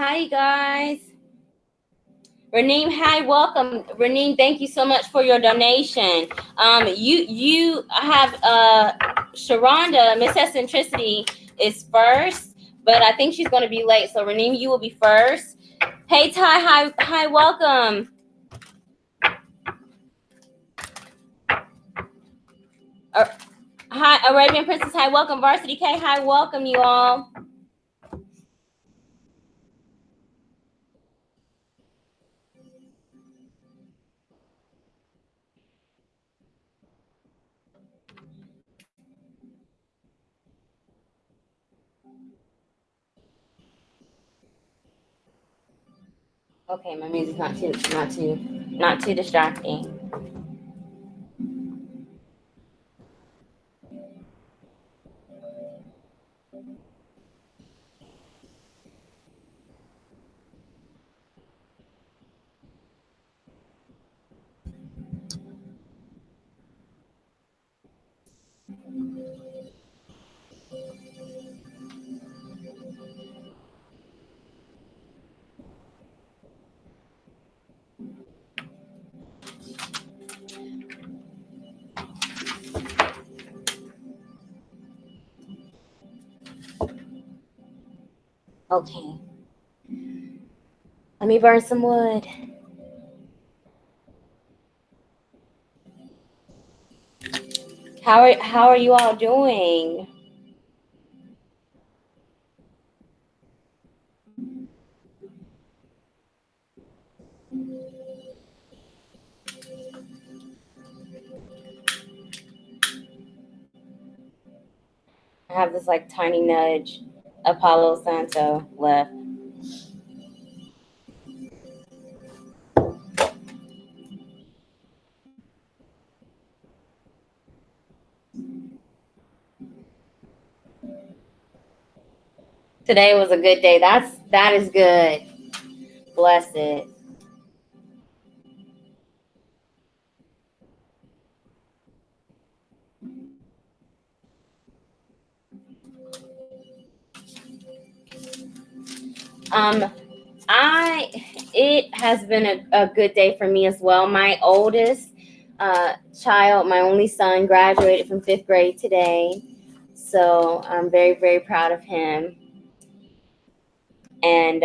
Hi, guys. Reneem, hi, welcome. Reneem, thank you so much for your donation. You have Sharonda, Miss Eccentricity is first, but I think she's going to be late. So Reneem, you will be first. Hey, Ty, hi, welcome. Uh, Hi, Arabian Princess, hi, welcome. Varsity K, hi, welcome you all. Okay, my music's not too distracting. Okay, let me burn some wood. How are you all doing? I have this like tiny nudge. Apollo Santo left. Today was a good day. That is good. Blessed. Um, I it has been a good day for me as well. My oldest child, my only son, graduated from 5th grade today. So I'm very, very proud of him. And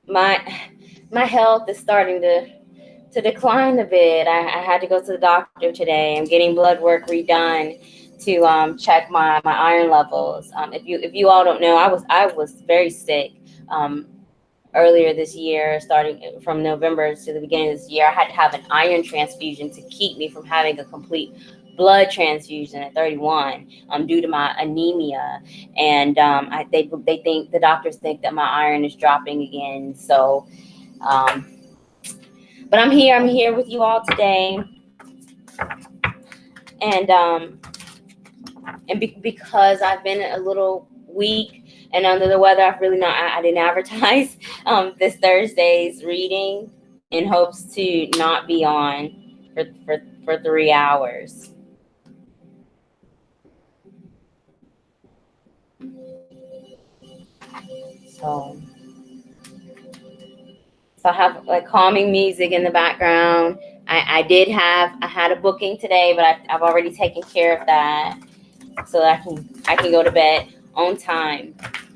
my my health is starting to decline a bit. I had to go to the doctor today. I'm getting blood work redone to check my iron levels. If you all don't know, I was very sick earlier this year, starting from November to the beginning of this year. I had to have an iron transfusion to keep me from having a complete blood transfusion at 31 due to my anemia. And they think, the doctors think that my iron is dropping again. So um, but I'm here with you all today. And because I've been a little weak and under the weather, I've really not I didn't advertise this Thursday's reading in hopes to not be on for 3 hours. So so I have like calming music in the background. I had a booking today, but I've already taken care of that, so that I can go to bed on time.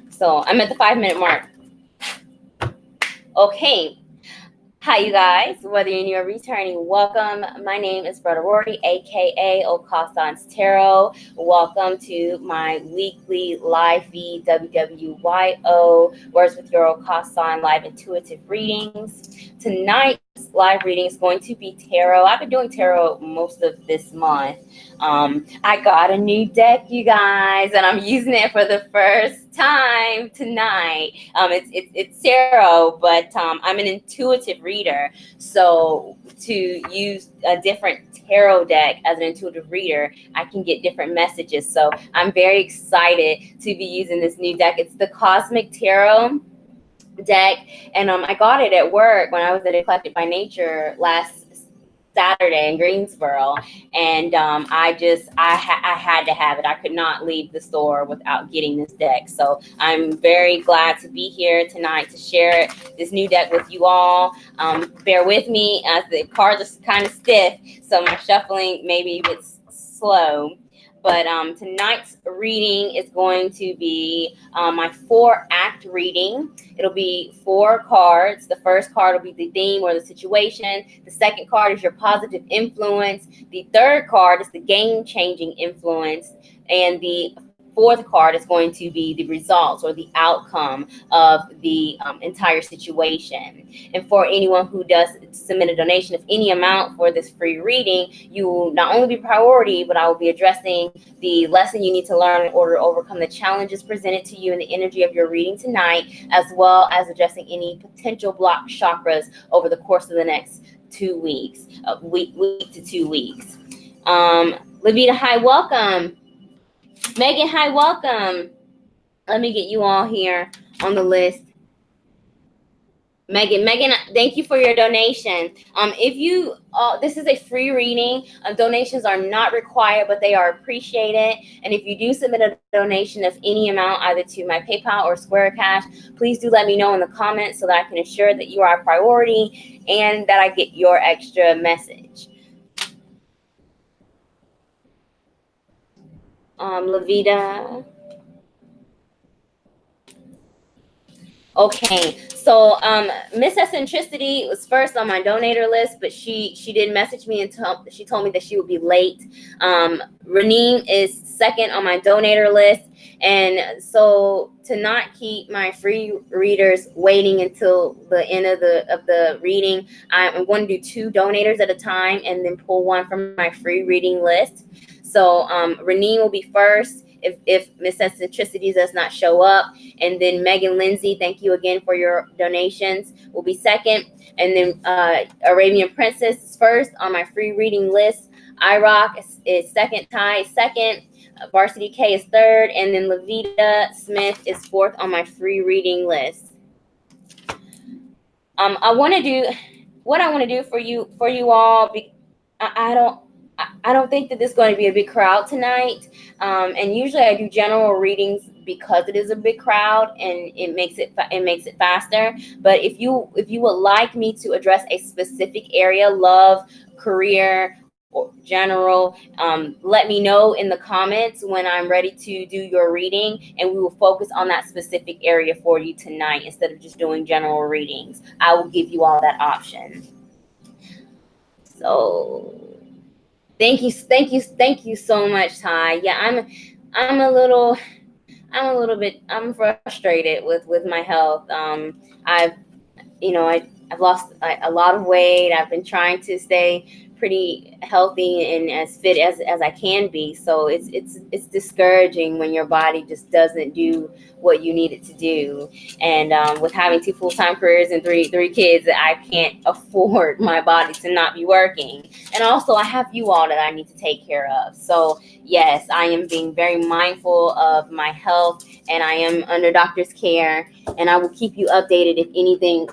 So I'm at the 5 minute mark. Okay. Hi, you guys. Whether you're new or returning, welcome. My name is Brother Rory, aka Okasan's Tarot. Welcome to my weekly live feed, WWYO, Words with Your Okasan live intuitive readings. Tonight's live reading is going to be tarot. I've been doing tarot most of this month. I got a new deck, you guys, and I'm using it for the first time tonight. It's tarot, but I'm an intuitive reader. So to use a different tarot deck as an intuitive reader, I can get different messages. So I'm very excited to be using this new deck. It's the Cosmic Tarot deck, and I got it at work when I was at Eclectic by Nature last Saturday in Greensboro, and I had to have it. I could not leave the store without getting this deck. So I'm very glad to be here tonight to share this new deck with you all. Bear with me as the cards are kind of stiff, so my shuffling maybe a bit slow. But tonight's reading is going to be my 4-act reading. It'll be 4 cards. The first card will be the theme or the situation. The second card is your positive influence. The third card is the game-changing influence. And the fourth card is going to be the results or the outcome of the entire situation. And for anyone who does submit a donation of any amount for this free reading, you will not only be priority, but I will be addressing the lesson you need to learn in order to overcome the challenges presented to you in the energy of your reading tonight, as well as addressing any potential blocked chakras over the course of the next 2 weeks, week to 2 weeks. Levita, hi, welcome. Megan, hi, welcome. Let me get you all here on the list. Megan, thank you for your donation. If you, this is a free reading. Donations are not required, but they are appreciated. And if you do submit a donation of any amount, either to my PayPal or Square Cash, please do let me know in the comments so that I can ensure that you are a priority and that I get your extra message. Levita. Okay, so Miss Eccentricity was first on my donator list, but she did message me and she told me that she would be late. Raneem is second on my donator list, and so to not keep my free readers waiting until the end of the reading, I'm going to do 2 donators at a time and then pull one from my free reading list. So Raneem will be first if Miss Eccentricity does not show up. And then Megan Lindsay, thank you again for your donations, will be second. And then Arabian Princess is first on my free reading list. iRock is second, Ty is second. Varsity K is third. And then Levita Smith is fourth on my free reading list. I want to do what I want to do for you all. I don't think that there's going to be a big crowd tonight. And usually I do general readings because it is a big crowd and it makes it faster. But if you would like me to address a specific area, love, career, or general, let me know in the comments when I'm ready to do your reading, and we will focus on that specific area for you tonight instead of just doing general readings. I will give you all that option. So thank you so much, Ty. Yeah, I'm a little bit frustrated with my health. I've lost a lot of weight. I've been trying to stay pretty healthy and as fit as I can be. So it's discouraging when your body just doesn't do what you need it to do. And with having 2 full-time careers and three kids, I can't afford my body to not be working. And also I have you all that I need to take care of. So yes, I am being very mindful of my health, and I am under doctor's care, and I will keep you updated if anything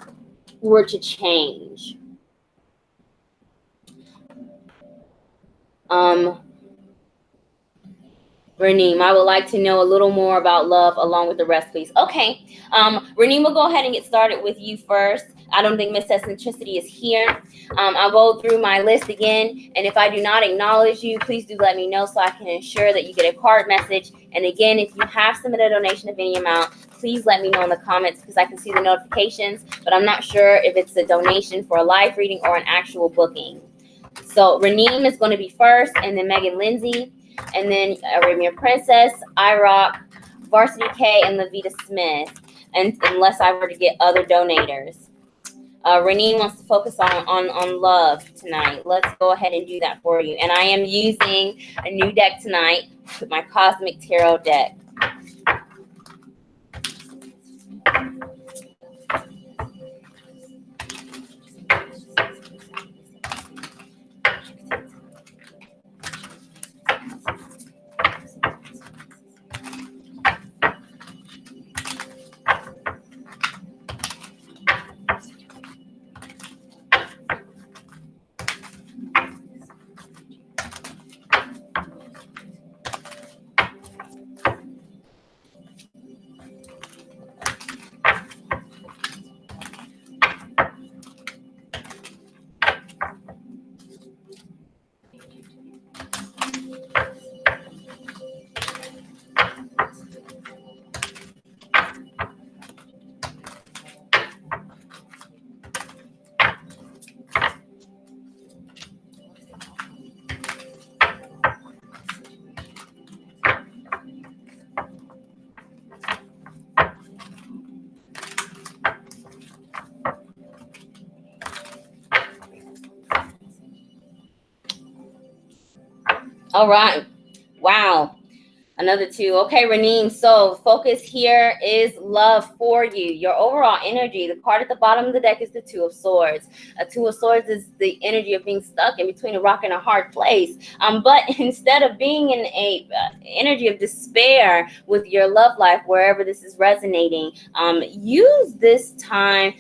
were to change. Raneem, I would like to know a little more about love along with the rest, please. Okay. Raneem, we'll go ahead and get started with you first. I don't think Miss Eccentricity is here. I'll go through my list again, and if I do not acknowledge you, please do let me know so I can ensure that you get a card message. And again, if you have submitted a donation of any amount, please let me know in the comments because I can see the notifications, but I'm not sure if it's a donation for a live reading or an actual booking. So Raneem is going to be first, and then Megan Lindsay, and then Arabian Princess, iRock, Varsity K, and Levita Smith, and unless I were to get other donators. Raneem wants to focus on love tonight. Let's go ahead and do that for you. And I am using a new deck tonight, my Cosmic Tarot deck. All right. Wow. Another two. Okay, Raneem. So focus here is love for you. Your overall energy. The card at the bottom of the deck is the Two of Swords. A Two of Swords is the energy of being stuck in between a rock and a hard place. But instead of being in a energy of despair with your love life, wherever this is resonating, use this time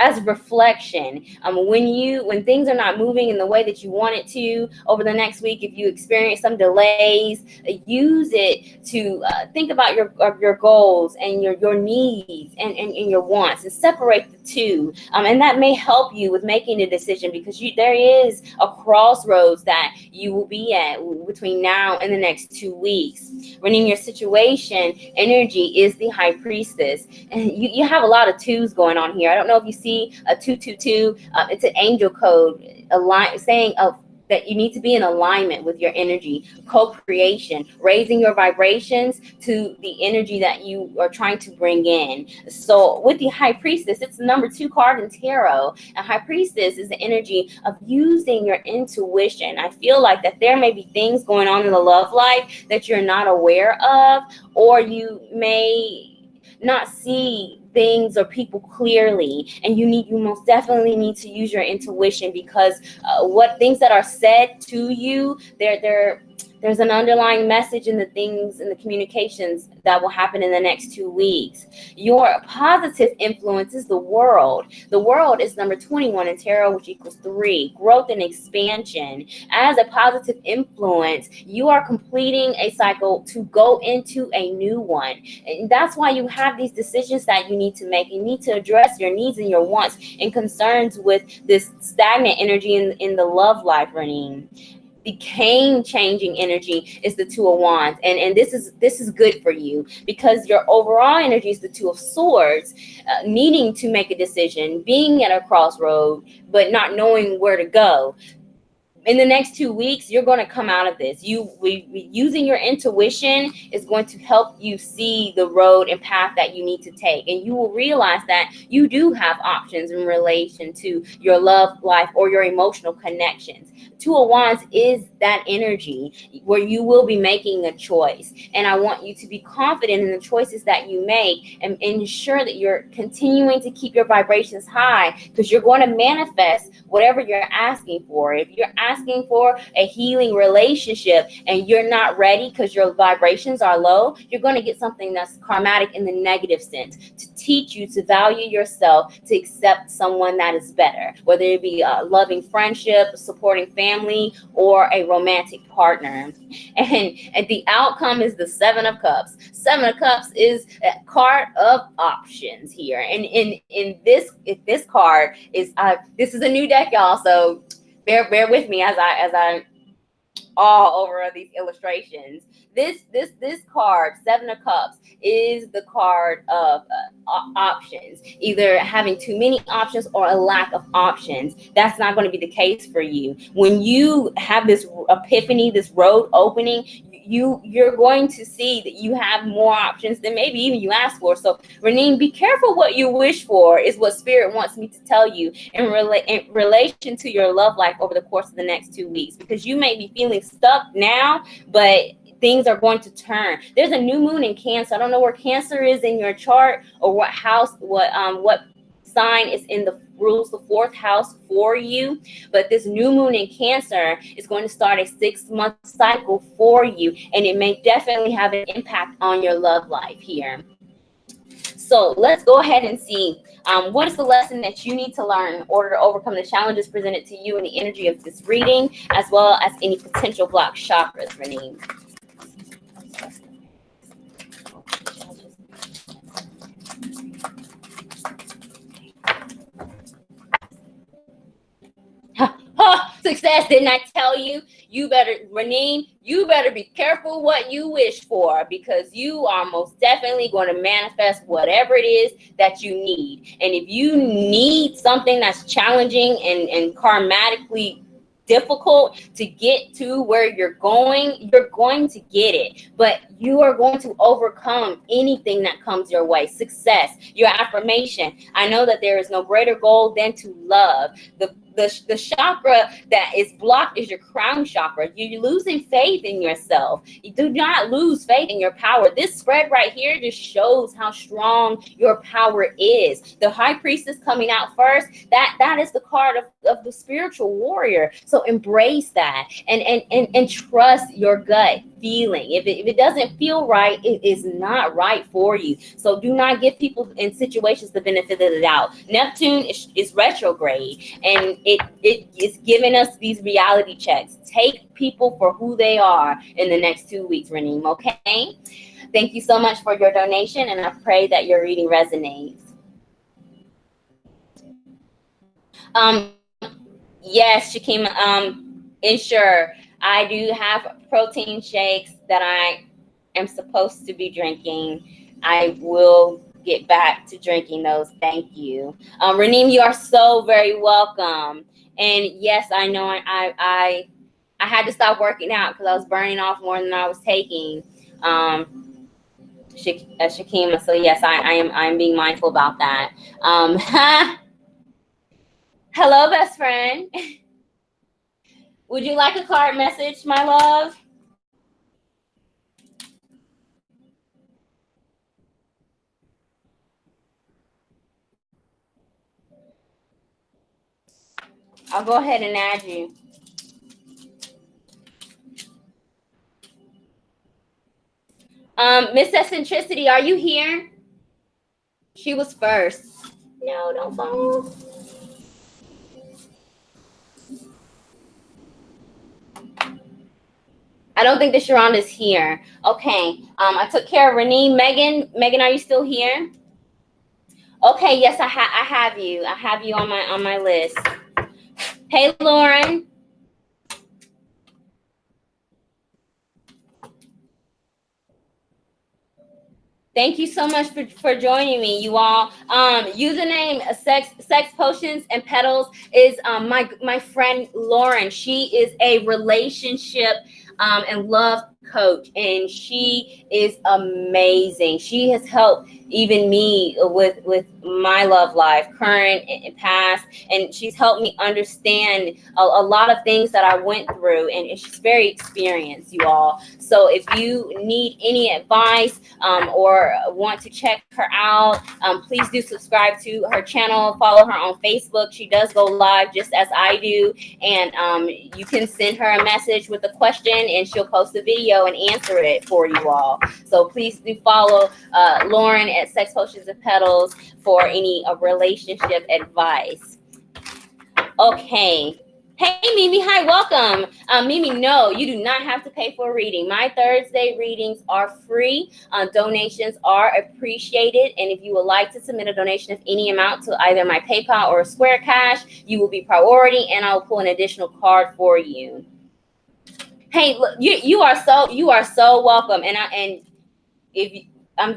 as reflection. When things are not moving in the way that you want it to over the next week, if you experience some delays, use it to think about your goals and your needs and your wants, and separate the two. And that may help you with making a decision, because there is a crossroads that you will be at between now and the next 2 weeks. Running your situation energy is the High Priestess, and you have a lot of twos going on here. I don't know if you see a 222. It's an angel code, saying that you need to be in alignment with your energy, co-creation, raising your vibrations to the energy that you are trying to bring in. So with the High Priestess, it's the number 2 card in tarot. A High Priestess is the energy of using your intuition. I feel like that there may be things going on in the love life that you're not aware of, or you may not see things or people clearly, and you most definitely need to use your intuition, because what things that are said to you, there's an underlying message in the things and the communications that will happen in the next 2 weeks. Your positive influence is the world. The world is number 21 in tarot, which equals 3, growth and expansion. As a positive influence, you are completing a cycle to go into a new one. And that's why you have these decisions that you need to make. You need to address your needs and your wants and concerns with this stagnant energy in the love life, Renine. The game changing energy is the Two of Wands, and this is good for you, because your overall energy is the Two of Swords, needing to make a decision, being at a crossroad but not knowing where to go. In the next 2 weeks, you're going to come out of this. Using your intuition is going to help you see the road and path that you need to take, and you will realize that you do have options in relation to your love life or your emotional connections. Two of Wands is that energy where you will be making a choice, and I want you to be confident in the choices that you make, and ensure that you're continuing to keep your vibrations high, because you're going to manifest whatever you're asking for. If you're asking for a healing relationship and you're not ready because your vibrations are low, you're going to get something that's karmatic in the negative sense, to teach you to value yourself, to accept someone that is better, whether it be a loving friendship, supporting family, or a romantic partner. And the outcome is the Seven of Cups. Seven of Cups is a card of options here. And if this card is this is a new deck, y'all, so bear with me as I all over these illustrations. This card, Seven of Cups, is the card of options, either having too many options or a lack of options. That's not going to be the case for you. When you have this epiphany, this road opening, you're going to see that you have more options than maybe even you asked for. So Renine, be careful what you wish for, is what Spirit wants me to tell you in relation to your love life over the course of the next 2 weeks, because you may be feeling stuck now, but things are going to turn. There's a new moon in Cancer. I don't know where Cancer is in your chart, or what house, what sign is in the rules the 4th house for you, but this new moon in Cancer is going to start a 6-month cycle for you, and it may definitely have an impact on your love life here. So let's go ahead and see what is the lesson that you need to learn in order to overcome the challenges presented to you in the energy of this reading, as well as any potential blocked chakras, Renine. Success, didn't I tell you? You better, Renine, you better be careful what you wish for, because you are most definitely going to manifest whatever it is that you need. And if you need something that's challenging and karmatically difficult to get to where you're going to get it, but you are going to overcome anything that comes your way. Success, your affirmation: I know that there is no greater goal than to love. the chakra that is blocked is your crown chakra. You're losing faith in yourself. You do not lose faith in your power. This spread right here just shows how strong your power is. The high priestess coming out first, that is the card of the spiritual warrior. So embrace that and trust your gut feeling. If it doesn't feel right, it is not right for you. So do not give people in situations the benefit of the doubt. Neptune is retrograde, and it is giving us these reality checks. Take people for who they are in the next 2 weeks, Raneem, okay? Thank you so much for your donation, and I pray that your reading resonates. Yes, Shakima, ensure I do have protein shakes that I am supposed to be drinking. I will get back to drinking those. Thank you. Raneem, you are so very welcome. And yes, I know I had to stop working out because I was burning off more than I was taking. Shakima, so yes, I'm being mindful about that. Hello, best friend. Would you like a card message, my love? I'll go ahead and add you. Miss Eccentricity, are you here? She was first. No, don't fall. I don't think the Sharonda is here. Okay. I took care of Renee. Megan, are you still here? Okay, yes, I have you. I have you on my list. Hey, Lauren. Thank you so much for joining me, you all. Username sex potions and petals is my friend Lauren. She is a relationship and love coach, and she is amazing. She has helped even me with my love life, current and past, and she's helped me understand a lot of things that I went through, and she's very experienced, you all. So if you need any advice or want to check her out, please do subscribe to her channel, follow her on Facebook. She does go live just as I do, and you can send her a message with a question and she'll post a video and answer it for you all. So please do follow Lauren at Sex Potions and Petals for any relationship advice. Okay. Hey, Mimi. Hi, welcome. Mimi, no, you do not have to pay for a reading. My Thursday readings are free. Donations are appreciated. And if you would like to submit a donation of any amount to either my PayPal or Square Cash, you will be priority, and I'll pull an additional card for you. Hey, look, you are so welcome. And if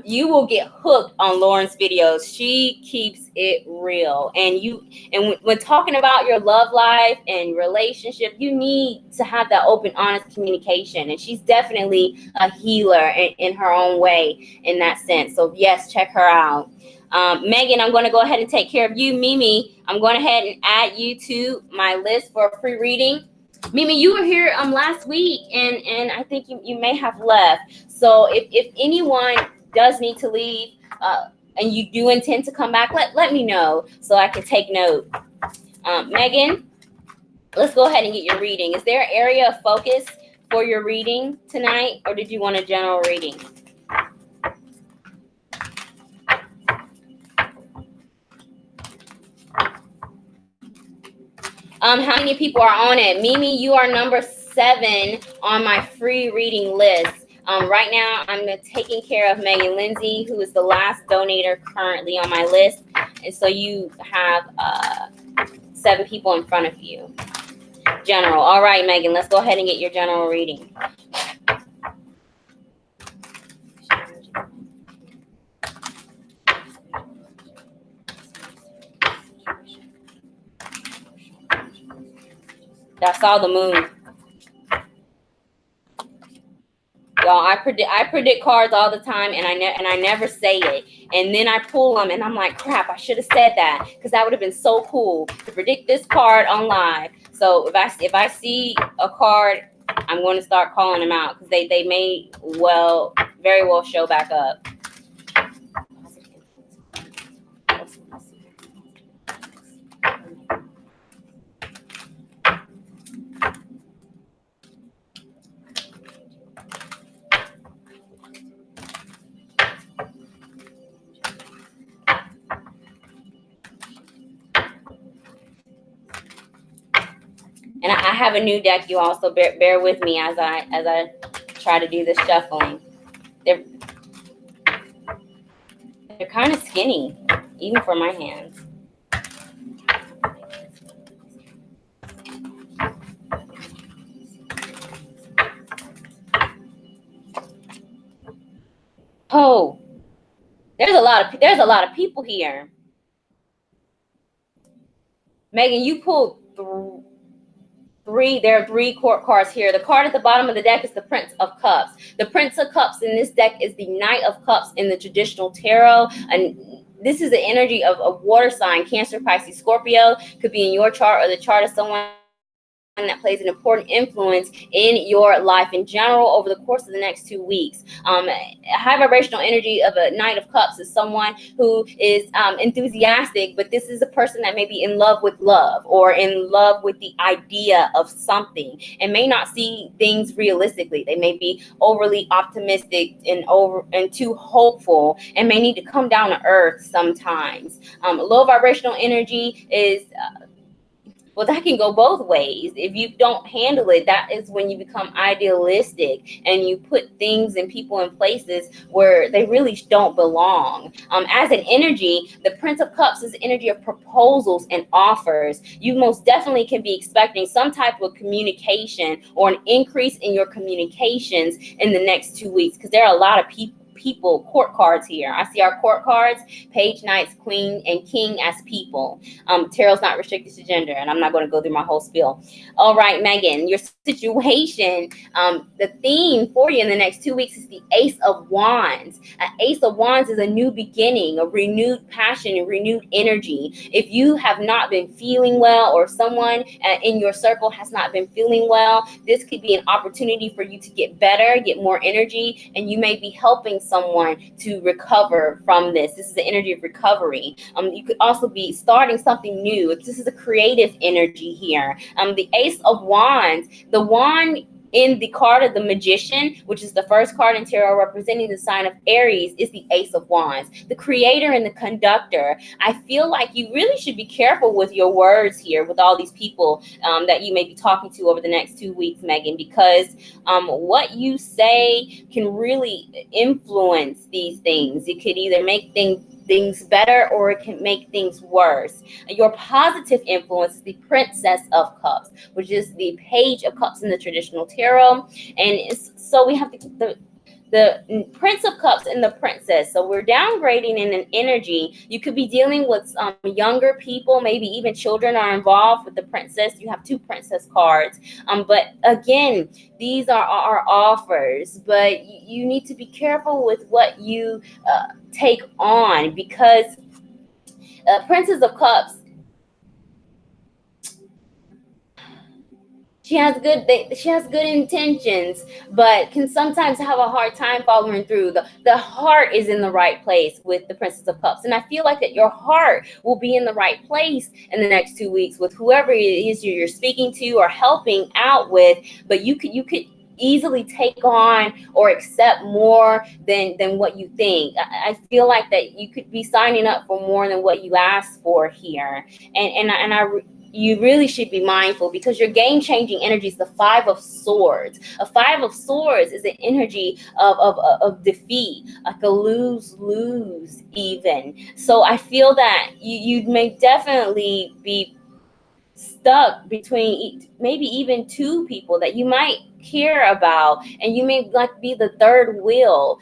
you will get hooked on Lauren's videos. She keeps it real. And when talking about your love life and relationship, you need to have that open, honest communication. And she's definitely a healer in her own way in that sense. So yes, check her out. Megan, I'm going to go ahead and take care of you. Mimi, I'm going ahead and add you to my list for a free reading. Mimi, you were here last week, and I think you may have left. So if anyone does need to leave and you do intend to come back, let me know so I can take note. Megan, let's go ahead and get your reading. Is there an area of focus for your reading tonight, or did you want a general reading? How many people are on it? Mimi, you are number 7 on my free reading list. Right now, I'm taking care of Megan Lindsay, who is the last donator currently on my list. And so you have 7 people in front of you. General. All right, Megan, let's go ahead and get your general reading. I saw the moon. Y'all, I predict cards all the time, and I never say it, and then I pull them, and I'm like, crap, I should have said that, because that would have been so cool to predict this card on live. So if I see a card, I'm going to start calling them out, because they may very well show back up. And I have a new deck, you all, so bear with me as I try to do this shuffling. They're kind of skinny, even for my hands. Oh, there's a lot of people here. Megan, you pulled three. There are three court cards here. The card at the bottom of the deck is the Prince of Cups. The Prince of Cups in this deck is the Knight of Cups in the traditional tarot. And this is the energy of a water sign, Cancer, Pisces, Scorpio. Could be in your chart or the chart of someone that plays an important influence in your life in general over the course of the next 2 weeks. High vibrational energy of a Knight of Cups is someone who is enthusiastic, but this is a person that may be in love with love, or in love with the idea of something, and may not see things realistically. They may be overly optimistic and too hopeful, and may need to come down to earth sometimes. Low vibrational energy is well, that can go both ways. If you don't handle it, that is when you become idealistic and you put things and people in places where they really don't belong. As an energy, the Prince of Cups is the energy of proposals and offers. You most definitely can be expecting some type of communication or an increase in your communications in the next 2 weeks, because there are a lot of people court cards here. I see our court cards, page, knights, queen, and king as people. Tarot's not restricted to gender, and I'm not going to go through my whole spiel. All right, Megan, your situation, the theme for you in the next 2 weeks is the Ace of Wands. An Ace of Wands is a new beginning, a renewed passion, and renewed energy. If you have not been feeling well, or someone in your circle has not been feeling well, this could be an opportunity for you to get better, get more energy, and you may be helping someone to recover from this. This is the energy of recovery. You could also be starting something new. This is a creative energy here. The Ace of Wands, the wand in the card of the Magician, which is the first card in tarot representing the sign of Aries, is the Ace of Wands, the creator and the conductor. I feel like you really should be careful with your words here with all these people that you may be talking to over the next 2 weeks, Megan, because what you say can really influence these things. It could either make things better, or it can make things worse. Your positive influence is the Princess of Cups, which is the Page of Cups in the traditional tarot. And so we have the Prince of Cups and the Princess. So we're downgrading in an energy. You could be dealing with younger people, maybe even children are involved with the Princess. You have 2 Princess cards. But again, these are our offers, but you need to be careful with what you take on, because Princess of Cups, she has good intentions, but can sometimes have a hard time following through. The heart is in the right place with the Princess of Cups, and I feel like that your heart will be in the right place in the next 2 weeks with whoever it is you're speaking to or helping out with. But you could easily take on or accept more than what you think. I feel like that you could be signing up for more than what you asked for here, and you really should be mindful, because your game-changing energy is the Five of Swords. A Five of Swords is an energy of defeat, like a lose-lose even. So I feel that you may definitely be stuck between maybe even 2 people that you might care about, and you may like be the third wheel.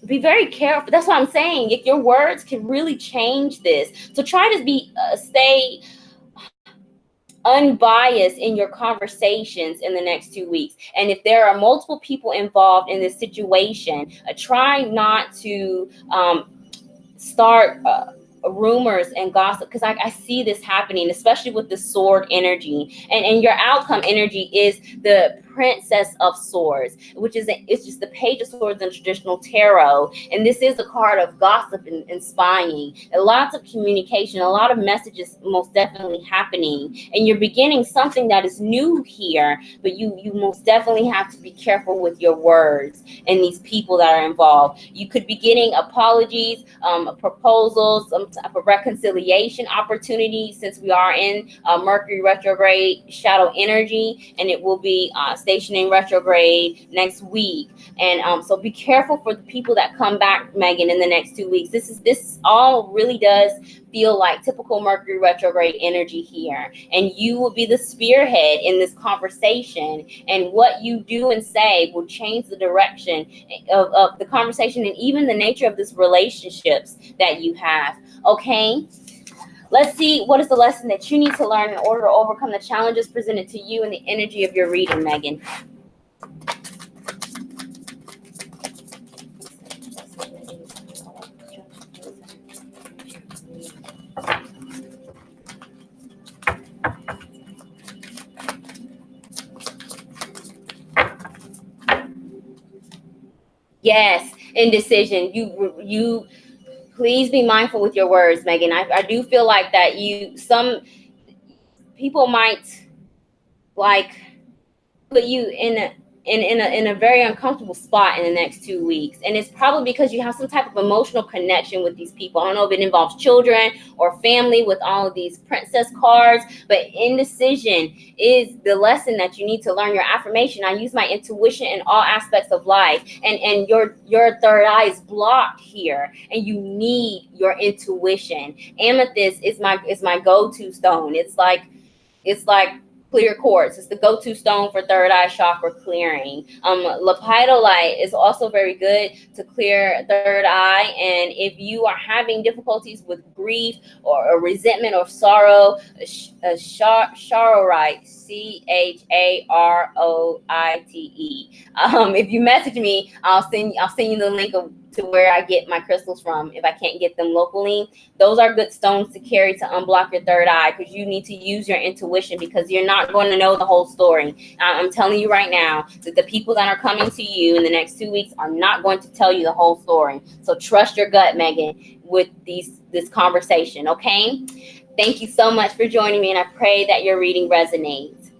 Be very careful. That's what I'm saying. Your words can really change this. So try to unbiased in your conversations in the next 2 weeks. And if there are multiple people involved in this situation, try not to start rumors and gossip, because I see this happening, especially with the sword energy. And your outcome energy is the Princess of Swords, which is it's just the Page of Swords in traditional tarot. And this is a card of gossip and spying, and lots of communication, a lot of messages most definitely happening. And you're beginning something that is new here, but you most definitely have to be careful with your words and these people that are involved. You could be getting apologies, proposals, some type of reconciliation opportunity, since we are in Mercury retrograde shadow energy, and it will be stationing retrograde next week. And so be careful for the people that come back, Megan, in the next 2 weeks. This all really does feel like typical Mercury retrograde energy here, and you will be the spearhead in this conversation, and what you do and say will change the direction of the conversation and even the nature of this relationships that you have. Okay, let's see, what is the lesson that you need to learn in order to overcome the challenges presented to you in the energy of your reading, Megan? Yes, indecision. You please be mindful with your words, Megan. I do feel like that some people might like put you in a very uncomfortable spot in the next 2 weeks, and it's probably because you have some type of emotional connection with these people. I don't know if it involves children or family with all of these princess cards, but indecision is the lesson that you need to learn. Your affirmation: I use my intuition in all aspects of life. And your third eye is blocked here, and you need your intuition. Amethyst is my go-to stone. It's like clear quartz. It's the go-to stone for third eye chakra clearing. Lepidolite is also very good to clear third eye. And if you are having difficulties with grief or resentment or sorrow, charorite, Charoite. If you message me, I'll send you the link to where I get my crystals from if I can't get them locally. Those are good stones to carry to unblock your third eye, because you need to use your intuition, because you're not going to know the whole story. I'm telling you right now that the people that are coming to you in the next 2 weeks are not going to tell you the whole story. So trust your gut, Megan, with this conversation, okay? Thank you so much for joining me, and I pray that your reading resonates.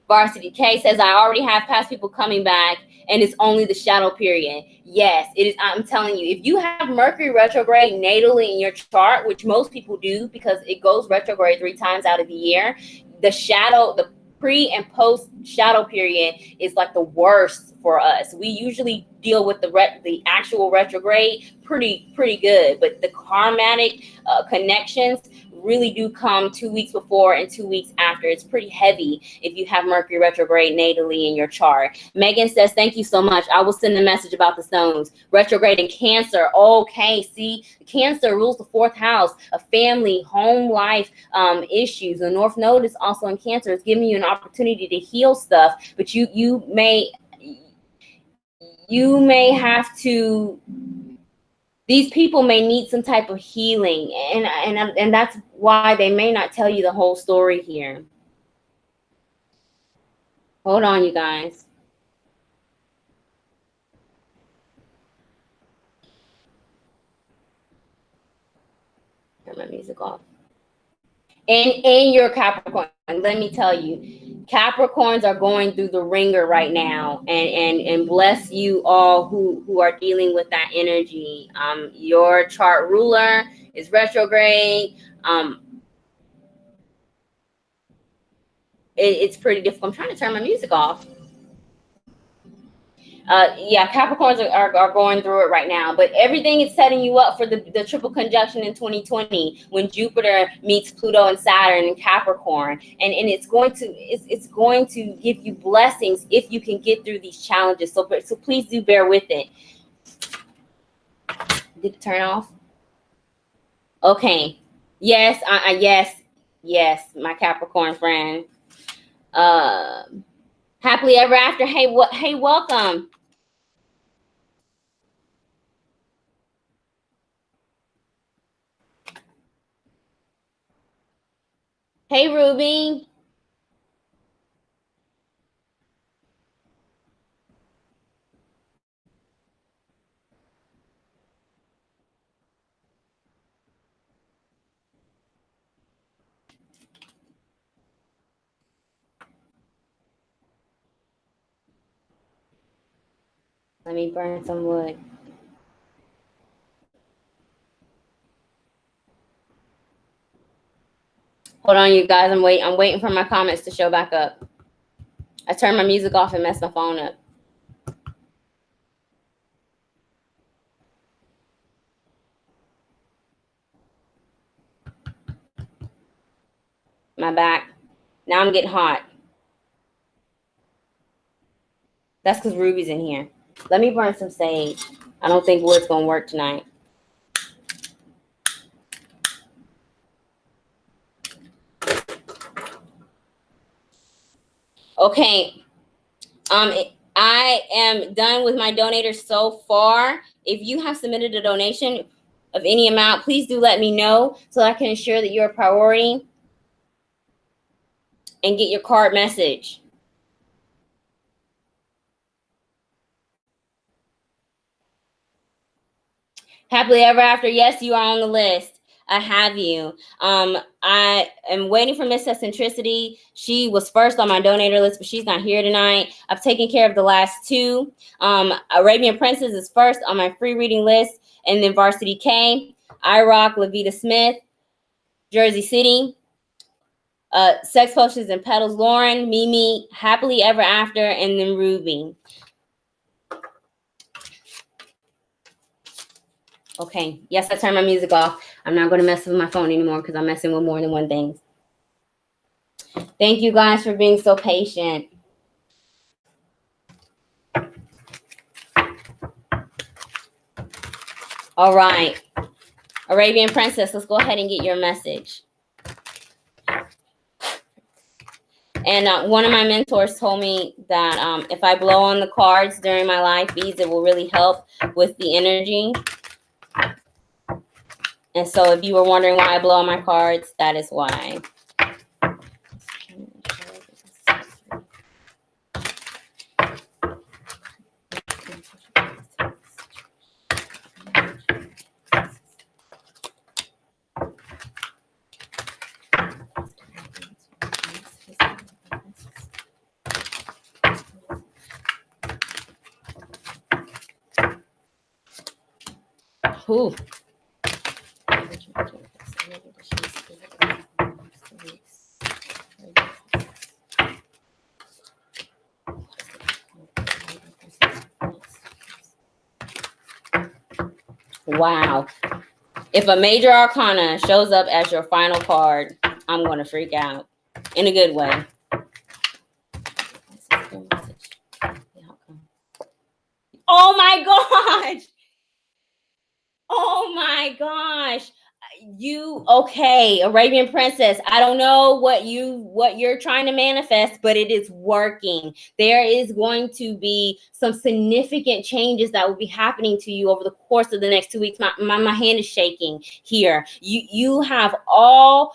Varsity K says, I already have past people coming back, and it's only the shadow period. Yes, it is. I'm telling you, if you have Mercury retrograde natally in your chart, which most people do because it goes retrograde 3 times out of the year, the pre and post shadow period is like the worst for us. We usually deal with the actual retrograde pretty good, but the karmatic connections really do come 2 weeks before and 2 weeks after. It's pretty heavy if you have Mercury retrograde natally in your chart. Megan says, thank you so much. I will send a message about the stones. Retrograde in Cancer. Okay, see, Cancer rules the 4th house of family, home life issues. The North Node is also in Cancer. It's giving you an opportunity to heal stuff, but you may have to, these people may need some type of healing, and that's why they may not tell you the whole story here. Hold on, you guys. Turn my music off. And your Capricorn, let me tell you, Capricorns are going through the ringer right now, and bless you all who are dealing with that energy. Your chart ruler is retrograde. It's pretty difficult. I'm trying to turn my music off. Yeah, Capricorns are going through it right now, but everything is setting you up for the triple conjunction in 2020 when Jupiter meets Pluto and Saturn in Capricorn, and it's going to give you blessings if you can get through these challenges. So please do bear with it. Did it turn off? Okay. Yes. Yes. Yes, my Capricorn friend. Happily ever after. Hey, what? Hey, welcome. Hey, Ruby. Let me burn some wood. Hold on, you guys. I'm waiting for my comments to show back up. I turned my music off and messed my phone up. My back. Now I'm getting hot. That's because Ruby's in here. Let me burn some sage. I don't think wood's gonna work tonight. Okay. I am done with my donators so far. If you have submitted a donation of any amount, please do let me know so I can ensure that you're a priority and get your card message. Happily ever after. Yes, you are on the list. I have you. I am waiting for Miss Eccentricity. She was first on my donator list, but she's not here tonight. I've taken care of the last two. Arabian Princess is first on my free reading list, and then Varsity K, I Rock, Lavita Smith, Jersey City, Sex Potions and Petals, Lauren, Mimi, Happily Ever After, and then Ruby. Okay, yes, I turned my music off. I'm not going to mess with my phone anymore because I'm messing with more than one thing. Thank you guys for being so patient. All right, Arabian Princess, let's go ahead and get your message. And one of my mentors told me that if I blow on the cards during my live feeds, it will really help with the energy. And so if you were wondering why I blow on my cards, that is why. Ooh. Wow. If a major arcana shows up as your final card, I'm going to freak out in a good way. Oh my gosh. Oh my gosh. You okay, Arabian Princess. I don't know what you're trying to manifest, but it is working. There is going to be some significant changes that will be happening to you over the course of the next 2 weeks. My hand is shaking here. You have all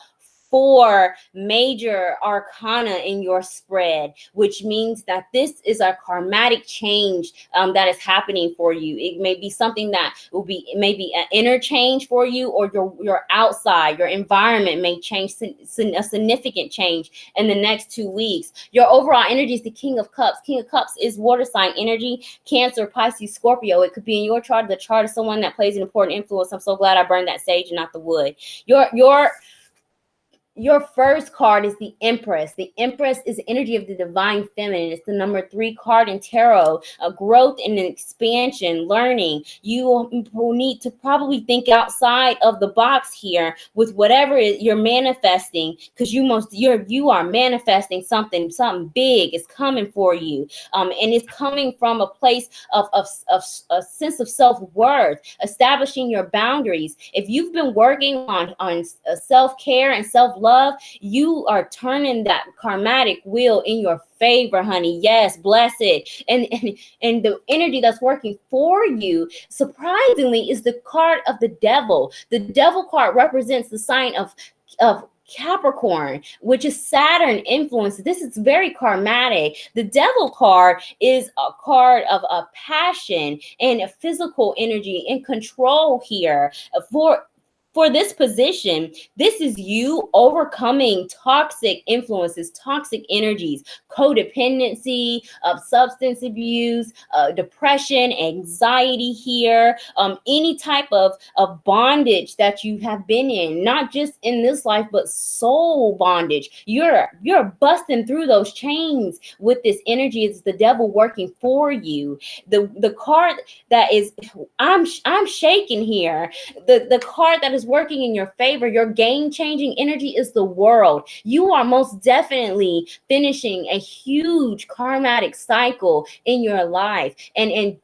4 major arcana in your spread, which means that this is a karmatic change that is happening for you. It may be something that will be maybe an inner change for you, or your outside, your environment may change, a significant change in the next 2 weeks. Your overall energy is the King of Cups. King of Cups is water sign energy, Cancer, Pisces, Scorpio. It could be in your chart, the chart of someone that plays an important influence. I'm so glad I burned that sage and not the wood. Your first card is the Empress. The Empress is the energy of the divine feminine. It's the number 3 card in tarot. A growth and an expansion, learning. You will need to probably think outside of the box here with whatever you're manifesting, because you are manifesting something big is coming for you. And it's coming from a place of a sense of self-worth, establishing your boundaries. If you've been working on self-care and self-love self-love, you are turning that karmatic wheel in your favor, honey. Yes, bless it. And the energy that's working for you, surprisingly, is the card of the devil. The devil card represents the sign of Capricorn, which is Saturn influence. This is very karmatic. The devil card is a card of a passion and a physical energy and control here. For this position, this is you overcoming toxic influences, toxic energies, codependency, substance abuse, depression, anxiety here, any type of bondage that you have been in, not just in this life, but soul bondage. You're busting through those chains with this energy. It's the devil working for you. The card that is, I'm shaking here. The card that is working in your favor, your game-changing energy, is the world. You are most definitely finishing a huge karmatic cycle in your life, and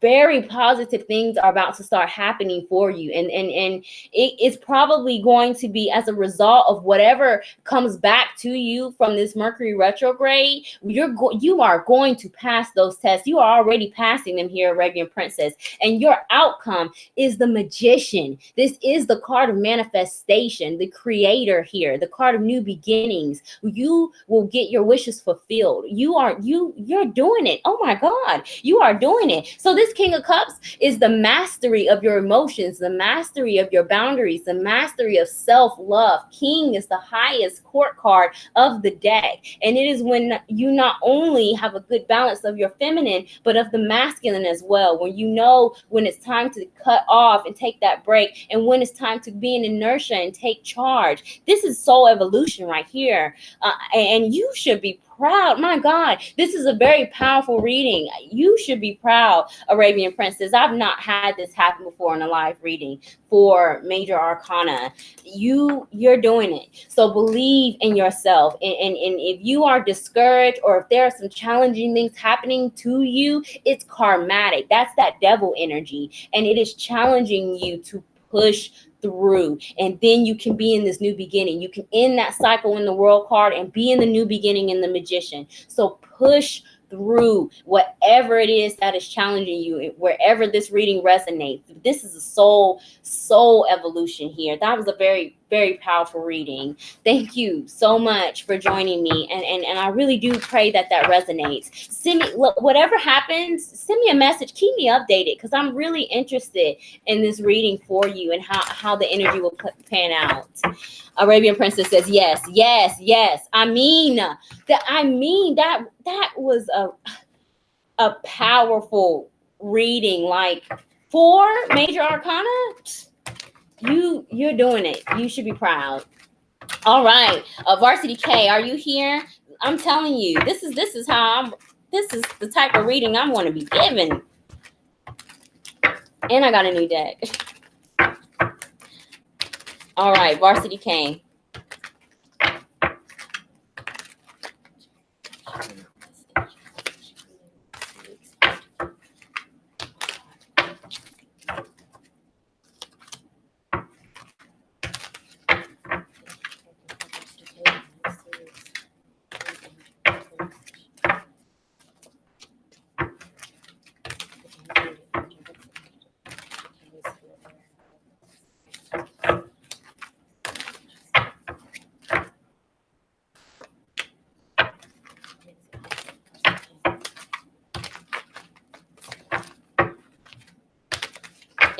very positive things are about to start happening for you, and it is probably going to be as a result of whatever comes back to you from this Mercury retrograde. You are going to pass those tests. You are already passing them here, Arabian Princess, and your outcome is the Magician. This is the card of manifestation, the creator here, the card of new beginnings. You will get your wishes fulfilled. You're doing it. Oh my God, you are doing it. So this King of Cups is the mastery of your emotions, the mastery of your boundaries, the mastery of self-love. King is the highest court card of the deck, and it is when you not only have a good balance of your feminine, but of the masculine as well, when you know when it's time to cut off and take that break, and when it's time to be in inertia and take charge. This is soul evolution right here, and you should be proud. My God, this is a very powerful reading. You should be proud, Arabian Princess. I've not had this happen before in a live reading for major arcana. You're doing it. So believe in yourself. And if you are discouraged, or if there are some challenging things happening to you, it's karmatic. That's that devil energy. And it is challenging you to push through, and then you can be in this new beginning. You can end that cycle in the World card and be in the new beginning in the Magician. So push through whatever it is that is challenging you, wherever this reading resonates. This is a soul evolution here. That was a very, very powerful reading. Thank you so much for joining me, and I really do pray that resonates. Send me, whatever happens, send me a message. Keep me updated, because I'm really interested in this reading for you and how the energy will pan out. Arabian Princess says yes. I mean that was a powerful reading. Like, 4 major arcana, you're doing it. You should be proud. All right, Varsity K, are you here? I'm telling you, this is the type of reading I'm going to be giving. And I got a new deck. All right, Varsity K.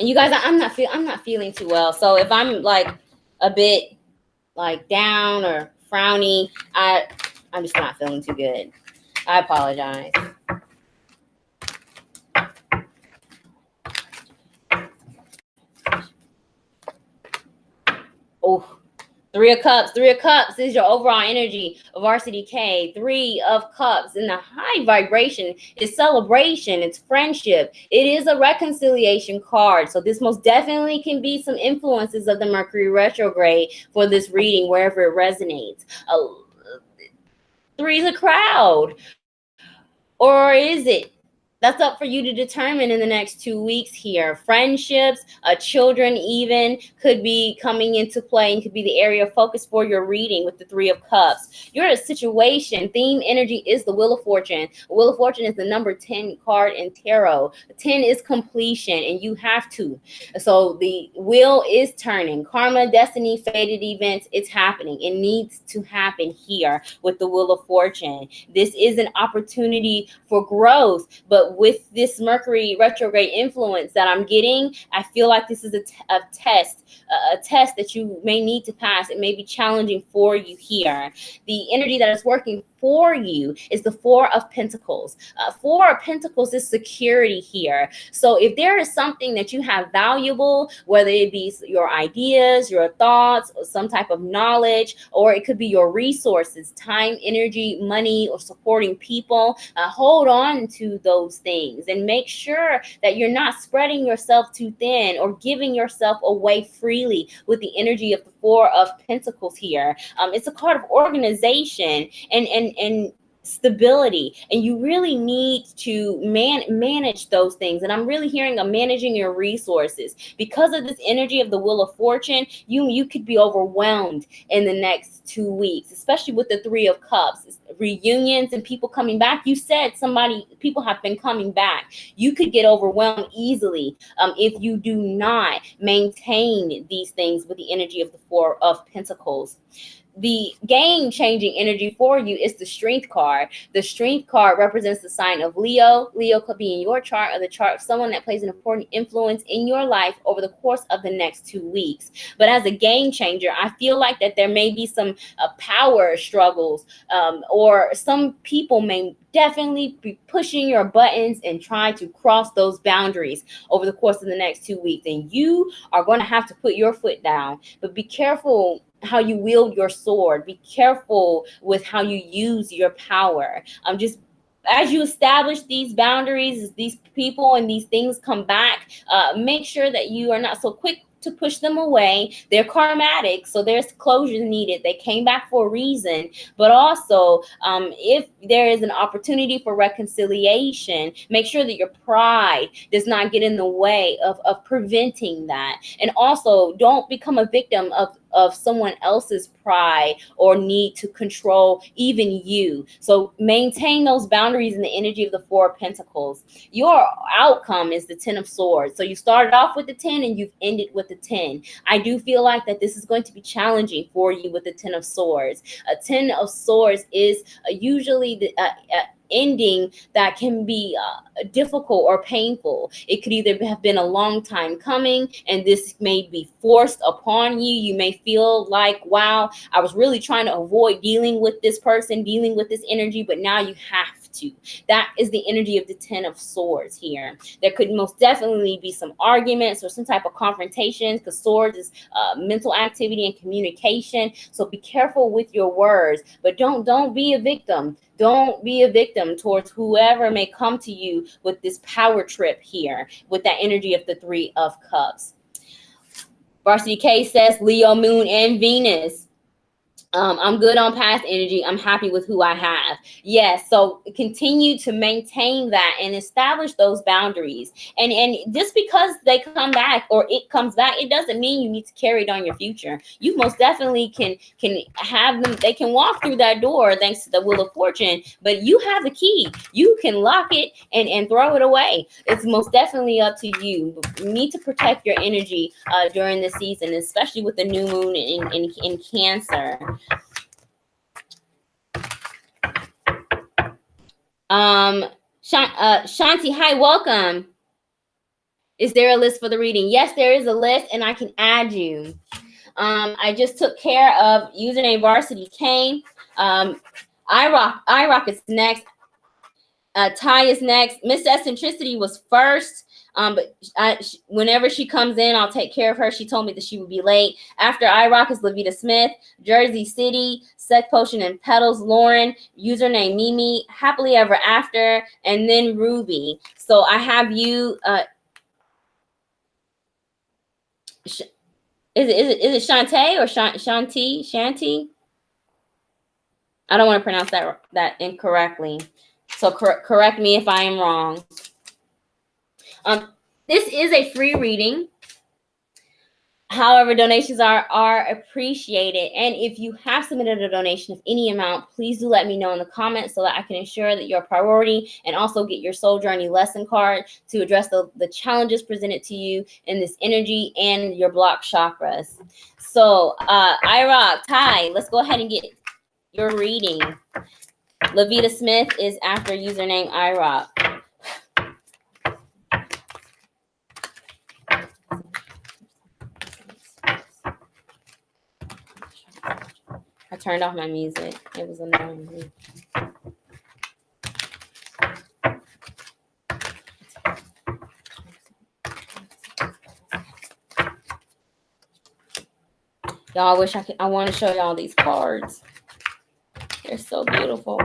And you guys, I'm not feeling too well. So if I'm like a bit like down or frowny, I'm just not feeling too good. I apologize. Oh, 3 of Cups. 3 of Cups is your overall energy of Varsity K. 3 of Cups in the high vibration is celebration. It's friendship. It is a reconciliation card. So this most definitely can be some influences of the Mercury retrograde for this reading, wherever it resonates. 3 is a crowd. Or is it That's up for you to determine in the next 2 weeks here. Friendships, children even could be coming into play and could be the area of focus for your reading with the Three of Cups. Your situation, theme energy is the Wheel of Fortune. Wheel of Fortune is the number 10 card in tarot. 10 is completion, and you have to. So the wheel is turning. Karma, destiny, fated events, it's happening. It needs to happen here with the Wheel of Fortune. This is an opportunity for growth, but with this Mercury retrograde influence that I'm getting, I feel like this is a test that you may need to pass. It may be challenging for you here. The energy that is working for you is the Four of Pentacles. Four of Pentacles is security here. So if there is something that you have valuable, whether it be your ideas, your thoughts, or some type of knowledge, or it could be your resources, time, energy, money, or supporting people, hold on to those things and make sure that you're not spreading yourself too thin or giving yourself away freely with the energy of the Four of Pentacles here. It's a card of organization and stability, and you really need to manage those things. And I'm really hearing of managing your resources because of this energy of the Wheel of Fortune. You could be overwhelmed in the next 2 weeks, especially with the Three of Cups, reunions and people coming back. You said people have been coming back. You could get overwhelmed easily if you do not maintain these things with the energy of the Four of Pentacles. The game-changing energy for you is the Strength card. The Strength card represents the sign of Leo. Leo could be in your chart or the chart of someone that plays an important influence in your life over the course of the next 2 weeks. But as a game changer, I feel like that there may be some power struggles, or some people may definitely be pushing your buttons and trying to cross those boundaries over the course of the next 2 weeks. And you are going to have to put your foot down. But be careful how you wield your sword. Be careful with how you use your power. Just as you establish these boundaries, these people and these things come back, make sure that you are not so quick to push them away. They're karmatic, so there's closure needed. They came back for a reason. But also, if there is an opportunity for reconciliation, make sure that your pride does not get in the way of preventing that. And also, don't become a victim of someone else's pride or need to control even you. So maintain those boundaries in the energy of the Four of Pentacles. Your outcome is the Ten of Swords. So you started off with the 10 and you've ended with the 10. I do feel like that this is going to be challenging for you with the Ten of Swords. A Ten of Swords is usually the ending that can be difficult or painful. It could either have been a long time coming and this may be forced upon you. You may feel like, wow, I was really trying to avoid dealing with this person, dealing with this energy, but now you have to. That is the energy of the Ten of Swords here. There could most definitely be some arguments or some type of confrontations, because swords is mental activity and communication. So be careful with your words, but don't be a victim. Don't be a victim towards whoever may come to you with this power trip here, with that energy of the Three of Cups. Varsity K says Leo, Moon, and Venus. I'm good on past energy. I'm happy with who I have. Yes, so continue to maintain that and establish those boundaries. And just because they come back or it comes back, it doesn't mean you need to carry it on your future. You most definitely can have them. They can walk through that door thanks to the Wheel of Fortune, but you have the key. You can lock it and throw it away. It's most definitely up to you. You need to protect your energy during the season, especially with the new moon in Cancer. Shanti, hi, welcome. Is there a list for the reading? Yes, there is a list, and I can add you. I just took care of username Varsity Kane. iRock is next. Ty is next. Miss Eccentricity was first. But whenever she comes in, I'll take care of her. She told me that she would be late. After iRock is Lavita Smith, Jersey City, Sex Potion and Petals, Lauren, username Mimi, Happily Ever After, and then Ruby. So I have you. Is it Shantae or Shanti? I don't want to pronounce that incorrectly. So correct me if I am wrong. This is a free reading. However, donations are appreciated. And if you have submitted a donation of any amount, please do let me know in the comments so that I can ensure that you're a priority, and also get your soul journey lesson card to address the challenges presented to you in this energy and your block chakras. So I Ty, let's go ahead and get your reading. Lavita Smith is after username IROC. I turned off my music. It was annoying me. Y'all, I want to show y'all these cards. They're so beautiful.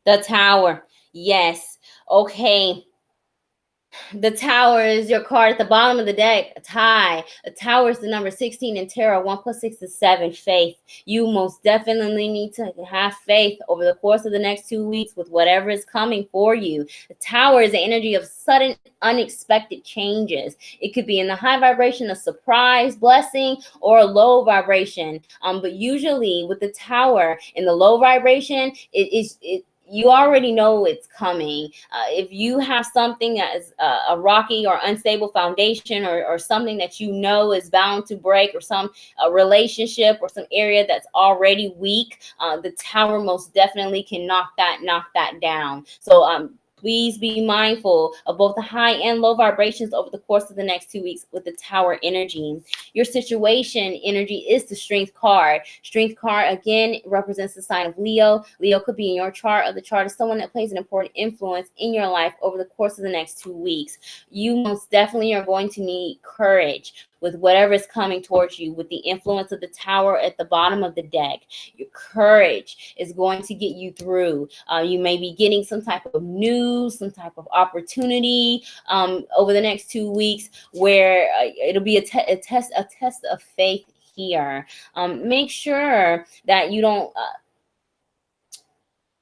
The Tower. Yes. Okay. The Tower is your card at the bottom of the deck. A tie. A Tower is the number 16 in tarot. 1 + 6 is 7. Faith. You most definitely need to have faith over the course of the next 2 weeks with whatever is coming for you. The Tower is the energy of sudden, unexpected changes. It could be in the high vibration, a surprise blessing, or a low vibration. But usually with the Tower in the low vibration, you already know it's coming. If you have something that is a rocky or unstable foundation, or something that you know is bound to break, or some relationship or some area that's already weak, the Tower most definitely can knock that down. So please be mindful of both the high and low vibrations over the course of the next 2 weeks with the Tower energy. Your situation energy is the Strength card. Strength card, again, represents the sign of Leo. Leo could be in your chart, or the chart is someone that plays an important influence in your life over the course of the next 2 weeks. You most definitely are going to need courage with whatever is coming towards you. With the influence of the Tower at the bottom of the deck, your courage is going to get you through. You may be getting some type of news, some type of opportunity over the next 2 weeks, where it'll be a test of faith here. Make sure that you don't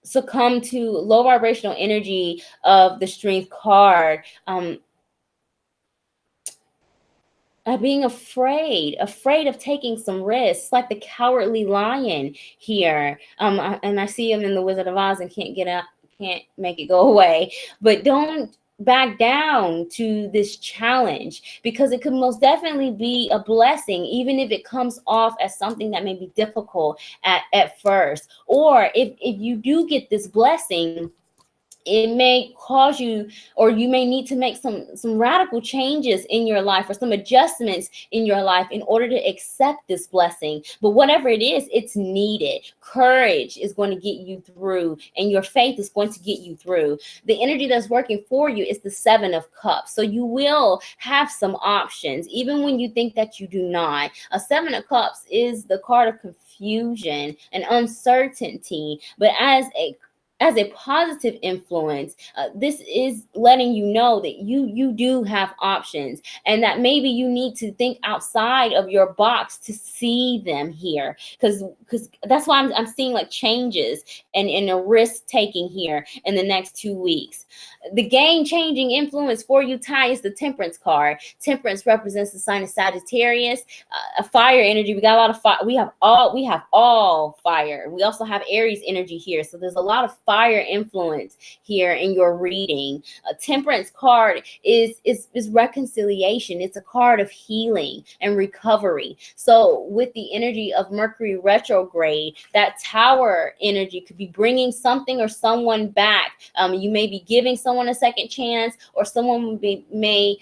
succumb to low vibrational energy of the Strength card. Being afraid of taking some risks, like the Cowardly Lion here. And I see him in the Wizard of Oz and can't make it go away. But don't back down to this challenge, because it could most definitely be a blessing, even if it comes off as something that may be difficult at first. Or if you do get this blessing, it may cause you, or you may need to make some radical changes in your life, or some adjustments in your life, in order to accept this blessing. But whatever it is, it's needed. Courage is going to get you through, and your faith is going to get you through. The energy that's working for you is the 7 of Cups. So you will have some options, even when you think that you do not. A 7 of Cups is the card of confusion and uncertainty, but as a positive influence, this is letting you know that you do have options, and that maybe you need to think outside of your box to see them here, because that's why I'm seeing like changes and a risk taking here in the next 2 weeks. The game-changing influence for you, Ty, is the Temperance card. Temperance represents the sign of Sagittarius, a fire energy. We got a lot of fire. We have all fire. We also have Aries energy here. So there's a lot of fire influence here in your reading. A Temperance card is reconciliation. It's a card of healing and recovery. So with the energy of Mercury retrograde, that Tower energy could be bringing something or someone back. You may be giving someone a second chance, or someone may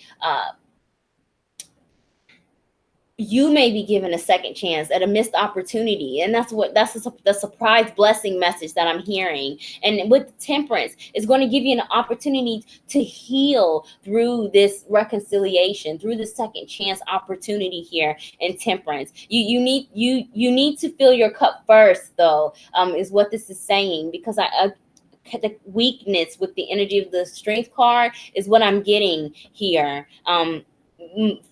you may be given a second chance at a missed opportunity, and that's the surprise blessing message that I'm hearing. And with temperance, it's going to give you an opportunity to heal through this reconciliation, through the second chance opportunity here in temperance. You need to fill your cup first, though, is what this is saying, because the weakness with the energy of the strength card is what I'm getting here.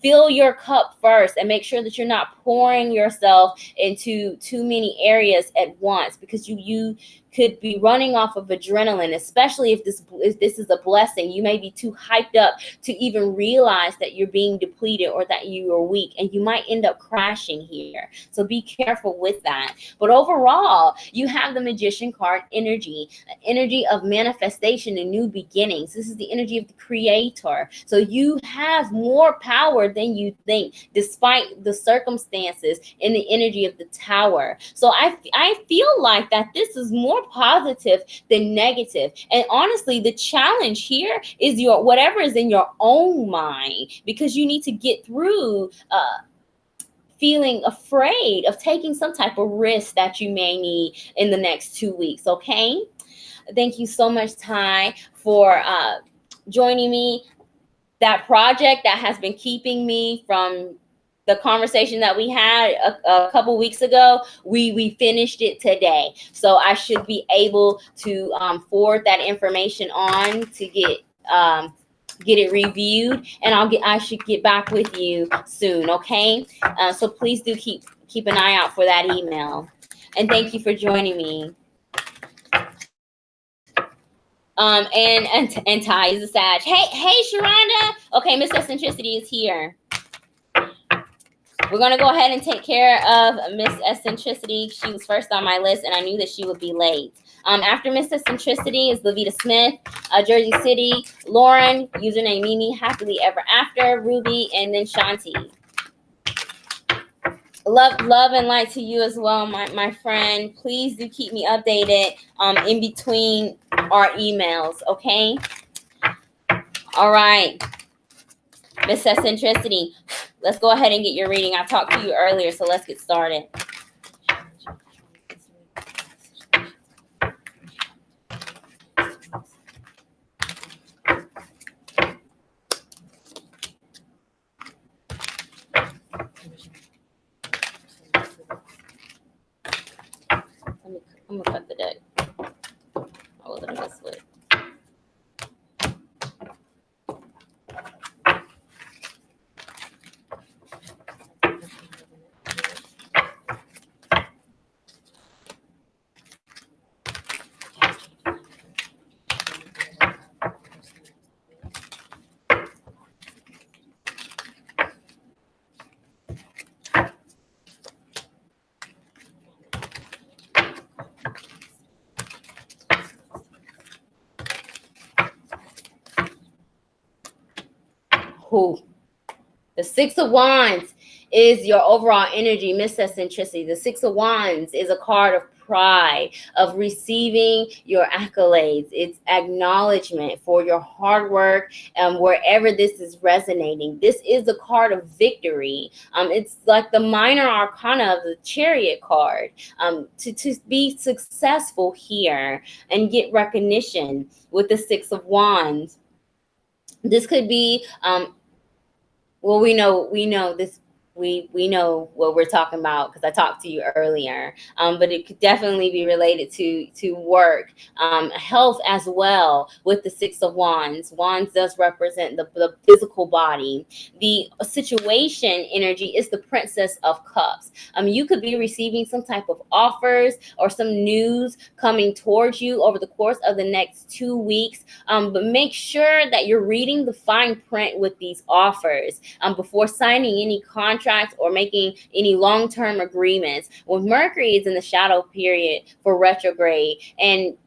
Fill your cup first and make sure that you're not pouring yourself into too many areas at once, because you could be running off of adrenaline, especially if this is a blessing. You may be too hyped up to even realize that you're being depleted or that you are weak, and you might end up crashing here. So be careful with that. But overall, you have the Magician card energy, energy of manifestation and new beginnings. This is the energy of the creator. So you have more power than you think, despite the circumstances, in the energy of the Tower. So I feel like that this is more positive than negative. And honestly, the challenge here is your whatever is in your own mind, because you need to get through feeling afraid of taking some type of risk that you may need in the next 2 weeks. Okay. Thank you so much, Ty, for joining me. That project that has been keeping me from the conversation that we had a couple weeks ago, we finished it today. So I should be able to forward that information on to get it reviewed, and I should get back with you soon. Okay. So please do keep an eye out for that email. And thank you for joining me. And Ty is a Sag. Hey, Sharonda. Okay, Miss Eccentricity is here. We're gonna go ahead and take care of Miss Eccentricity. She was first on my list, and I knew that she would be late. After Miss Eccentricity is Levita Smith, Jersey City, Lauren, username Mimi, Happily Ever After, Ruby, and then Shanti. Love and light to you as well, my friend. Please do keep me updated in between our emails, okay? All right, Miss Eccentricity, let's go ahead and get your reading. I talked to you earlier, so let's get started. I'm gonna cut the deck. Oh, let me go split. Who? The Six of Wands is your overall energy, Miss Eccentricity. The Six of Wands is a card of pride, of receiving your accolades. It's acknowledgement for your hard work, and wherever this is resonating. This is a card of victory. It's like the minor arcana of the Chariot card. To be successful here and get recognition with the Six of Wands. This could be well, we know this. We know what we're talking about because I talked to you earlier. But it could definitely be related to work, health as well. With the Six of Wands, Wands does represent the physical body. The situation energy is the Princess of Cups. You could be receiving some type of offers or some news coming towards you over the course of the next 2 weeks. But make sure that you're reading the fine print with these offers before signing any contract or making any long-term agreements. When Mercury is in the shadow period for retrograde, and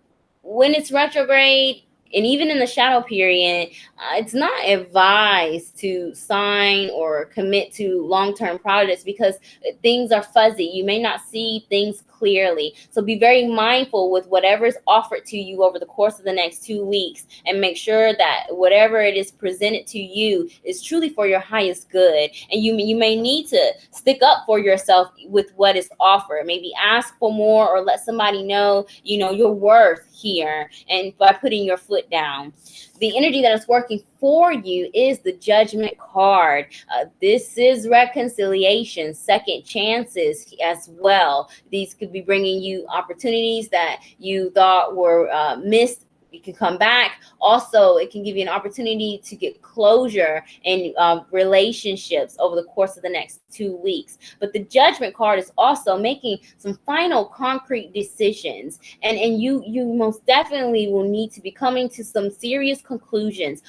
when it's retrograde, And even in the shadow period, it's not advised to sign or commit to long-term projects because things are fuzzy. You may not see things clearly. So be very mindful with whatever is offered to you over the course of the next 2 weeks, and make sure that whatever it is presented to you is truly for your highest good. And you may need to stick up for yourself with what is offered. Maybe ask for more or let somebody know, your worth here, and by putting your foot down. The energy that is working for you is the Judgment card. This is reconciliation, second chances as well. These could be bringing you opportunities that you thought were missed. You can come back. Also, it can give you an opportunity to get closure in relationships over the course of the next 2 weeks. But the Judgment card is also making some final concrete decisions. And you most definitely will need to be coming to some serious conclusions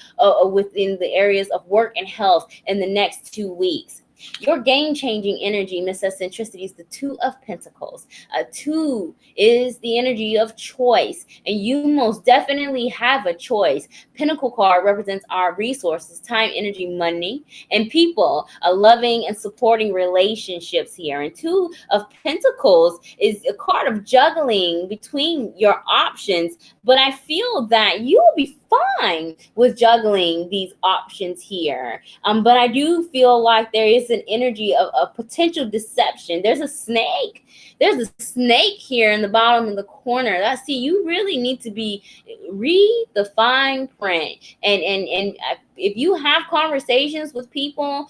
within the areas of work and health in the next 2 weeks. Your game-changing energy, Miss Eccentricity, is the Two of Pentacles. Two is the energy of choice, and you most definitely have a choice. Pentacle card represents our resources, time, energy, money, and people, loving and supporting relationships here. And Two of Pentacles is a card of juggling between your options, but I feel that you will be fine with juggling these options here. But I do feel like there is an energy of a potential deception. There's a snake. There's a snake here in the bottom of the corner. You really need to read the fine print. And if you have conversations with people,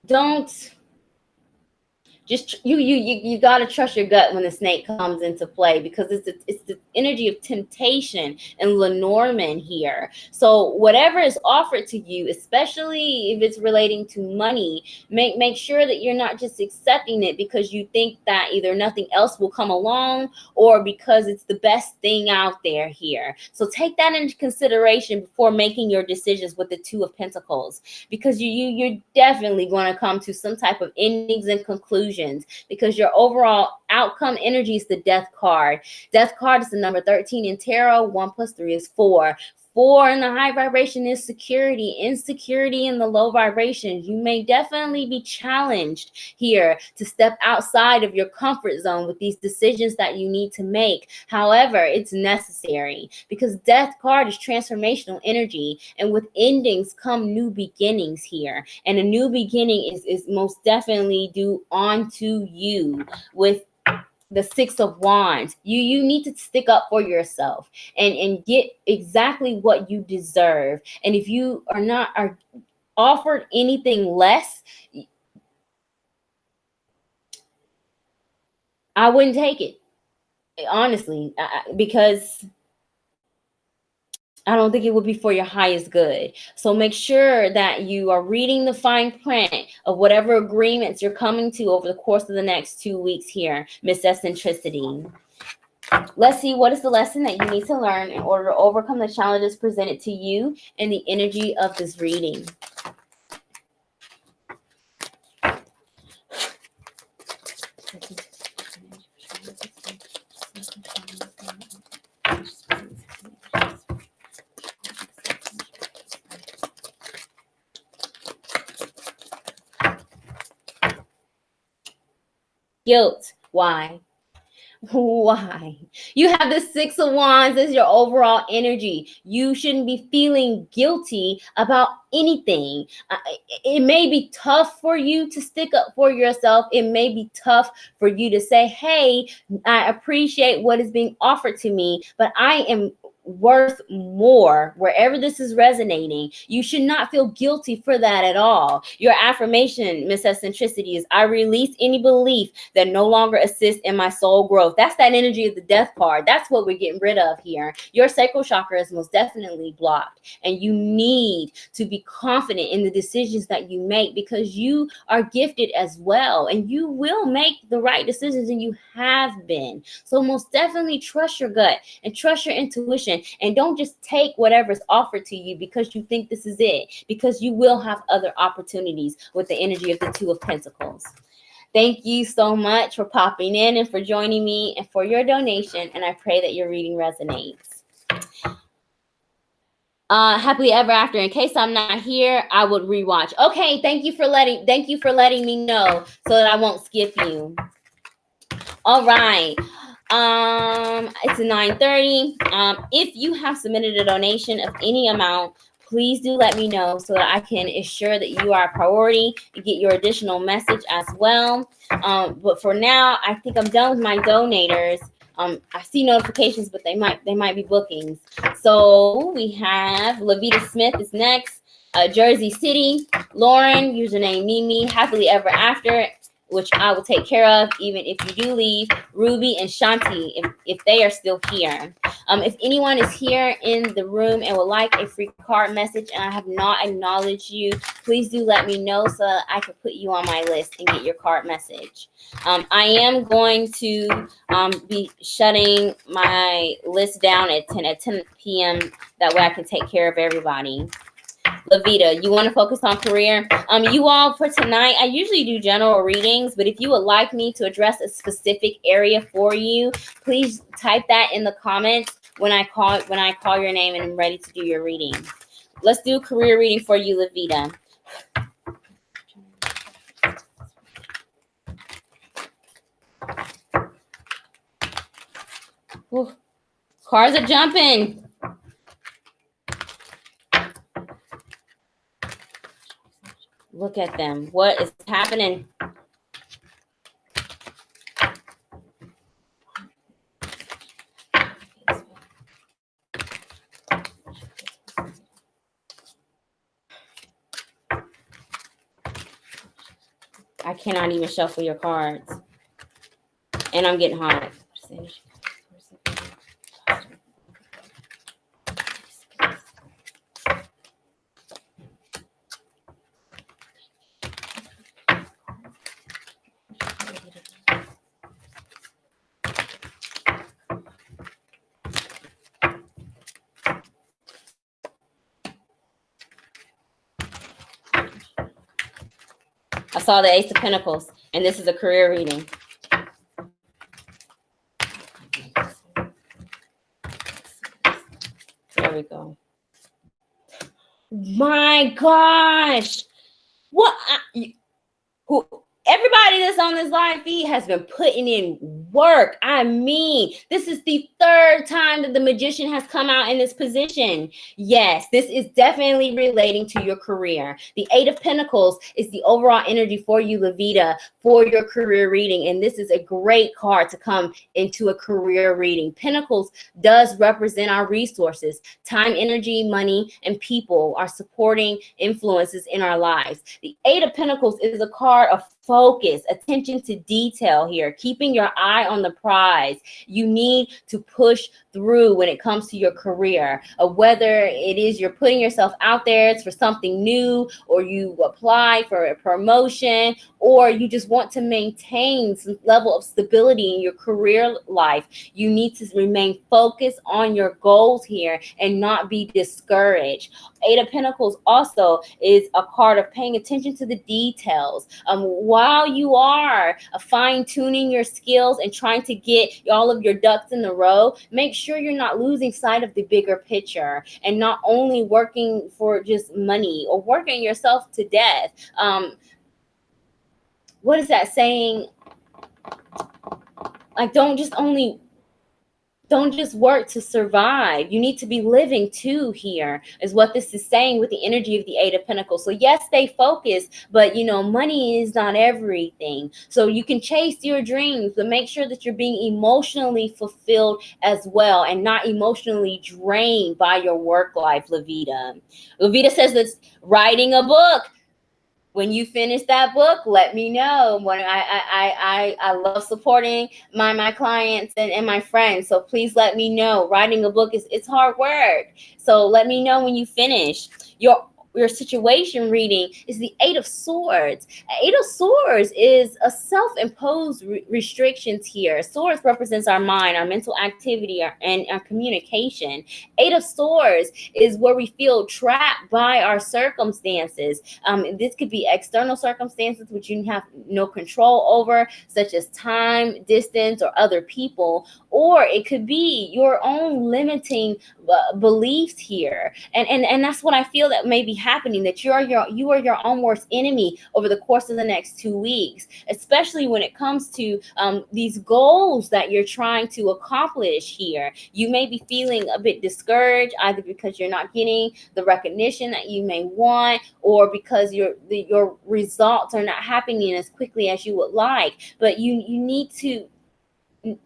don't just you got to trust your gut when the snake comes into play, because it's the energy of temptation and Lenormand here. So whatever is offered to you, especially if it's relating to money, make sure that you're not just accepting it because you think that either nothing else will come along or because it's the best thing out there here. So take that into consideration before making your decisions with the Two of Pentacles, because you're definitely going to come to some type of endings and conclusions, because your overall outcome energy is the Death card. Death card is the number 13 in tarot. 1 + 3 is 4. 4 in the high vibration is security. Insecurity in the low vibration. You may definitely be challenged here to step outside of your comfort zone with these decisions that you need to make. However, it's necessary, because Death card is transformational energy, and with endings come new beginnings here. And a new beginning is most definitely due onto you with the Six of Wands. You need to stick up for yourself and get exactly what you deserve. And if you are offered anything less, I wouldn't take it, honestly, because I don't think it would be for your highest good. So make sure that you are reading the fine print of whatever agreements you're coming to over the course of the next 2 weeks here, Miss Eccentricity. Let's see, what is the lesson that you need to learn in order to overcome the challenges presented to you and the energy of this reading? Guilt. Why? Why? You have the Six of Wands as your overall energy. You shouldn't be feeling guilty about anything. It may be tough for you to stick up for yourself. It may be tough for you to say, hey, I appreciate what is being offered to me, but I am worth more. Wherever this is resonating, you should not feel guilty for that at all. Your affirmation, Miss Eccentricity, is I release any belief that no longer assists in my soul growth. That's that energy of the Death card. That's what we're getting rid of here. Your sacral chakra is most definitely blocked, and you need to be confident in the decisions that you make, because you are gifted as well, and you will make the right decisions, and you have been. So most definitely trust your gut and trust your intuition. And don't just take whatever's offered to you because you think this is it, because you will have other opportunities with the energy of the Two of Pentacles. Thank you so much for popping in and for joining me and for your donation. And I pray that your reading resonates. Happily ever after. In case I'm not here, I would rewatch. Okay, thank you for letting me know so that I won't skip you. All right. It's 9:30. If you have submitted a donation of any amount, please do let me know so that I can ensure that you are a priority and get your additional message as well. But for now, I think I'm done with my donators. I see notifications, but they might be bookings. So we have Lavita Smith is next. Jersey City, Lauren, username Mimi, happily ever after, which I will take care of even if you do leave. Ruby and Shanti, if they are still here. If anyone is here in the room and would like a free card message and I have not acknowledged you, please do let me know so that I can put you on my list and get your card message. I am going to be shutting my list down at 10 p.m. That way I can take care of everybody. Lavita, you want to focus on career? You all, for tonight, I usually do general readings, but if you would like me to address a specific area for you, please type that in the comments when I call your name and I'm ready to do your reading. Let's do a career reading for you, Lavita. Ooh, cars are jumping. Look at them. What is happening? I cannot even shuffle your cards. And I'm getting hot. I saw the Ace of Pentacles, and this is a career reading. There we go. My gosh. What? Everybody that's on this live feed has been putting in work. I mean, this is the third time that the magician has come out in this position. Yes, this is definitely relating to your career. The Eight of Pentacles is the overall energy for you, Lavita, for your career reading. And this is a great card to come into a career reading. Pentacles does represent our resources. Time, energy, money, and people are supporting influences in our lives. The Eight of Pentacles is a card of focus, attention to detail here, keeping your eye on the prize. You need to push through when it comes to your career, whether it is you're putting yourself out there, it's for something new, or you apply for a promotion, or you just want to maintain some level of stability in your career life. You need to remain focused on your goals here and not be discouraged. Eight of Pentacles also is a card of paying attention to the details. While you are fine-tuning your skills and trying to get all of your ducks in the row, make sure you're not losing sight of the bigger picture and not only working for just money or working yourself to death. What is that saying? Like, don't just work to survive. You need to be living too here, is what this is saying with the energy of the Eight of Pentacles. So yes, stay focused, but money is not everything. So you can chase your dreams, but make sure that you're being emotionally fulfilled as well and not emotionally drained by your work life, Lavita. Lavita says that writing a book. When you finish that book, let me know. When I love supporting my clients and my friends. So please let me know. Writing a book it's hard work. So let me know when you finish. Your your situation reading is the Eight of Swords. Eight of Swords is a self-imposed restrictions here. Swords represents our mind, our mental activity, and our communication. Eight of Swords is where we feel trapped by our circumstances. This could be external circumstances which you have no control over, such as time, distance, or other people, or it could be your own limiting beliefs here. And that's what I feel that may be happening, that you are your own worst enemy over the course of the next 2 weeks, especially when it comes to these goals that you're trying to accomplish here. You may be feeling a bit discouraged, either because you're not getting the recognition that you may want, or because your results are not happening as quickly as you would like. But you need to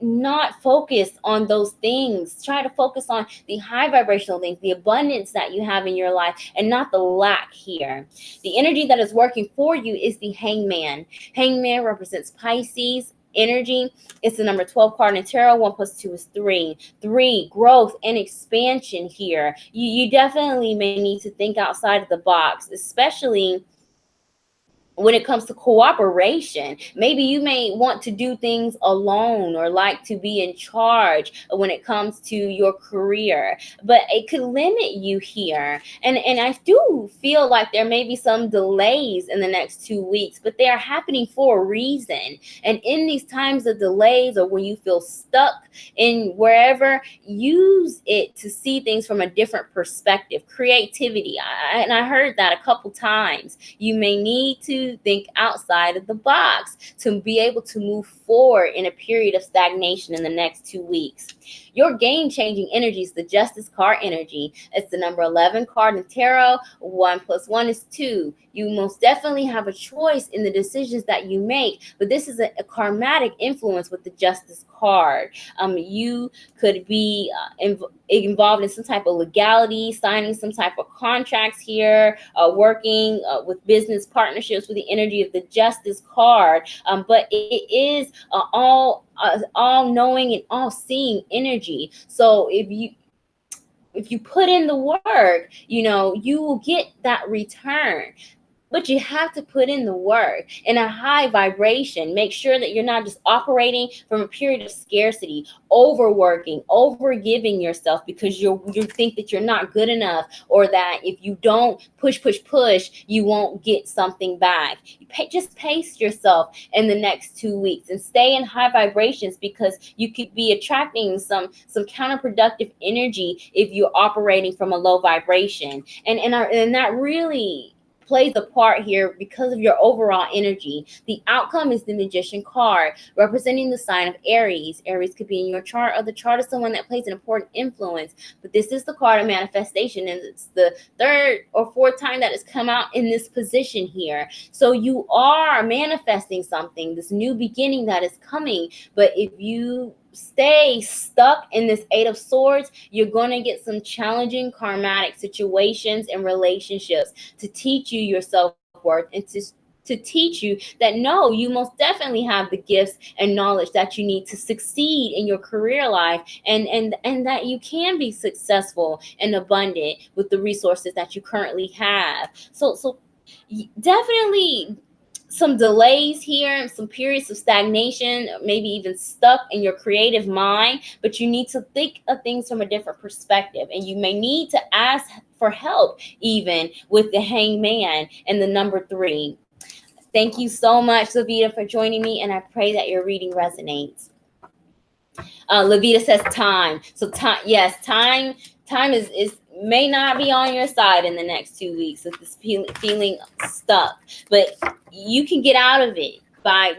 not focus on those things. Try to focus on the high vibrational things, the abundance that you have in your life, and not the lack here. The energy that is working for you is the Hangman. Hangman represents Pisces energy. It's the number 12 card in tarot. 1 + 2 is 3. 3, growth and expansion here. You definitely may need to think outside of the box, especially when it comes to cooperation. Maybe you may want to do things alone, or like to be in charge when it comes to your career, but it could limit you here. And I do feel like there may be some delays in the next 2 weeks, but they are happening for a reason. And in these times of delays, or when you feel stuck in wherever, use it to see things from a different perspective. Creativity. I heard that a couple times. You may need to think outside of the box to be able to move forward in a period of stagnation in the next 2 weeks. Your game-changing energy is the Justice card energy. It's the number 11 card in tarot. 1 + 1 is 2. You most definitely have a choice in the decisions that you make, but this is a karmatic influence with the Justice card. You could be involved in some type of legality, signing some type of contracts here, working with business partnerships with the energy of the Justice card. But it is all knowing and all seeing energy. So if you put in the work, you will get that return. But you have to put in the work in a high vibration. Make sure that you're not just operating from a period of scarcity, overworking, overgiving yourself because you think that you're not good enough, or that if you don't push, you won't get something back. Just pace yourself in the next 2 weeks and stay in high vibrations, because you could be attracting some counterproductive energy if you're operating from a low vibration. And that really plays a part here because of your overall energy. The outcome is the Magician card, representing the sign of Aries. Aries could be in your chart, or the chart of someone that plays an important influence. But this is the card of manifestation, and it's the 3rd or 4th time that has come out in this position here. So you are manifesting something, this new beginning that is coming. But if you stay stuck in this Eight of Swords, you're going to get some challenging karmatic situations and relationships to teach you your self-worth, and to teach you that no, you most definitely have the gifts and knowledge that you need to succeed in your career life, and that you can be successful and abundant with the resources that you currently have. So definitely some delays here, some periods of stagnation, maybe even stuck in your creative mind, but you need to think of things from a different perspective, and you may need to ask for help even with the Hangman and the number 3. Thank you so much, Lavita, for joining me, and I pray that your reading resonates. Lavita says time. So time, yes, time is may not be on your side in the next 2 weeks with this feeling stuck, but you can get out of it by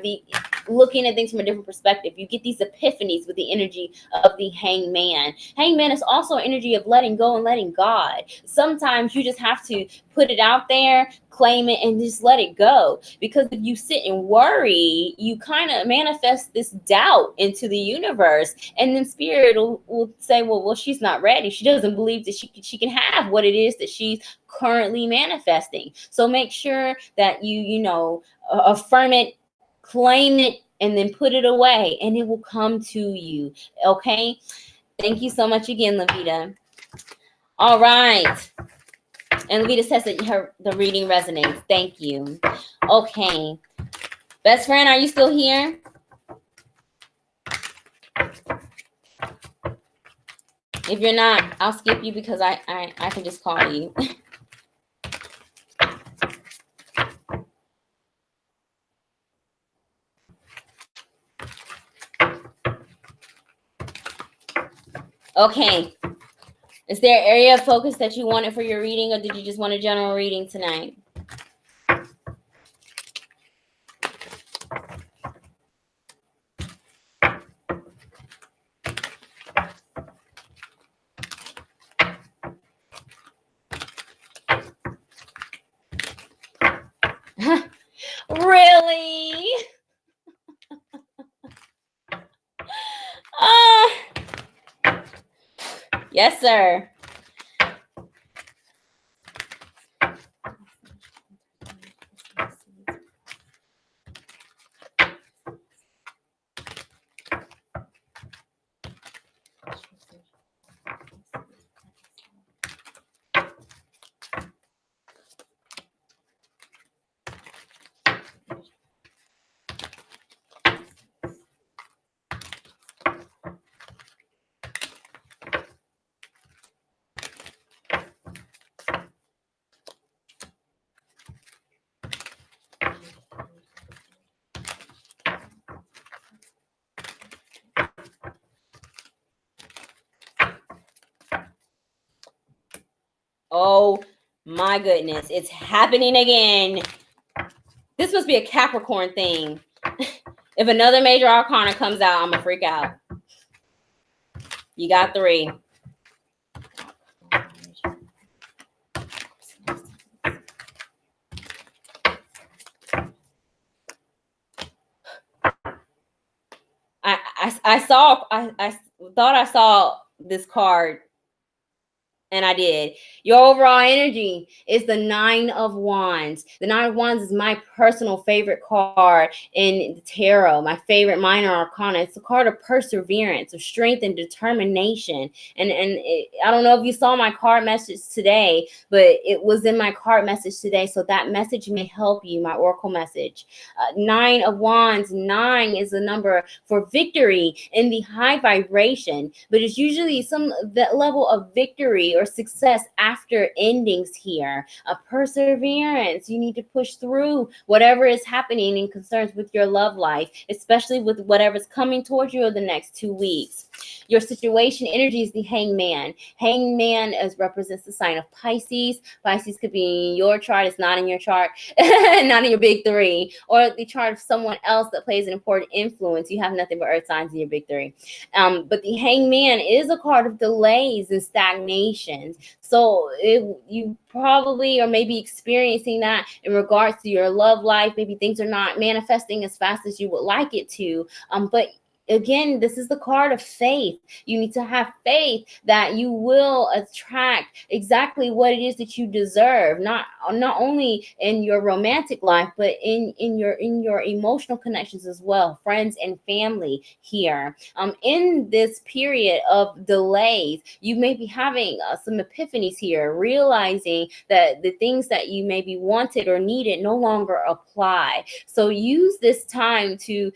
looking at things from a different perspective. You get these epiphanies with the energy of the Hangman. Hangman is also an energy of letting go and letting God. Sometimes you just have to put it out there, claim it, and just let it go. Because if you sit and worry, you kind of manifest this doubt into the universe, and then Spirit will say, well, she's not ready. She doesn't believe that she can have what it is that she's currently manifesting. So make sure that you affirm it, claim it, and then put it away, and it will come to you. Okay? Thank you so much again, Lavita. All right. And Levita says that the reading resonates. Thank you. Okay. Best friend, are you still here? If you're not, I'll skip you because I can just call you. Okay. Is there an area of focus that you wanted for your reading, or did you just want a general reading tonight? Really? Yes, sir. Oh my goodness, it's happening again. This must be a Capricorn thing. If another major arcana comes out, I'm gonna freak out. You got 3. I thought I saw this card, and I did. Your overall energy is the 9 of Wands. The 9 of Wands is my personal favorite card in the tarot, my favorite minor arcana. It's a card of perseverance, of strength and determination. And I don't know if you saw my card message today, but it was in my card message today. So that message may help you, my oracle message. 9 of Wands, 9 is the number for victory in the high vibration, but it's usually some that level of victory or success after endings here. A perseverance. You need to push through whatever is happening in concerns with your love life, especially with whatever's coming towards you in the next 2 weeks. Your situation energy is the hangman. Hangman represents the sign of Pisces. Pisces could be in your chart. It's not in your chart, not in your big 3, or the chart of someone else that plays an important influence. You have nothing but earth signs in your big 3. But the hangman is a card of delays and stagnations. So you probably are maybe experiencing that in regards to your love life. Maybe things are not manifesting as fast as you would like it to. But again, this is the card of faith. You need to have faith that you will attract exactly what it is that you deserve, not only in your romantic life, but in your emotional connections as well, friends and family here. In this period of delays, you may be having some epiphanies here, realizing that the things that you maybe wanted or needed no longer apply. So use this time to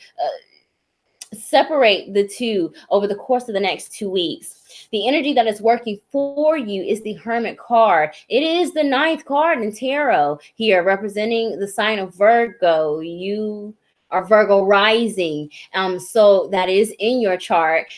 separate the two over the course of the next 2 weeks. The energy that is working for you is the Hermit card. It is the 9th card in tarot here, representing the sign of Virgo. You are Virgo rising. So that is in your chart.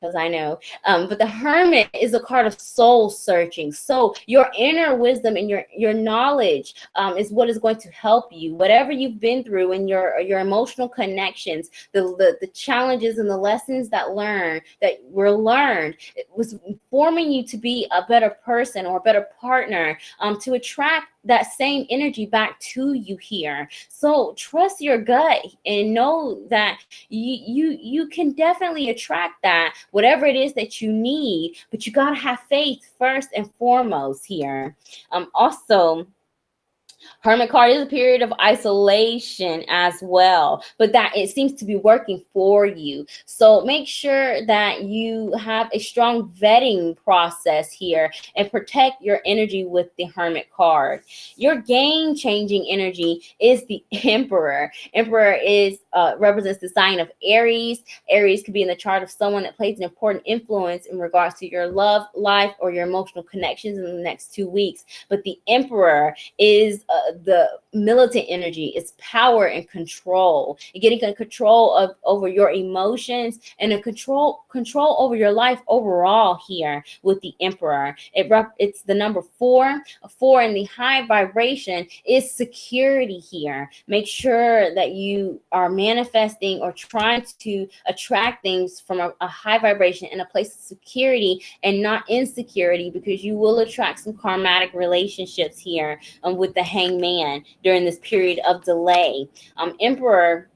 Because I know, but the Hermit is a card of soul searching. So your inner wisdom and your knowledge is what is going to help you. Whatever you've been through in your emotional connections, the challenges and the lessons that were learned, it was forming you to be a better person or a better partner, to attract that same energy back to you here. So trust your gut and know that you can definitely attract that, whatever it is that you need, but you got to have faith first and foremost here. Also, Hermit card is a period of isolation as well, but that it seems to be working for you. So make sure that you have a strong vetting process here and protect your energy with the Hermit card. Your game changing energy is the Emperor. Emperor is represents the sign of Aries. Aries could be in the chart of someone that plays an important influence in regards to your love life or your emotional connections in the next 2 weeks. But the Emperor is the militant energy. It's power and control, and getting control of over your emotions and a control over your life overall. Here with the Emperor, it's the number four. A four in the high vibration is security. Here, make sure that you are manifesting or trying to attract things from a high vibration in a place of security and not insecurity, because you will attract some karmatic relationships here with the Hangman during this period of delay. Emperor,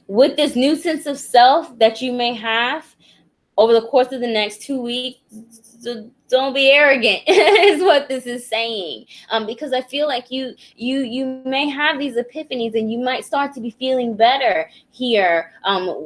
with this new sense of self that you may have over the course of the next 2 weeks, don't be arrogant is what this is saying. Because I feel like you may have these epiphanies and you might start to be feeling better here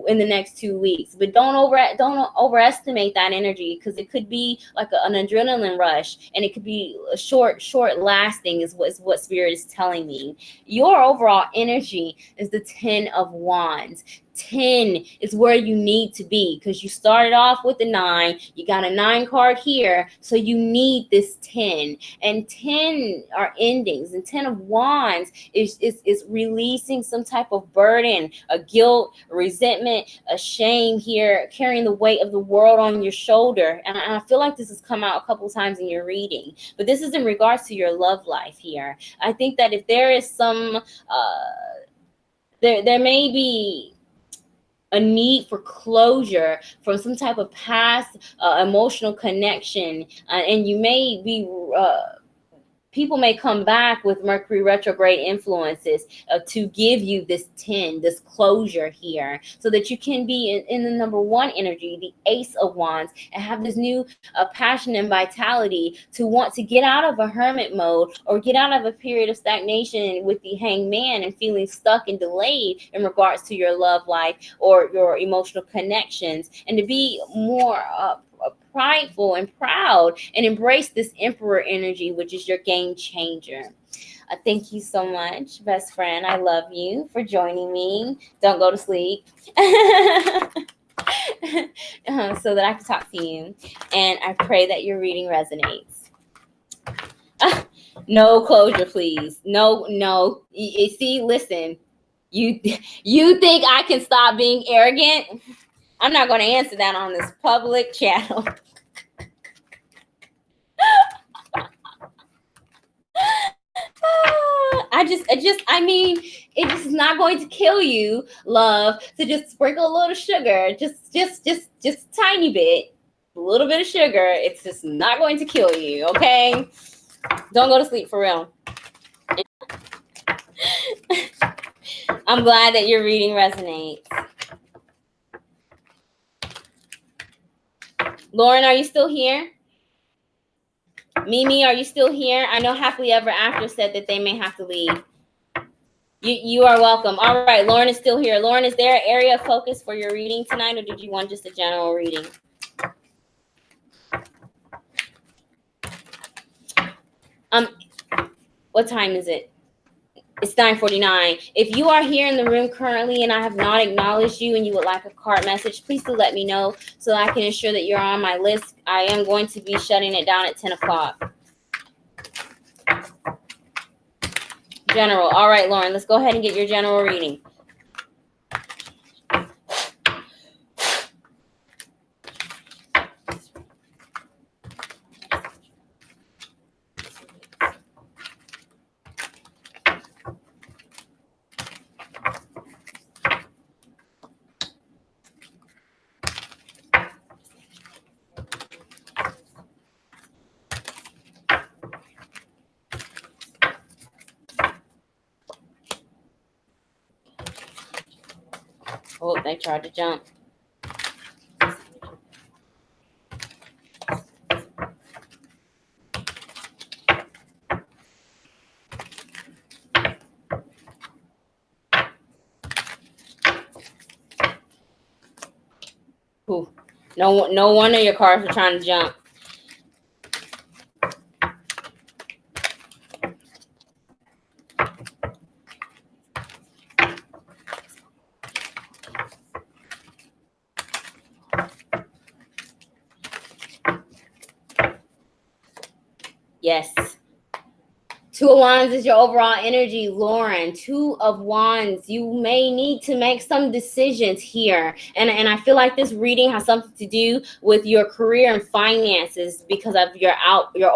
in the next 2 weeks. But don't overestimate that energy, because it could be like an adrenaline rush, and it could be short lasting is what Spirit is telling me. Your overall energy is the 10 of Wands. 10 is where you need to be, because you started off with a 9. You got a 9 card here, so you need this 10. And 10 are endings, and 10 of Wands is releasing some type of burden, a guilt, a resentment, a shame here, carrying the weight of the world on your shoulder. And I feel like this has come out a couple times in your reading, but this is in regards to your love life here. I think that if there is some there may be a need for closure from some type of past emotional connection, and you may be people may come back with Mercury retrograde influences to give you this 10, this closure here, so that you can be in the number 1 energy, the Ace of Wands, and have this new passion and vitality to want to get out of a hermit mode or get out of a period of stagnation with the Hangman and feeling stuck and delayed in regards to your love life or your emotional connections, and to be more prideful and proud and embrace this Emperor energy, which is your game changer. Thank you so much, best friend. I love you for joining me. Don't go to sleep. So that I can talk to you. And I pray that your reading resonates. No closure, please. No. See, listen. You think I can stop being arrogant? I'm not going to answer that on this public channel. I mean, it just is not going to kill you, love, to just sprinkle a little sugar, just tiny bit, a little bit of sugar. It's just not going to kill you, okay? Don't go to sleep, for real. I'm glad that your reading resonates. Lauren, are you still here? Mimi, are you still here? I know Happily Ever After said that they may have to leave. You are welcome. All right, Lauren is still here. Lauren, is there an area of focus for your reading tonight, or did you want just a general reading? What time is it? It's 9:49. If you are here in the room currently and I have not acknowledged you and you would like a card message, please do let me know so that I can ensure that you're on my list. I am going to be shutting it down at 10 o'clock. General. All right, Lauren, let's go ahead and get your general reading. Oh, they tried to jump. No wonder your cars are trying to jump. Yes. Two of Wands is your overall energy, Lauren. Two of Wands, you may need to make some decisions here. And I feel like this reading has something to do with your career and finances because of your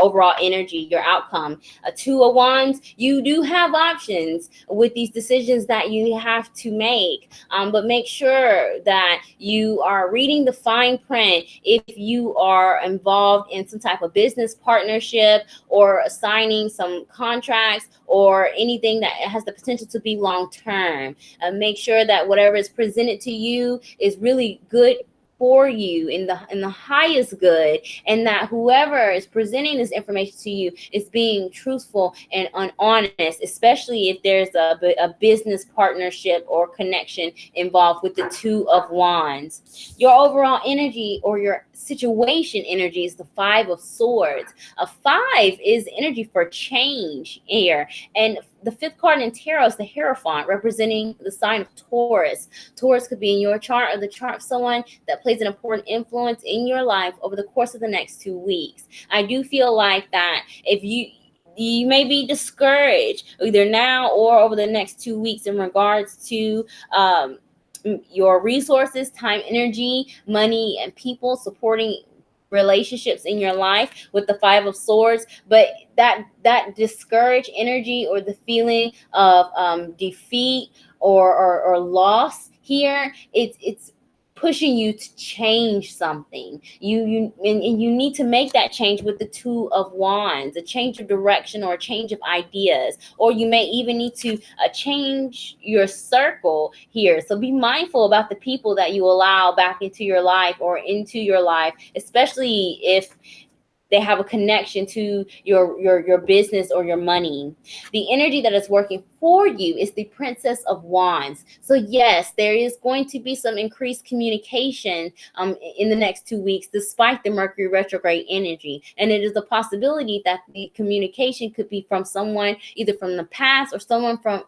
overall energy, your outcome. A Two of Wands, you do have options with these decisions that you have to make. But make sure that you are reading the fine print if you are involved in some type of business partnership or signing some contracts or anything that has the potential to be long term. Make sure that whatever is presented to you is really good for you in the highest good, and that whoever is presenting this information to you is being truthful and honest, especially if there's a business partnership or connection involved with the Two of Wands. Your overall energy or your situation energy is the Five of Swords. A five is energy for change here. And the fifth card in tarot is the Hierophant, representing the sign of Taurus. Taurus could be in your chart or the chart of someone that plays an important influence in your life over the course of the next 2 weeks. I do feel like that if you may be discouraged either now or over the next 2 weeks in regards to your resources, time, energy, money, and people supporting relationships in your life with the Five of Swords. But that discouraged energy or the feeling of defeat or loss here, it's pushing you to change something. And you need to make that change with the Two of Wands, a change of direction or a change of ideas, or you may even need to change your circle here. So be mindful about the people that you allow back into your life or into your life, especially if they have a connection to your business or your money. The energy that is working for you is the Princess of Wands. So yes, there is going to be some increased communication in the next 2 weeks, despite the Mercury retrograde energy. And it is a possibility that the communication could be from someone either from the past or someone from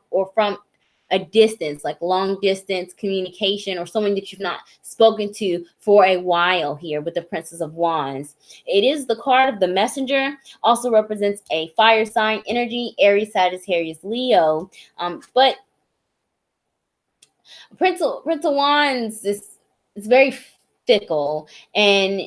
a distance, like long distance communication, or someone that you've not spoken to for a while here with the Princess of Wands. It is the card of the Messenger, also represents a fire sign energy, Aries, Sagittarius, Leo. But Prince of Wands is very fickle, and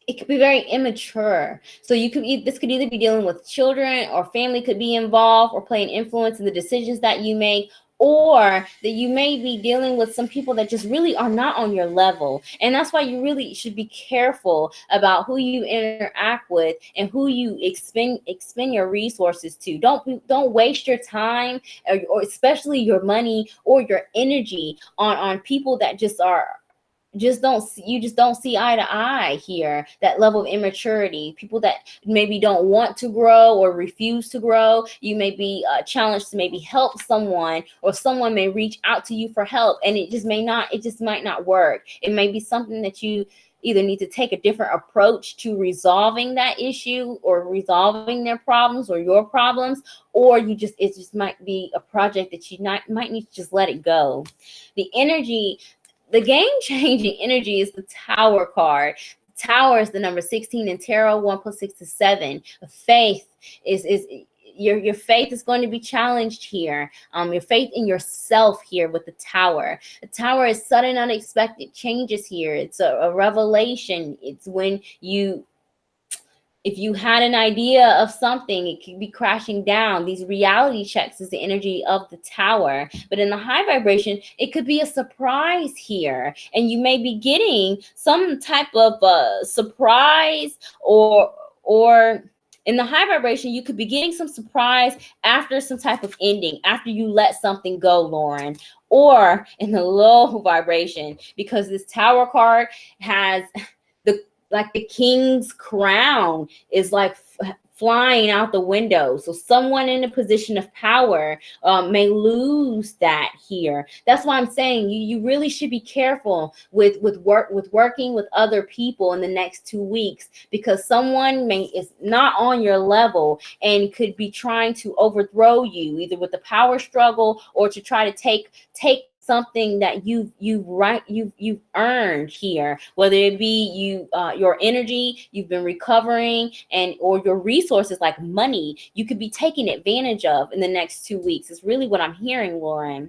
it could be very immature. So this could either be dealing with children, or family could be involved or play an influence in the decisions that you make, or that you may be dealing with some people that just really are not on your level. And that's why you really should be careful about who you interact with and who you expend your resources to. Don't waste your time or especially your money or your energy on people that just don't see eye to eye here. That level of immaturity, people that maybe don't want to grow or refuse to grow. You may be challenged to maybe help someone, or someone may reach out to you for help, and it just might not work. It may be something that you either need to take a different approach to resolving that issue or resolving their problems or your problems, or it just might be a project that you might need to just let it go. The game-changing energy is the Tower card. Tower is the number 16 in tarot. 1 + 6 is 7. Faith is your faith is going to be challenged here. Your faith in yourself here with the Tower. The Tower is sudden, unexpected changes here. It's a revelation. It's when if you had an idea of something, it could be crashing down. These reality checks is the energy of the Tower. But in the high vibration, it could be a surprise here. And you may be getting some type of surprise, or in the high vibration, you could be getting some surprise after some type of ending, after you let something go, Lauren. Or in the low vibration, because this Tower card has the king's crown is like flying out the window. So someone in a position of power may lose that here. That's why I'm saying you really should be careful with working with other people in the next 2 weeks, because someone may is not on your level and could be trying to overthrow you, either with the power struggle or to try to take something that you've earned here, whether it be your energy you've been recovering, and or your resources like money you could be taken advantage of in the next 2 weeks, is really what I'm hearing, Lauren.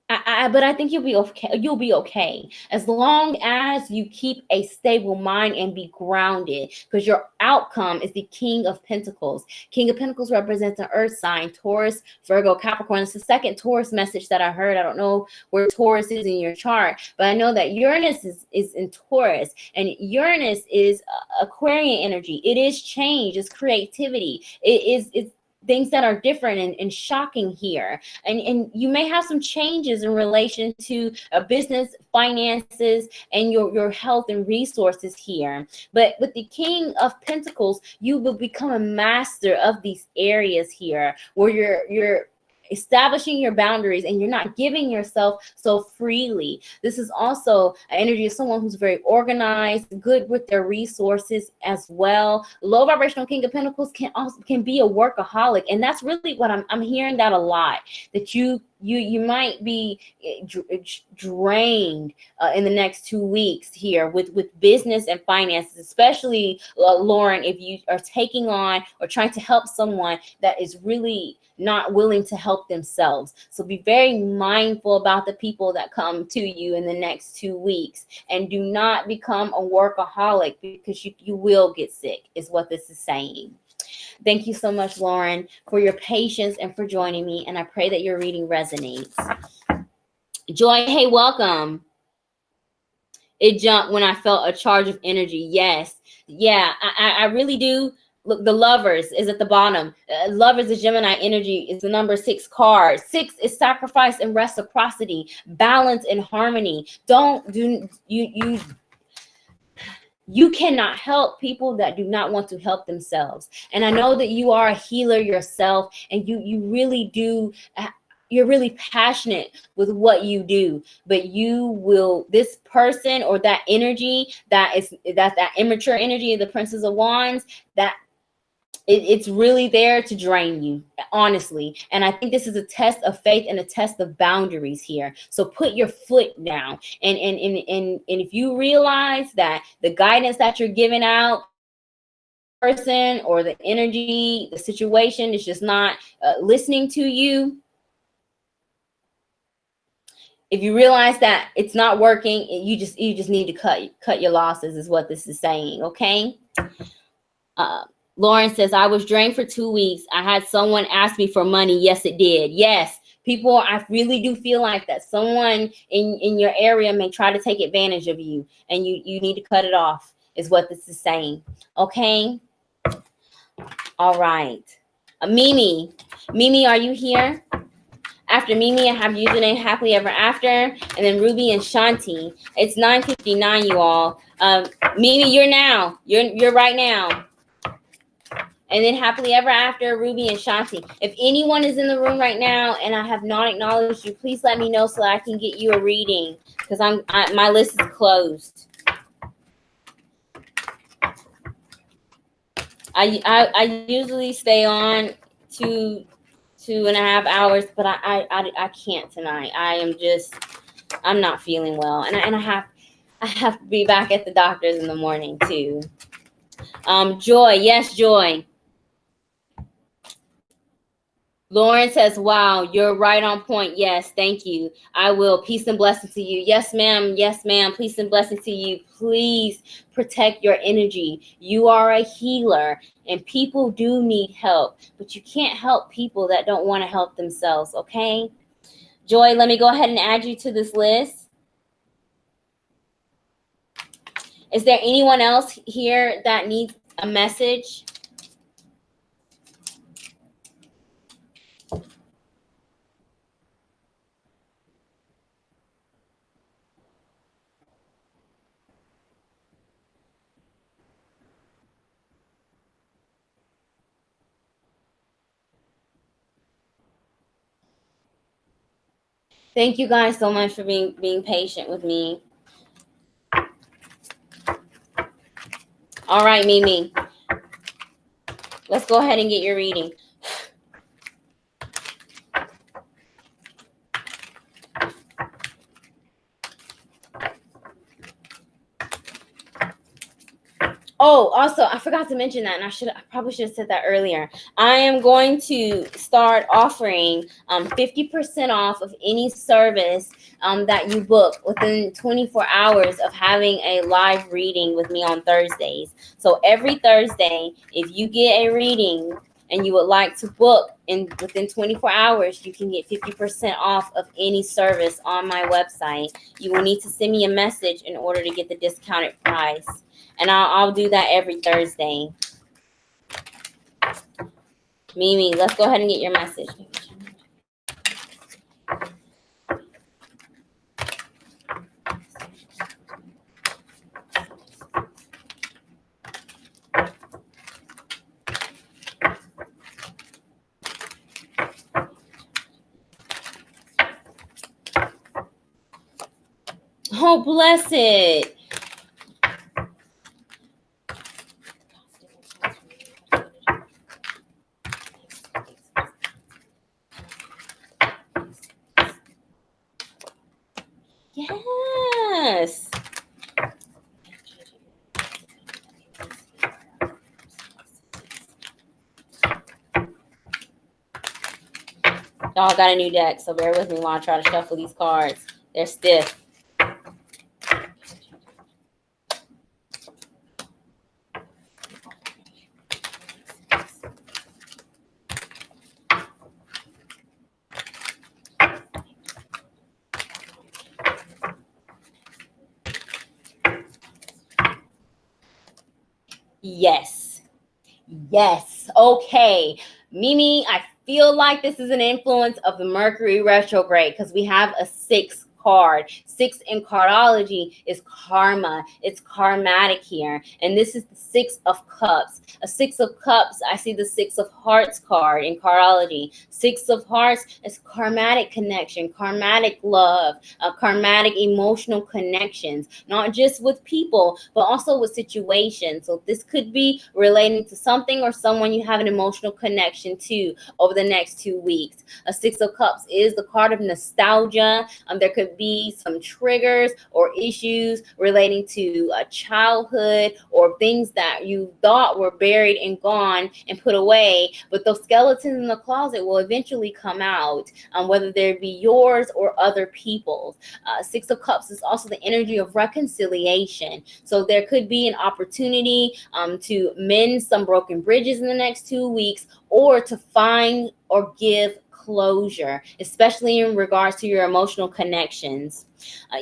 But I think you'll be okay. You'll be okay as long as you keep a stable mind and be grounded, because your outcome is the King of Pentacles. King of Pentacles represents an earth sign: Taurus, Virgo, Capricorn. It's the second Taurus message that I heard. I don't know where Taurus is in your chart, but I know that Uranus is in Taurus, and Uranus is Aquarian energy. It is change, it's creativity, it's things that are different and shocking here. And you may have some changes in relation to business, finances, and your health and resources here. But with the King of Pentacles, you will become a master of these areas here, where you're establishing your boundaries and you're not giving yourself so freely. This is also an energy of someone who's very organized, good with their resources as well. Low vibrational King of Pentacles can be a workaholic, and that's really what I'm hearing that a lot, that you might be drained in the next 2 weeks here with business and finances, especially Lauren, if you are taking on or trying to help someone that is really not willing to help themselves. So be very mindful about the people that come to you in the next 2 weeks, and do not become a workaholic, because you will get sick, is what this is saying. Thank you so much, Lauren, for your patience and for joining me, and I pray that your reading resonates. Joy, hey, welcome. It jumped when I felt a charge of energy. Yes. Yeah, I really do. Look, the Lovers is at the bottom. Lovers is Gemini energy. It's the number 6 card. 6 is sacrifice and reciprocity, balance and harmony. You cannot help people that do not want to help themselves. And I know that you are a healer yourself, and you really do. You're really passionate with what you do, but this person or that energy that immature energy of the Princess of Wands, that it's really there to drain you, honestly. And I think this is a test of faith and a test of boundaries here. So put your foot down. And if you realize that the guidance that you're giving out, person or the energy, the situation is just not listening to you, if you realize that it's not working, you just need to cut your losses, is what this is saying. Okay. Lauren says, I was drained for 2 weeks. I had someone ask me for money. Yes, it did. Yes, people, I really do feel like that someone in your area may try to take advantage of you, and you need to cut it off, is what this is saying. Okay. All right. Mimi, are you here? After Mimi, I have username Happily Ever After, and then Ruby and Shanti. It's 9:59, you all. Mimi, you're right now. And then Happily Ever After, Ruby and Shanti. If anyone is in the room right now and I have not acknowledged you, please let me know so that I can get you a reading, because my list is closed. I usually stay on 2.5 hours, but I can't tonight. I'm not feeling well, and I have to be back at the doctor's in the morning too. Joy, yes, Joy. Lauren says, wow, you're right on point. Yes, thank you. I will. Peace and blessing to you. Yes, ma'am. Yes, ma'am. Peace and blessing to you. Please protect your energy. You are a healer, and people do need help, but you can't help people that don't want to help themselves, okay? Joy, let me go ahead and add you to this list. Is there anyone else here that needs a message? Thank you guys so much for being patient with me. All right, Mimi, let's go ahead and get your reading. Oh, also, I forgot to mention that, and I probably should have said that earlier. I am going to start offering 50% off of any service that you book within 24 hours of having a live reading with me on Thursdays. So every Thursday, if you get a reading and you would like to book within 24 hours, you can get 50% off of any service on my website. You will need to send me a message in order to get the discounted price. And I'll do that every Thursday. Mimi, let's go ahead and get your message. Oh, bless it. Yes. Y'all got a new deck, so bear with me while I try to shuffle these cards. They're stiff. Yes. Yes. Okay. Mimi, I feel like this is an influence of the Mercury retrograde because we have a 6 card. 6 in cardology is karma. It's karmatic here. And this is the 6 of cups. A 6 of cups, I see the 6 of hearts card in cardology. 6 of hearts is karmatic connection, karmatic love, karmatic emotional connections, not just with people, but also with situations. So this could be relating to something or someone you have an emotional connection to over the next 2 weeks. A 6 of cups is the card of nostalgia. There could be some triggers or issues relating to childhood or things that you thought were buried and gone and put away, but those skeletons in the closet will eventually come out, whether they be yours or other people's. 6 of cups is also the energy of reconciliation. So there could be an opportunity to mend some broken bridges in the next 2 weeks, or to find or give closure, especially in regards to your emotional connections.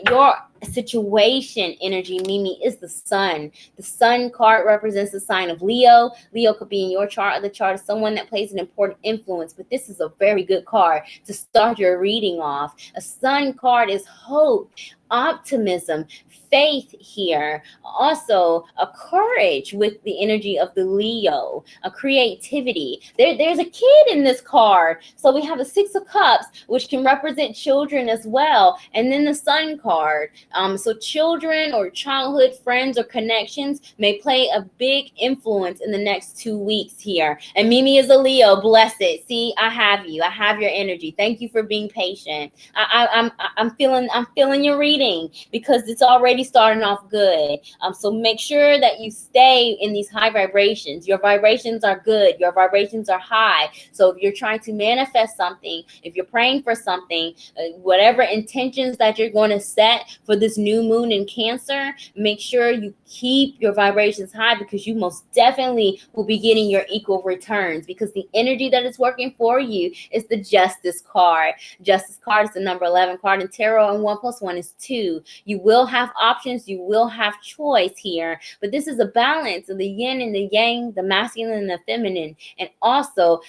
Your situation energy, Mimi, is the sun. The sun card represents the sign of Leo. Leo could be in your chart or the chart of someone that plays an important influence, but this is a very good card to start your reading off. A sun card is hope, optimism, faith here. Also, a courage with the energy of the Leo, a creativity. There's a kid in this card. So we have a 6 of cups, which can represent children as well. And then the sun card. So children or childhood friends or connections may play a big influence in the next 2 weeks here. And Mimi is a Leo. Bless it. See, I have you. I have your energy. Thank you for being patient. I'm feeling your reading because it's already starting off good. So make sure that you stay in these high vibrations. Your vibrations are good. Your vibrations are high. So if you're trying to manifest something, if you're praying for something, whatever intentions that you're going to set for this new moon in Cancer, make sure you keep your vibrations high, because you most definitely will be getting your equal returns, because the energy that is working for you is the Justice card. Justice card is the number 11 card in tarot, and 1 + 1 is 2. You will have options, you will have choice here, but this is a balance of the yin and the yang, the masculine and the feminine, and also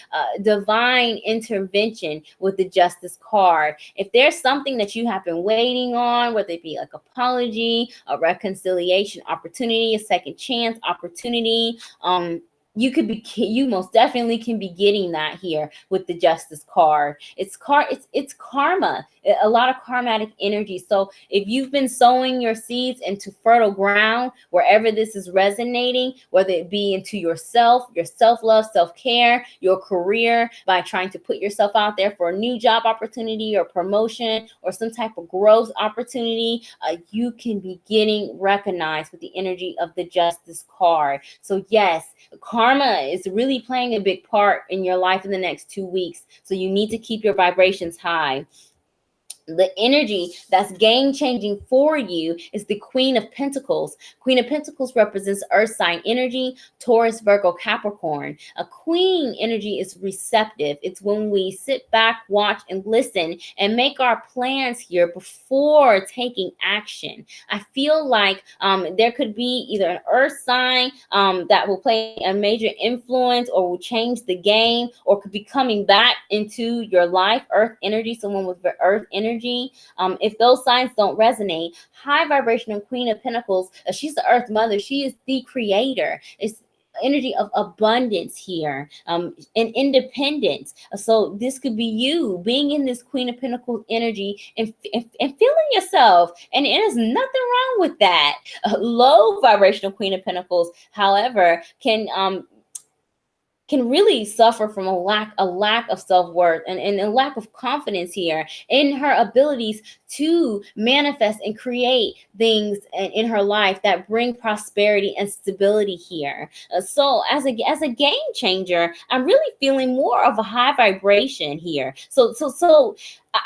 divine intervention with the Justice card. If there's something that you have been waiting on, whether it be like apology, a reconciliation opportunity, a second chance opportunity, you most definitely can be getting that here with the Justice card. It's karma, a lot of karmatic energy. So if you've been sowing your seeds into fertile ground, wherever this is resonating, whether it be into yourself, your self-love, self-care, your career, by trying to put yourself out there for a new job opportunity or promotion or some type of growth opportunity, you can be getting recognized with the energy of the Justice card. So yes, karma is really playing a big part in your life in the next 2 weeks. So you need to keep your vibrations high. The energy that's game changing for you is the Queen of Pentacles. Queen of Pentacles represents earth sign energy, Taurus, Virgo, Capricorn. A queen energy is receptive. It's when we sit back, watch, and listen and make our plans here before taking action. I feel like there could be either an earth sign that will play a major influence or will change the game, or could be coming back into your life, earth energy, someone with the earth energy. If those signs don't resonate, high vibrational Queen of Pentacles, she's the earth mother. She is the creator. It's energy of abundance here, and independence. So this could be you being in this Queen of Pentacles energy and feeling yourself, and there's nothing wrong with that. Low vibrational Queen of Pentacles, however, can really suffer from a lack of self-worth and a lack of confidence here in her abilities to manifest and create things in her life that bring prosperity and stability here. So as a game changer, I'm really feeling more of a high vibration here. So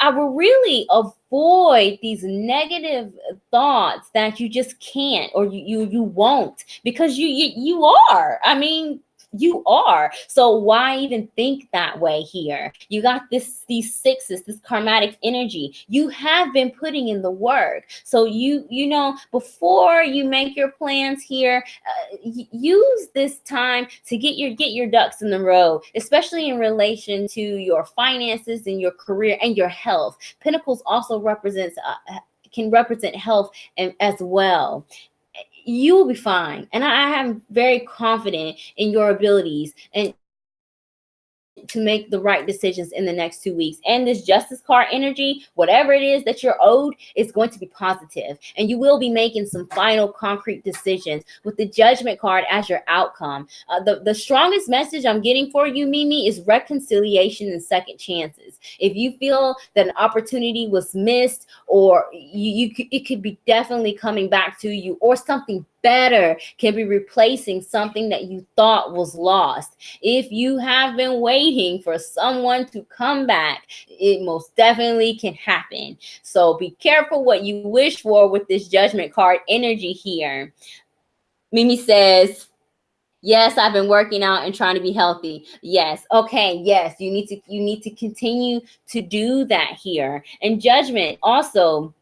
I will really avoid these negative thoughts that you just can't, or you won't, because you are. I mean, you are. So why even think that way here? You got these sixes, this karmatic energy. You have been putting in the work. So you know, before you make your plans here, use this time to get your ducks in the row, especially in relation to your finances and your career and your health. Pentacles also represents can represent health and as well. You will be fine. And I am very confident in your abilities and to make the right decisions in the next 2 weeks. And this Justice card energy, whatever it is that you're owed, is going to be positive. And you will be making some final concrete decisions with the Judgment card as your outcome. The strongest message I'm getting for you, Mimi, is reconciliation and second chances. If you feel that an opportunity was missed, or it could be definitely coming back to you, or something better can be replacing something that you thought was lost. If you have been waiting for someone to come back, it most definitely can happen. So be careful what you wish for with this Judgment card energy here. Mimi says, yes, I've been working out and trying to be healthy. Yes. Okay. Yes, you need to continue to do that here. And Judgment also,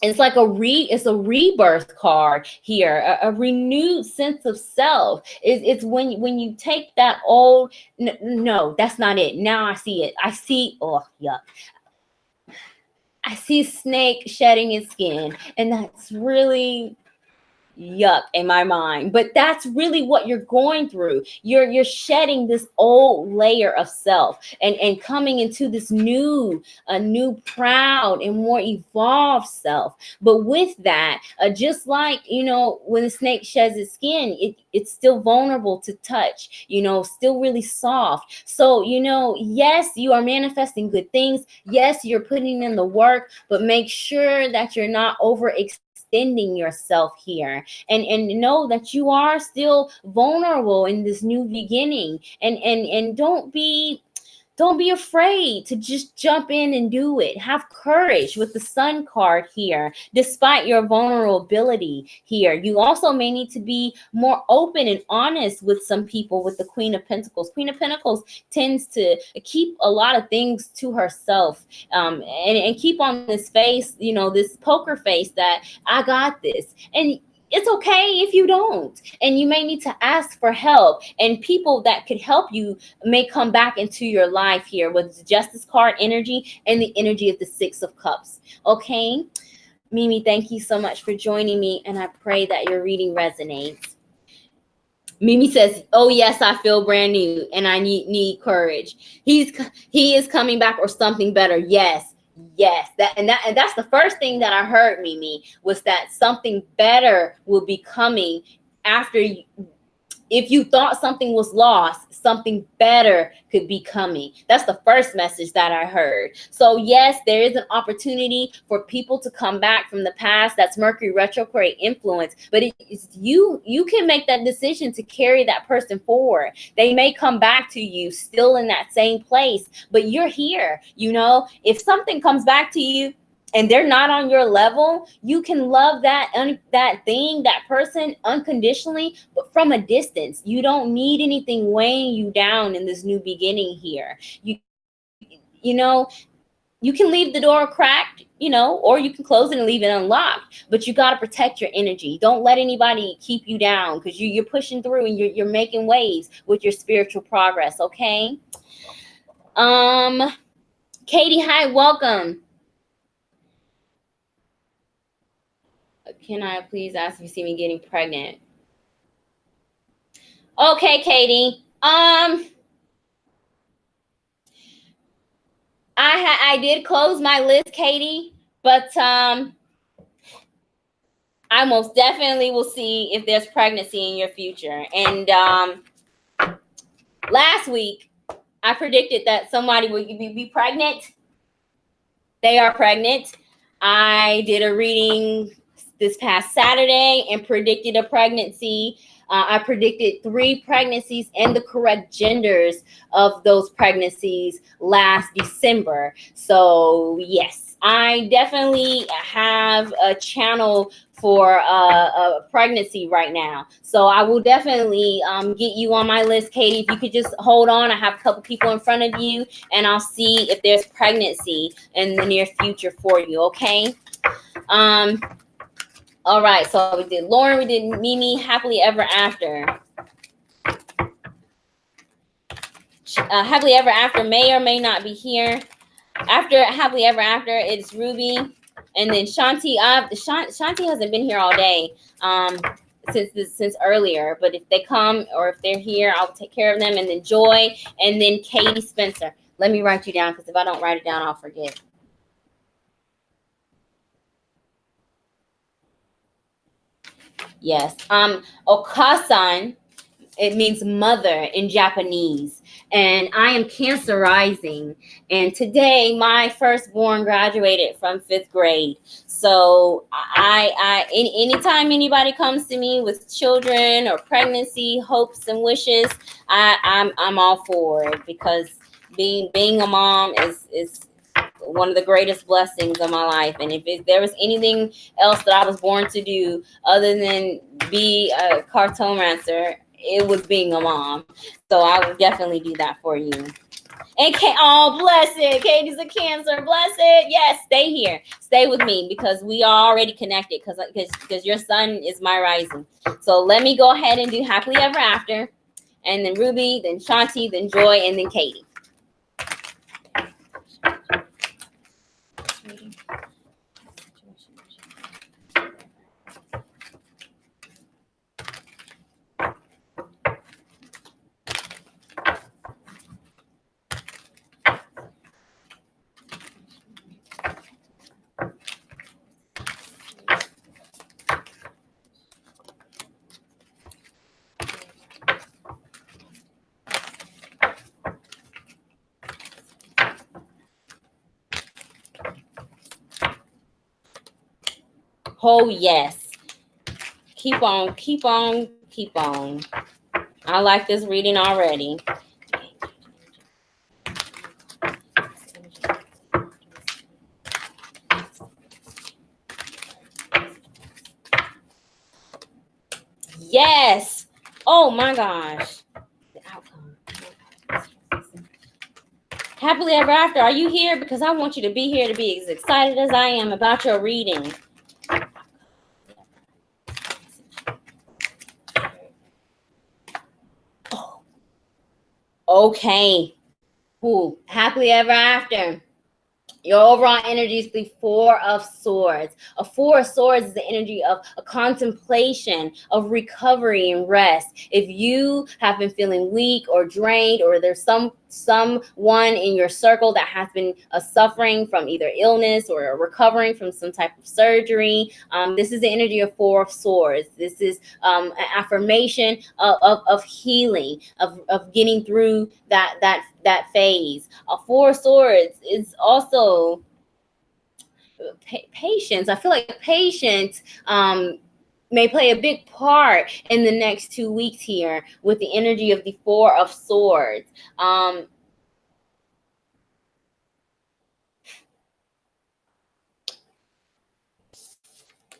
it's a rebirth card here, a renewed sense of self. It's when you take that old, no, that's not it. Now I see it. I see, oh yuck, I see snake shedding its skin, and that's really yuck in my mind. But that's really what you're going through. You're shedding this old layer of self and coming into this new, a new proud and more evolved self. But with that, just like, you know, when the snake sheds its skin, it's still vulnerable to touch, you know, still really soft. So, you know, yes, you are manifesting good things. Yes, you're putting in the work, but make sure that you're not overextending yourself here, and know that you are still vulnerable in this new beginning, and don't be afraid to just jump in and do it. Have courage with the Sun card here, despite your vulnerability here. You also may need to be more open and honest with some people with the Queen of Pentacles. Queen of Pentacles tends to keep a lot of things to herself, and keep on this face, you know, this poker face that I got this. And it's okay if you don't. And you may need to ask for help. And people that could help you may come back into your life here with the Justice card energy and the energy of the Six of Cups. Okay? Mimi, thank you so much for joining me. And I pray that your reading resonates. Mimi says, "Oh yes, I feel brand new, and I need courage. He is coming back, or something better." Yes, yes. That's the first thing that I heard, Mimi, was that something better will be coming after you. If you thought something was lost, something better could be coming. That's the first message that I heard. So yes, there is an opportunity for people to come back from the past. That's Mercury retrograde influence, but it's you can make that decision to carry that person forward. They may come back to you still in that same place, but you're here. If something comes back to you and they're not on your level, you can love that thing, that person unconditionally, but from a distance. You don't need anything weighing you down in this new beginning here. You know, you can leave the door cracked, or you can close it and leave it unlocked, but you got to protect your energy. Don't let anybody keep you down, because you're pushing through and you're making waves with your spiritual progress. Okay. Katie, hi, welcome. Can I please ask if you see me getting pregnant? Okay, Katie. I did close my list, Katie, but I most definitely will see if there's pregnancy in your future. And last week I predicted that somebody would be pregnant. They are pregnant. I did a reading this past Saturday and predicted a pregnancy. I predicted 3 pregnancies and the correct genders of those pregnancies last December. So yes, I definitely have a channel for a pregnancy right now. So I will definitely get you on my list, Katie. If you could just hold on, I have a couple people in front of you, and I'll see if there's pregnancy in the near future for you. Okay. All right. So we did Lauren, we did Mimi, happily ever after. Happily ever after may or may not be here. After happily ever after, it's Ruby, and then Shanti. Shanti hasn't been here all day. Since earlier, but if they come or if they're here, I'll take care of them. And then Joy, and then Katie Spencer. Let me write you down, because if I don't write it down, I'll forget. Yes. Okasan, it means mother in Japanese. And I am Cancer rising. And today my firstborn graduated from 5th grade. So anytime anybody comes to me with children or pregnancy hopes and wishes, I'm all for it, because being a mom is one of the greatest blessings of my life. And if there was anything else that I was born to do other than be a cartomancer, it was being a mom. So I would definitely do that for you. And oh, bless it. Katie's a Cancer. Bless it. Yes, stay here. Stay with me, because we are already connected, because your sun is my rising. So let me go ahead and do happily ever after. And then Ruby, then Shanti, then Joy, and then Katie. Oh, yes. Keep on, keep on, keep on. I like this reading already. Yes. Oh, my gosh. The outcome. Happily ever after. Are you here? Because I want you to be here to be as excited as I am about your reading. Oh. Okay. Ooh, happily ever after. Your overall energy is the 4 of Swords. A Four of Swords is the energy of a contemplation, of recovery and rest. If you have been feeling weak or drained, or there's someone in your circle that has been suffering from either illness or recovering from some type of surgery, this is the energy of Four of Swords. This is an affirmation of healing, of getting through that phase. Four of Swords is also patience. I feel like patience may play a big part in the next 2 weeks here with the energy of the Four of Swords.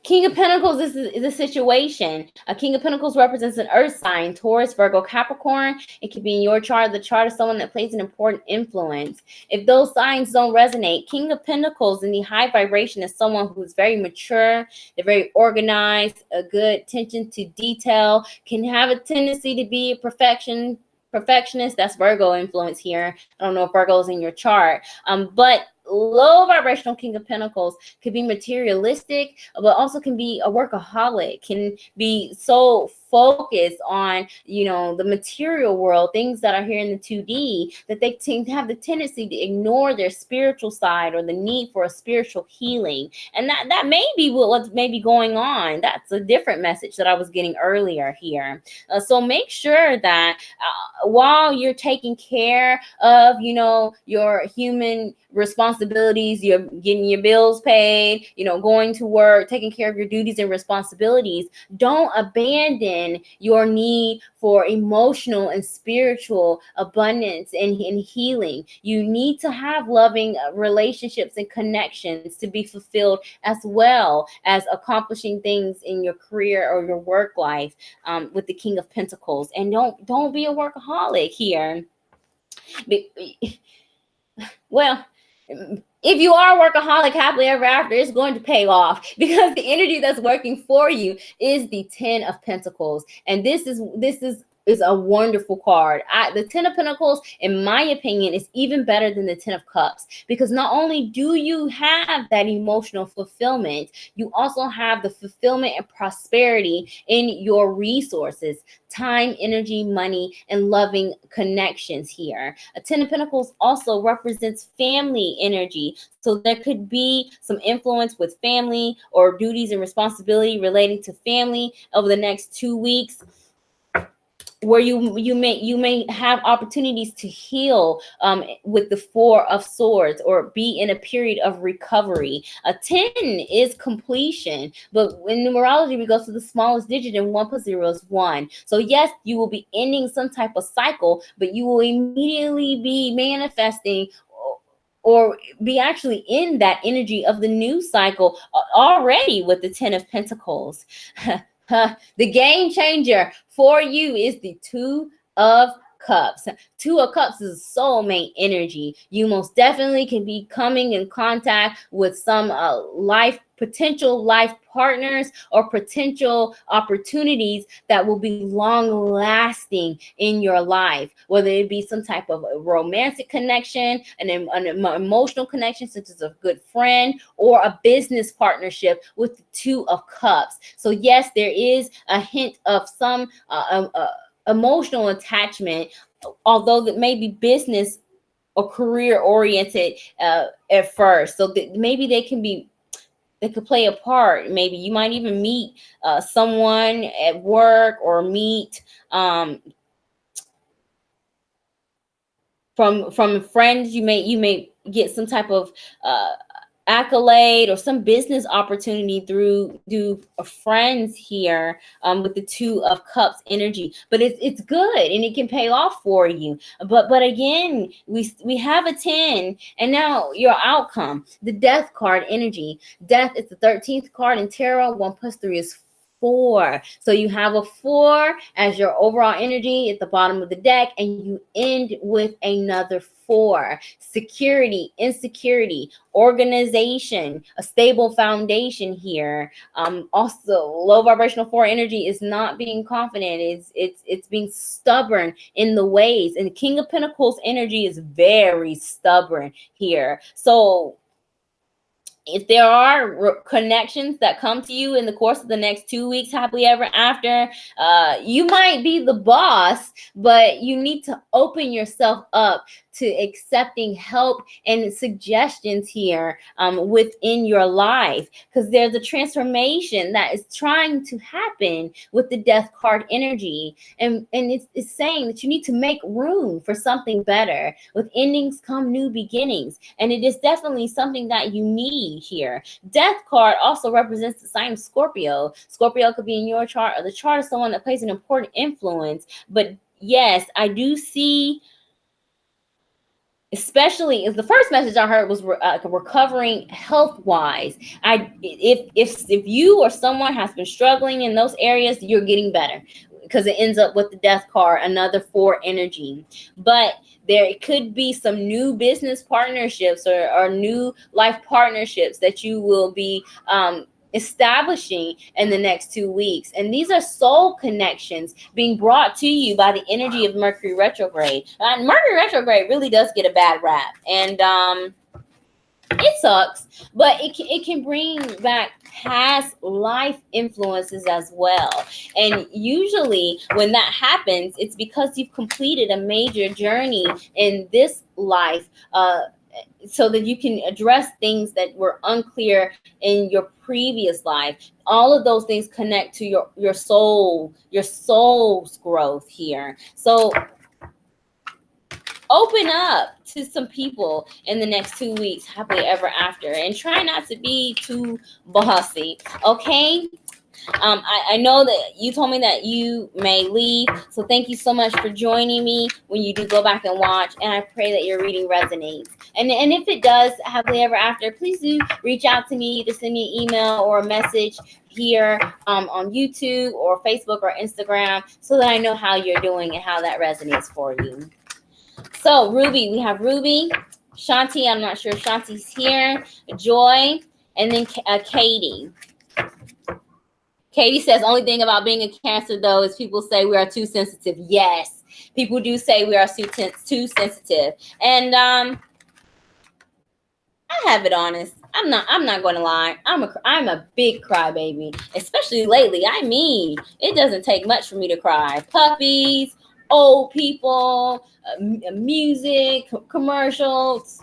King of Pentacles is a situation. A King of Pentacles represents an earth sign, Taurus, Virgo, Capricorn. It could be in your chart, the chart of someone that plays an important influence. If those signs don't resonate, King of Pentacles in the high vibration is someone who's very mature, they're very organized, a good attention to detail, can have a tendency to be a perfectionist. That's Virgo influence here. I don't know if Virgo is in your chart, but low vibrational King of Pentacles could be materialistic, but also can be a workaholic, can be so focused on, the material world, things that are here in the 2D, that they tend to have the tendency to ignore their spiritual side or the need for a spiritual healing. And that may be what's maybe going on. That's a different message that I was getting earlier here. So make sure that while you're taking care of, your human responsibilities, you're getting your bills paid, going to work, taking care of your duties and responsibilities, don't abandon your need for emotional and spiritual abundance and healing. You need to have loving relationships and connections to be fulfilled, as well as accomplishing things in your career or your work life, with the King of Pentacles. And don't be a workaholic here. Well, if you are a workaholic, happily ever after, it's going to pay off, because the energy that's working for you is the Ten of Pentacles. And this is a wonderful card. The Ten of Pentacles, in my opinion, is even better than the Ten of Cups, because not only do you have that emotional fulfillment, you also have the fulfillment and prosperity in your resources, time, energy, money, and loving connections here. A Ten of Pentacles also represents family energy. So there could be some influence with family or duties and responsibility relating to family over the next 2 weeks, where you may have opportunities to heal with the Four of Swords, or be in a period of recovery. A 10 is completion, but in numerology we go to the smallest digit, and 1 plus 0 is 1. So yes, you will be ending some type of cycle, but you will immediately be manifesting or be actually in that energy of the new cycle already with the Ten of Pentacles. The game changer for you is the Two of Cups. Two of Cups is soulmate energy. You most definitely can be coming in contact with some potential life partners or potential opportunities that will be long lasting in your life, whether it be some type of a romantic connection, an emotional connection such as a good friend, or a business partnership with the Two of Cups. So yes, there is a hint of some emotional attachment, although that may be business or career oriented at first. So maybe they could play a part. Maybe you might even meet someone at work, or meet from friends. You may get some type of accolade or some business opportunity through friends here, with the Two of Cups energy. But it's good, and it can pay off for you. But again, we have a 10, and now your outcome, the Death card energy. Death is the 13th card in tarot. 1 plus 3 is 4. So you have a 4 as your overall energy at the bottom of the deck, and you end with another 4. Security, insecurity, organization, a stable foundation here. Also, low vibrational 4 energy is not being confident. It's being stubborn in the ways. And the King of Pentacles energy is very stubborn here. So if there are connections that come to you in the course of the next 2 weeks, happily ever after, you might be the boss, but you need to open yourself up to accepting help and suggestions here within your life, because there's a transformation that is trying to happen with the death card energy, and it's saying that you need to make room for something better. With endings come new beginnings, and it is definitely something that you need here. Death card also represents the sign of Scorpio. Scorpio could be in your chart or the chart of someone that plays an important influence. But yes, I do see, especially if the first message I heard was recovering health wise. If you or someone has been struggling in those areas, you're getting better, because it ends up with the death card, another 4 energy. But there could be some new business partnerships or new life partnerships that you will be establishing in the next 2 weeks. And these are soul connections being brought to you by the energy of Mercury retrograde. And Mercury retrograde really does get a bad rap. And it sucks, but it can bring back past life influences as well. And usually when that happens, it's because you've completed a major journey in this life, so that you can address things that were unclear in your previous life. All of those things connect to your soul's growth here. So open up to some people in the next 2 weeks, happily ever after, and try not to be too bossy, okay? I know that you told me that you may leave, so thank you so much for joining me when you do go back and watch, and I pray that your reading resonates. And if it does, happily ever after, please do reach out to me, either send me an email or a message here on YouTube or Facebook or Instagram, so that I know how you're doing and how that resonates for you. So Ruby, we have Ruby, Shanti, I'm not sure if Shanti's here, Joy, and then Katie. Katie says, only thing about being a Cancer, though, is people say we are too sensitive. Yes, people do say we are too sensitive. And I have it honest. I'm not going to lie. I'm a big crybaby, especially lately. I mean, it doesn't take much for me to cry. Puppies, old people, music, commercials,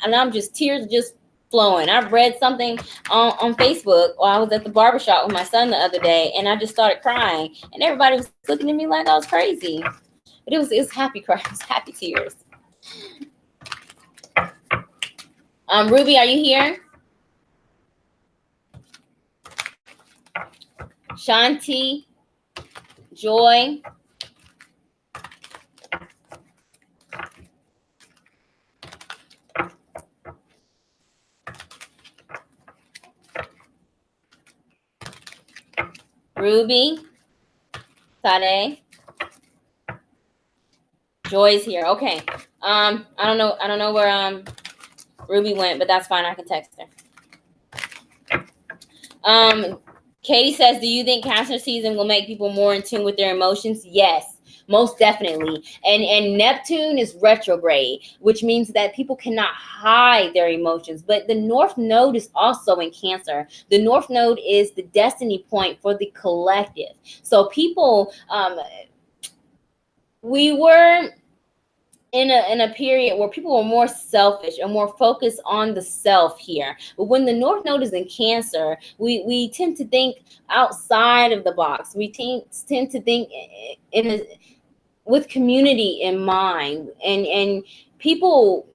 and I'm just tears just flowing. I read something on Facebook while I was at the barbershop with my son the other day, and I just started crying, and everybody was looking at me like I was crazy. But it was happy cry. It was happy tears. Ruby, are you here? Shanti, Joy. Ruby, Sade, Joy's here. Okay. I don't know where Ruby went, but that's fine. I can text her. Katie says, do you think Cancer season will make people more in tune with their emotions? Yes, most definitely. And Neptune is retrograde, which means that people cannot hide their emotions. But the North Node is also in Cancer. The North Node is the destiny point for the collective. So people, we were in a period where people were more selfish and more focused on the self here. But when the North Node is in Cancer, we tend to think outside of the box. We tend to think with community in mind, and people,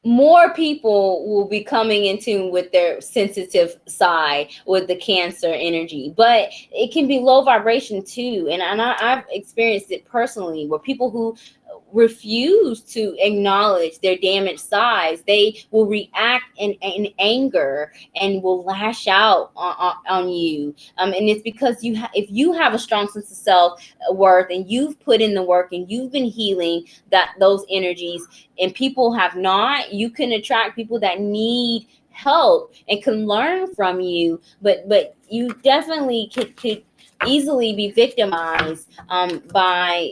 more people will be coming in tune with their sensitive side with the Cancer energy, but it can be low vibration too. And I've experienced it personally, where people who refuse to acknowledge their damaged sides, they will react in anger and will lash out on you. And it's because if you have a strong sense of self-worth and you've put in the work and you've been healing those energies, and people have not, you can attract people that need help and can learn from you. But you definitely could easily be victimized by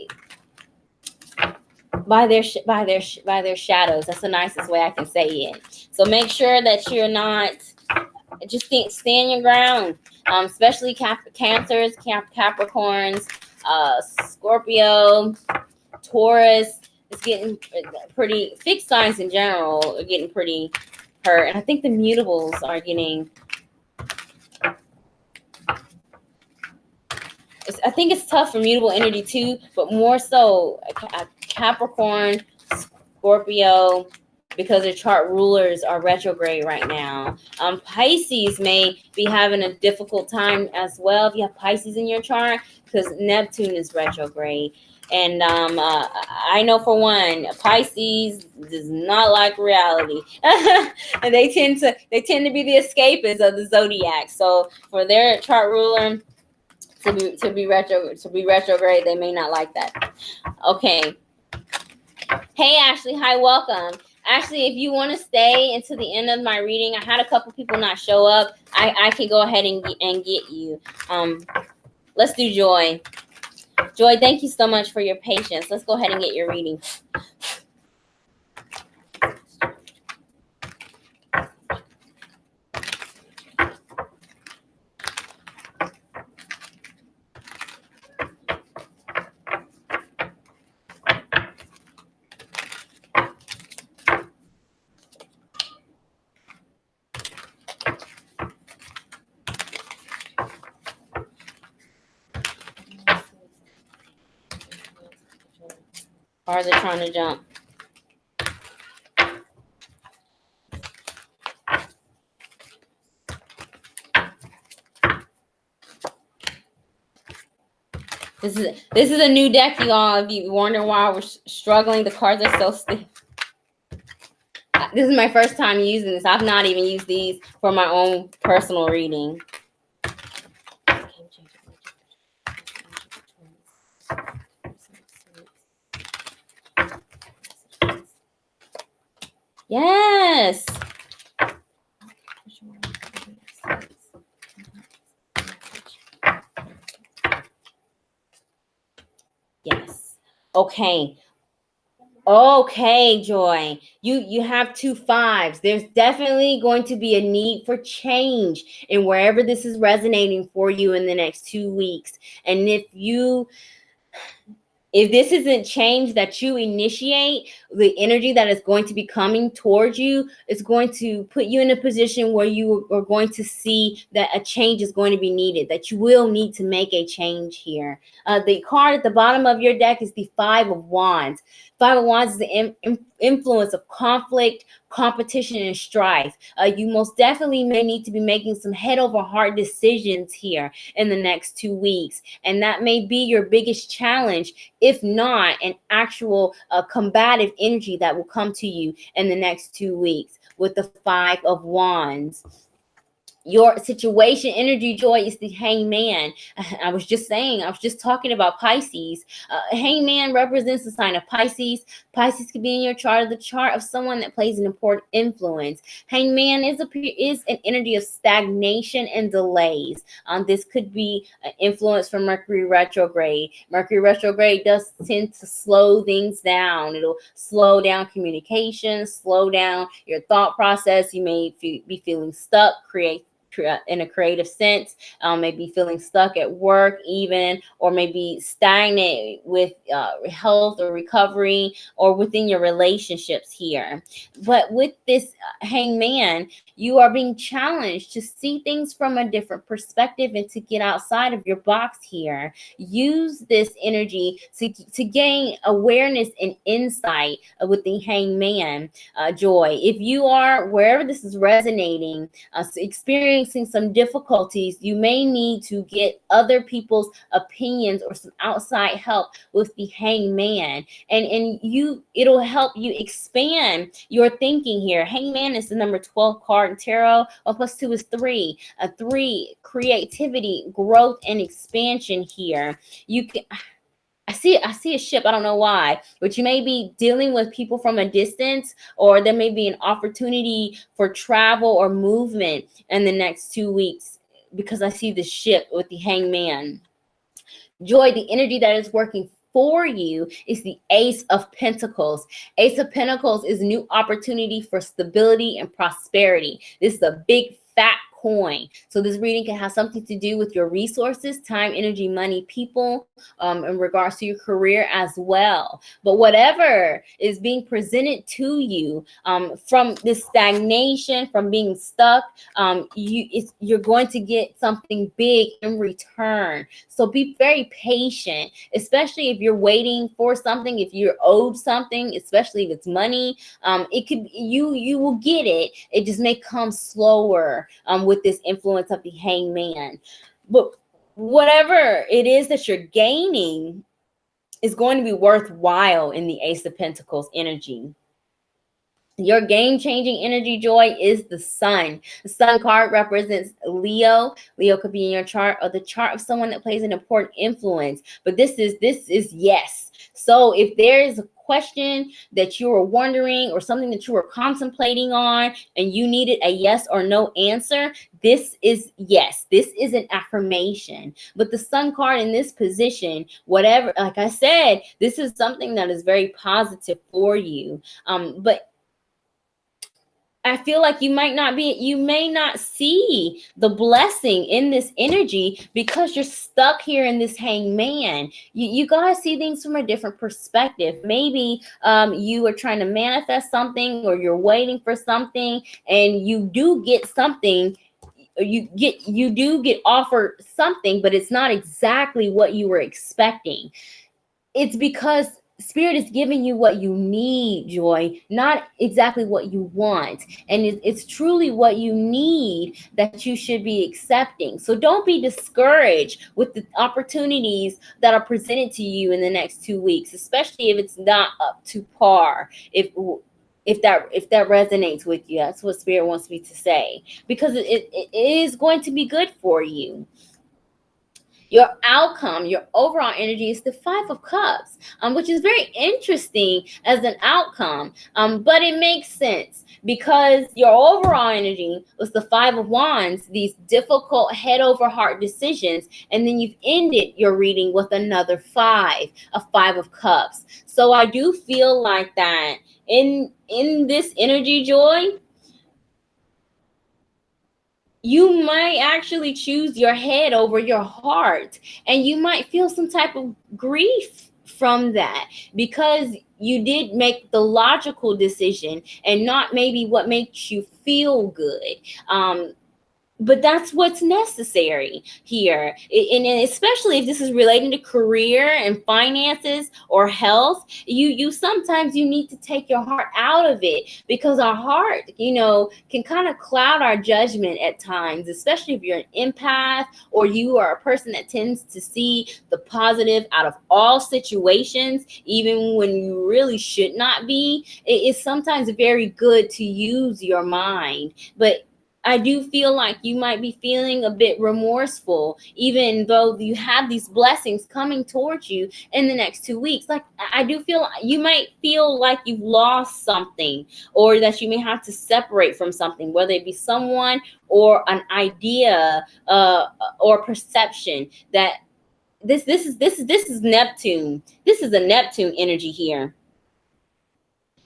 by their shadows. That's the nicest way I can say it. So make sure that you're not just stand your ground, especially Cancers, Capricorns, Scorpio, Taurus. It's getting pretty, fixed signs in general are getting pretty hurt. And I think the mutables are getting, I think it's tough for mutable energy too, but more so Capricorn, Scorpio, because their chart rulers are retrograde right now. Pisces may be having a difficult time as well if you have Pisces in your chart, because Neptune is retrograde. And I know for one, Pisces does not like reality, and they tend to be the escapists of the zodiac. So for their chart ruler to be retrograde, they may not like that. Okay. Hey Ashley, hi, welcome. Ashley, if you want to stay until the end of my reading, I had a couple people not show up. I can go ahead and get you. Let's do Joy. Joy, thank you so much for your patience. Let's go ahead and get your reading. Cards are trying to jump. This is a new deck, you all. If you wonder why we're struggling, the cards are so stiff. This is my first time using this. I've not even used these for my own personal reading. Yes. Yes. Okay. Okay, Joy. You have 2 5s. There's definitely going to be a need for change in wherever this is resonating for you in the next 2 weeks. And if this isn't change that you initiate, the energy that is going to be coming towards you is going to put you in a position where you are going to see that a change is going to be needed, that you will need to make a change here. The card at the bottom of your deck is the 5 of Wands. 5 of Wands is the influence of conflict, competition, and strife. You most definitely may need to be making some head over heart decisions here in the next 2 weeks. And that may be your biggest challenge, if not an actual combative energy that will come to you in the next 2 weeks with the 5 of Wands. Your situation energy, Joy, is the Hangman. I was just talking about Pisces. Hangman represents the sign of Pisces. Pisces could be in your chart, the chart of someone that plays an important influence. Hangman is an energy of stagnation and delays. This could be an influence from Mercury retrograde. Mercury retrograde does tend to slow things down. It'll slow down communication, slow down your thought process. You may be feeling stuck, in a creative sense, maybe feeling stuck at work even, or maybe stagnant with health or recovery, or within your relationships here. But with this Hangman, you are being challenged to see things from a different perspective and to get outside of your box here. Use this energy to gain awareness and insight with the Hangman, Joy. If you are, wherever this is resonating, experiencing some difficulties, you may need to get other people's opinions or some outside help with the Hangman, and it'll help you expand your thinking here. Hangman is the number 12 card in tarot. 1 plus 2 is 3. 3, creativity, growth, and expansion here. You can I see a ship. I don't know why, but you may be dealing with people from a distance, or there may be an opportunity for travel or movement in the next 2 weeks, because I see the ship with the Hangman. Joy, the energy that is working for you is the Ace of Pentacles. Ace of Pentacles is new opportunity for stability and prosperity. This is a big fat coin. So this reading can have something to do with your resources, time, energy, money, people, in regards to your career as well. But whatever is being presented to you, from this stagnation, from being stuck, you're going to get something big in return. So be very patient, especially if you're waiting for something, if you're owed something, especially if it's money. It could, you will get it. It just may come slower, with this influence of the Hangman. But whatever it is that you're gaining is going to be worthwhile in the Ace of Pentacles energy. Your game-changing energy, Joy, is the Sun. The Sun card represents Leo. Leo could be in your chart or the chart of someone that plays an important influence. But this is yes. So if there is a question that you were wondering or something that you were contemplating on and you needed a yes or no answer, this is yes. This is an affirmation. But the Sun card in this position, whatever, like I said, this is something that is very positive for you. But I feel like you may not see the blessing in this energy because you're stuck here in this Hangman. You gotta see things from a different perspective. Maybe you are trying to manifest something, or you're waiting for something, and you do get something. You do get offered something, but it's not exactly what you were expecting. It's because Spirit is giving you what you need, Joy, not exactly what you want. And it's truly what you need that you should be accepting. So don't be discouraged with the opportunities that are presented to you in the next 2 weeks, especially if it's not up to par. If that resonates with you, that's what Spirit wants me to say, because it is going to be good for you. Your outcome, your overall energy is the Five of Cups, which is very interesting as an outcome, but it makes sense because your overall energy was the Five of Wands, these difficult head over heart decisions, and then you've ended your reading with another five, a Five of Cups. So I do feel like that in this energy, Joy, you might actually choose your head over your heart, and you might feel some type of grief from that because you did make the logical decision and not maybe what makes you feel good. But that's what's necessary here. And especially if this is relating to career and finances or health, you sometimes you need to take your heart out of it, because our heart, can kind of cloud our judgment at times, especially if you're an empath or you are a person that tends to see the positive out of all situations, even when you really should not be. It's sometimes very good to use your mind. But I do feel like you might be feeling a bit remorseful, even though you have these blessings coming towards you in the next 2 weeks. Like, I do feel you might feel like you've lost something, or that you may have to separate from something, whether it be someone or an idea, or perception. That this is Neptune. This is a Neptune energy here.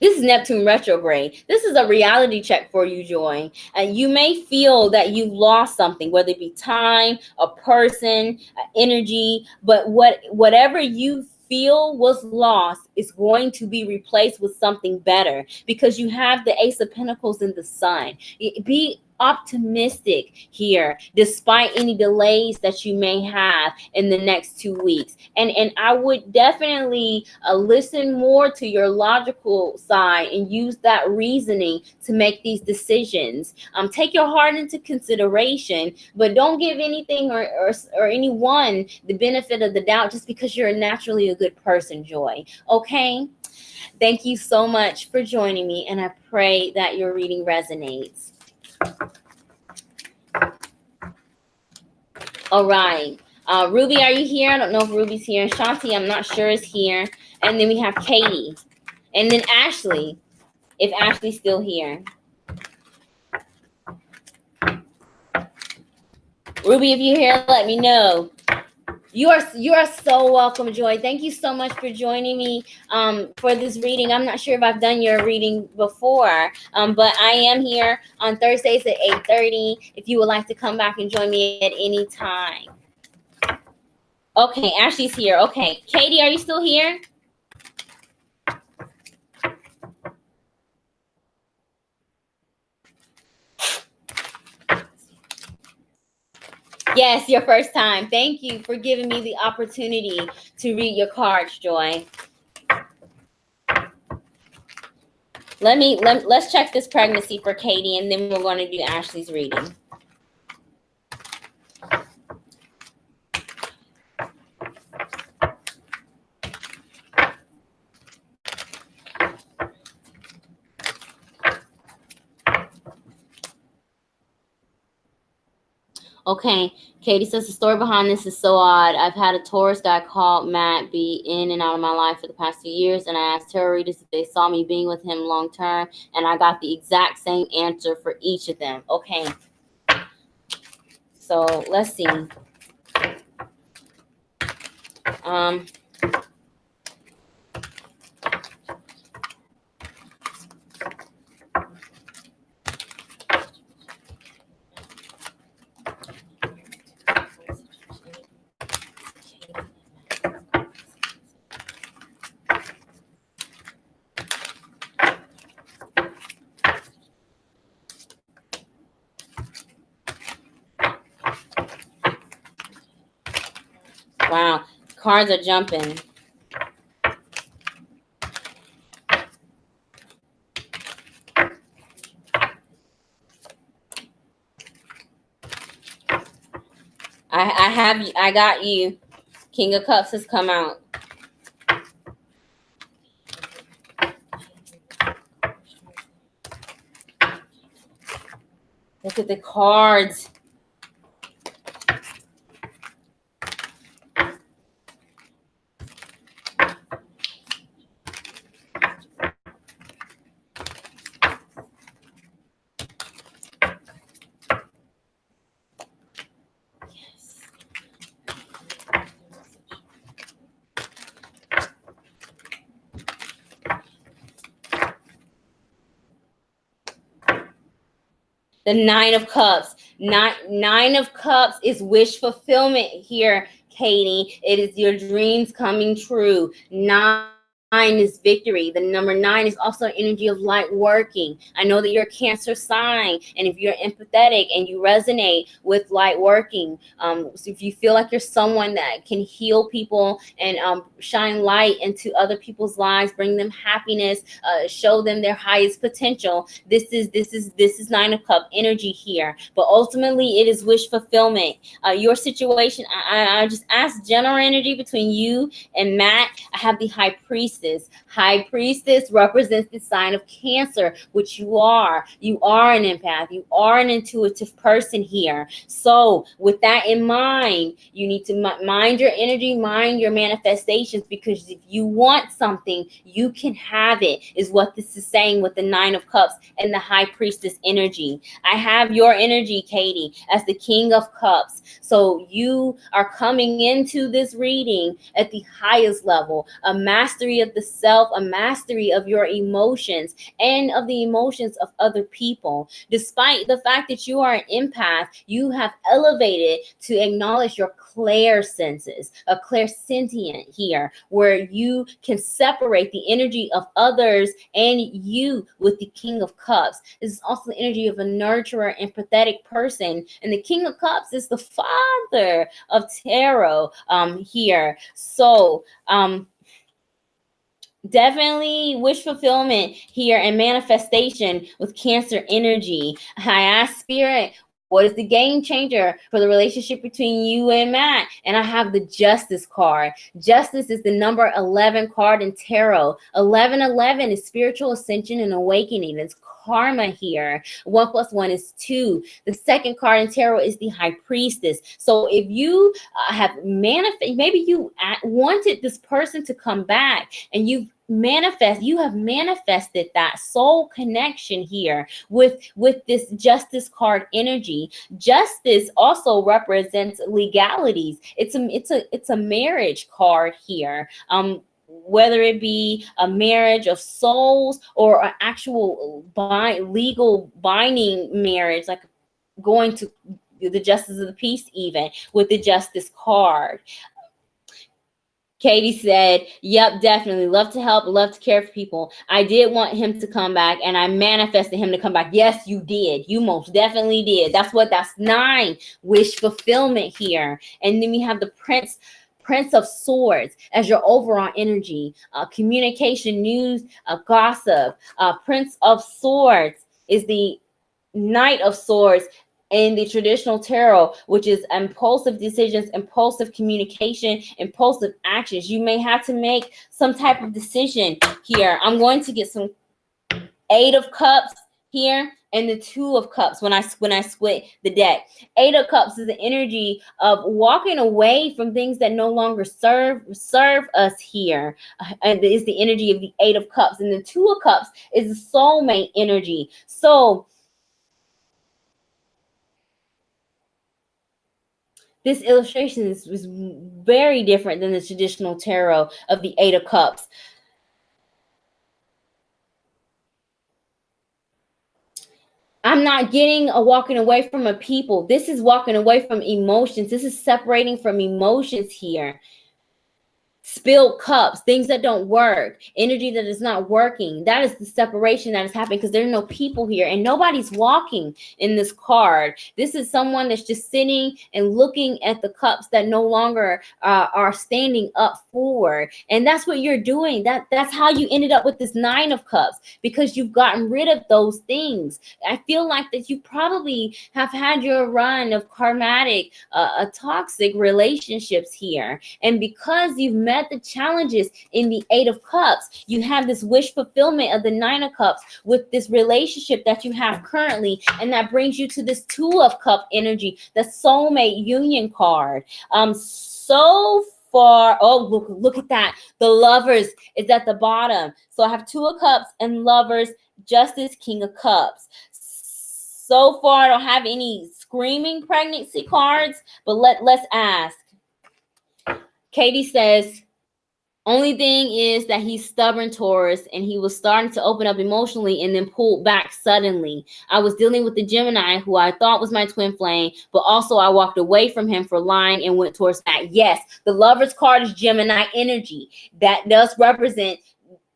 This is Neptune retrograde. This is a reality check for you, Joy. And you may feel that you've lost something, whether it be time, a person, energy, but whatever you feel was lost is going to be replaced with something better, because you have the Ace of Pentacles in the Sun. Be optimistic here, despite any delays that you may have in the next 2 weeks. And I would definitely listen more to your logical side and use that reasoning to make these decisions. Take your heart into consideration, but don't give anything or anyone the benefit of the doubt just because you're naturally a good person, Joy. Okay? Thank you so much for joining me, and I pray that your reading resonates. All right. Ruby, are you here? I don't know if Ruby's here. Shanti, I'm not sure, is here. And then we have Katie. And then Ashley, if Ashley's still here. Ruby, if you're here, let me know. You are so welcome, Joy. Thank you so much for joining me for this reading. I'm not sure if I've done your reading before, but I am here on Thursdays at 8:30. If you would like to come back and join me at any time. Okay, Ashley's here. Okay, Katie, are you still here? Yes, your first time. Thank you for giving me the opportunity to read your cards, Joy. Let's check this pregnancy for Katie, and then we're going to do Ashley's reading. Okay, Katie says the story behind this is so odd. I've had a Taurus guy called Matt be in and out of my life for the past 2 years, and I asked tarot readers if they saw me being with him long term, and I got the exact same answer for each of them. Okay, so let's see. Wow, cards are jumping. I got you. King of Cups has come out. Look at the cards. The Nine of Cups. Nine of Cups is wish fulfillment here, Katie. It is your dreams coming true. Nine is victory. The number 9 is also energy of light working. I know that you're a Cancer sign, and if you're empathetic and you resonate with light working, so if you feel like you're someone that can heal people and shine light into other people's lives, bring them happiness, show them their highest potential, this is 9 of Cup energy here. But ultimately, it is wish fulfillment. Your situation, I just asked general energy between you and Matt. I have the High Priestess. High Priestess represents the sign of Cancer, which you are. You are an empath. You are an intuitive person here. So with that in mind, you need to mind your energy, mind your manifestations, because if you want something, you can have it, is what this is saying with the 9 of Cups and the High Priestess energy. I have your energy, Katie, as the King of Cups. So you are coming into this reading at the highest level, a mastery of the self, a mastery of your emotions and of the emotions of other people. Despite the fact that you are an empath, you have elevated to acknowledge your clair senses, a clairsentient here, where you can separate the energy of others and you with the King of Cups. This is also the energy of a nurturer, empathetic person. And the King of Cups is the father of tarot here. So definitely wish fulfillment here and manifestation with Cancer energy. I asked Spirit, what is the game changer for the relationship between you and Matt? And I have the Justice card. Justice is the number 11 card in tarot. 1111 is spiritual ascension and awakening. It's karma here. 1 + 1 is 2. The second card in tarot is the High Priestess. So if you have maybe you wanted this person to come back and you've you have manifested that soul connection here with this justice card energy. Justice also represents legalities. It's a marriage card here. Whether it be a marriage of souls or an actual legal binding marriage, like going to the justice of the peace, even with the justice card. Katie said, yep, definitely. Love to help, love to care for people. I did want him to come back, and I manifested him to come back. Yes, you did. You most definitely did. That's 9 wish fulfillment here. And then we have the Prince of Swords as your overall energy, communication, news, gossip. Prince of Swords is the Knight of Swords in the traditional tarot, which is impulsive decisions, impulsive communication, impulsive actions. You may have to make some type of decision here. I'm going to get some 8 of Cups here and the 2 of Cups when I split the deck. 8 of Cups is the energy of walking away from things that no longer serve us here, and it's the energy of the 8 of Cups. And the 2 of Cups is the soulmate energy. So this illustration was very different than the traditional tarot of the 8 of Cups. I'm not getting a walking away from a people. This is walking away from emotions. This is separating from emotions here. Spilled cups, things that don't work, energy that is not working. That is the separation that is happening because there are no people here and nobody's walking in this card. This is someone that's just sitting and looking at the cups that no longer are standing up forward. And that's what you're doing. That's how you ended up with this 9 of Cups, because you've gotten rid of those things. I feel like that you probably have had your run of karmatic, toxic relationships here. And because you've met the challenges in the 8 of Cups, you have this wish fulfillment of the 9 of Cups with this relationship that you have currently, and that brings you to this 2 of Cup energy, the soulmate union card. So far, oh, look at that, the Lovers is at the bottom. So I have 2 of Cups and Lovers, Justice, King of Cups. So far I don't have any screaming pregnancy cards, but let's ask. Katie says, only thing is that he's stubborn, Taurus, and he was starting to open up emotionally and then pulled back suddenly. I was dealing with the Gemini who I thought was my twin flame, but also I walked away from him for lying and went towards that. Yes, the Lover's card is Gemini energy. That does represent,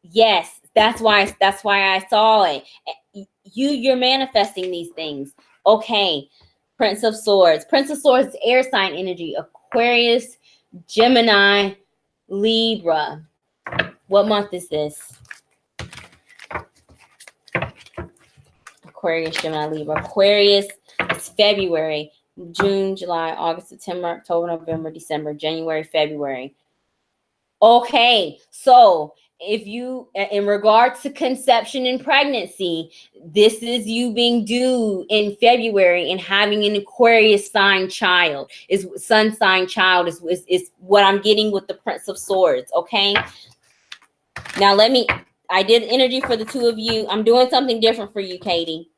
yes, that's why I saw it. You're manifesting these things. Okay, Prince of Swords. Prince of Swords is air sign energy. Aquarius, Gemini, Libra. What month is this? Aquarius, Gemini, Libra. Aquarius is February, June, July, August, September, October, November, December, January, February. Okay, so if you, in regards to conception and pregnancy, this is you being due in February and having an Aquarius sign child, is sun sign child is what I'm getting with the Prince of Swords. Okay, now I did energy for the 2 of you. I'm doing something different for you, Katie.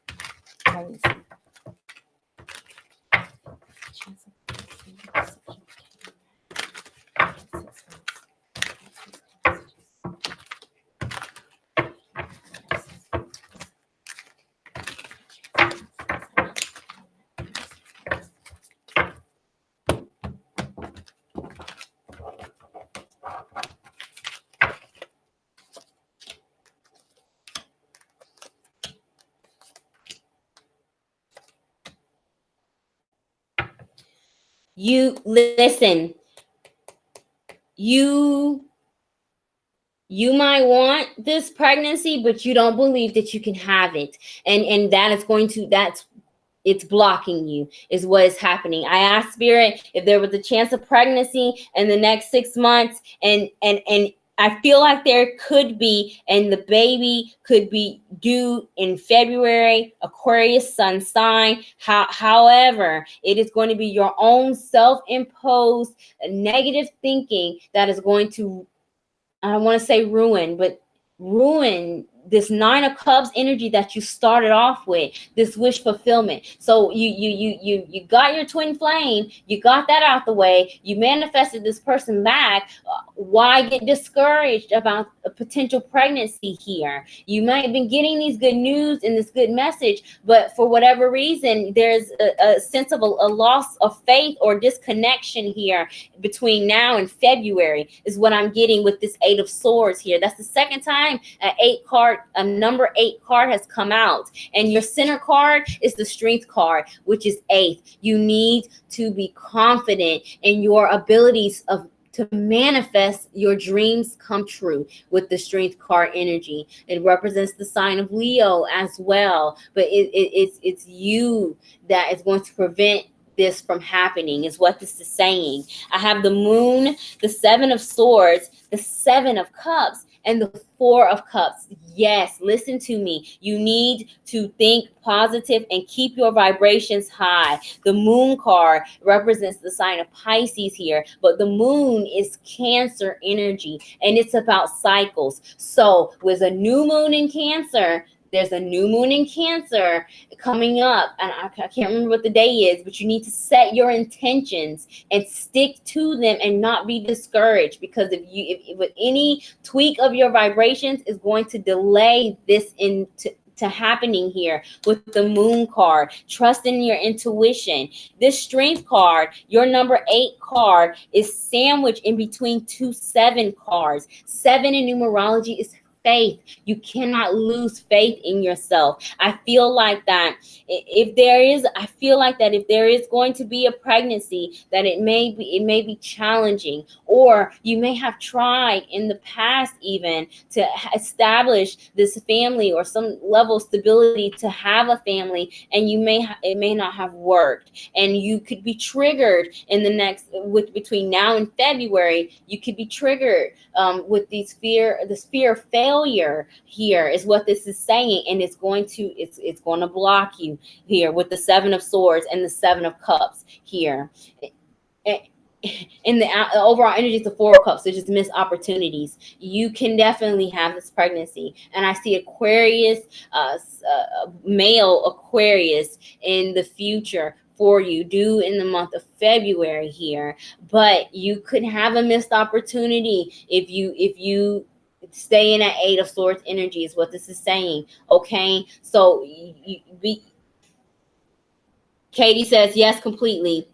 You listen, you might want this pregnancy, but you don't believe that you can have it. And that is it's blocking you, is what is happening. I asked Spirit if there was a chance of pregnancy in the next 6 months, and I feel like there could be, and the baby could be due in February, Aquarius sun sign. However, it is going to be your own self-imposed negative thinking that is going to, I don't want to say ruin, but ruin this Nine of Cups energy that you started off with, this wish fulfillment. So you got your twin flame, you got that out the way, you manifested this person back. Why get discouraged about a potential pregnancy here? You might have been getting these good news and this good message, but for whatever reason, there's a sense of a loss of faith or disconnection here between now and February, is what I'm getting with this Eight of Swords here. That's the second time a number 8 card has come out, and your center card is the Strength card, which is 8th. You need to be confident in your abilities to manifest your dreams come true with the Strength card energy. It represents the sign of Leo as well, but it's you that is going to prevent this from happening, is what this is saying. I have the Moon, the Seven of Swords, the Seven of Cups, and the Four of Cups. Yes, listen to me. You need to think positive and keep your vibrations high. The Moon card represents the sign of Pisces here, but the Moon is Cancer energy, and it's about cycles. So with a new moon in Cancer, there's a new moon in Cancer coming up, and I can't remember what the day is, but you need to set your intentions and stick to them and not be discouraged, because if with any tweak of your vibrations is going to delay this into happening here with the Moon card. Trust in your intuition. This Strength card, your number 8 card, is sandwiched in between 2 7 cards. 7 in numerology is faith. You cannot lose faith in yourself. I feel like that if there is going to be a pregnancy, that it may be challenging, or you may have tried in the past even to establish this family or some level of stability to have a family, and it may not have worked, and you could be triggered in the next between now and February. You could be triggered with this fear of failure here, is what this is saying, and it's going to block you here with the Seven of Swords and the Seven of Cups here. In the overall energy, it's the Four of Cups. So just missed opportunities. You can definitely have this pregnancy, and I see Aquarius, male Aquarius in the future for you, due in the month of February here. But you could have a missed opportunity if you stay in that Eight of Swords energy, is what this is saying. Okay, so Katie says yes, completely.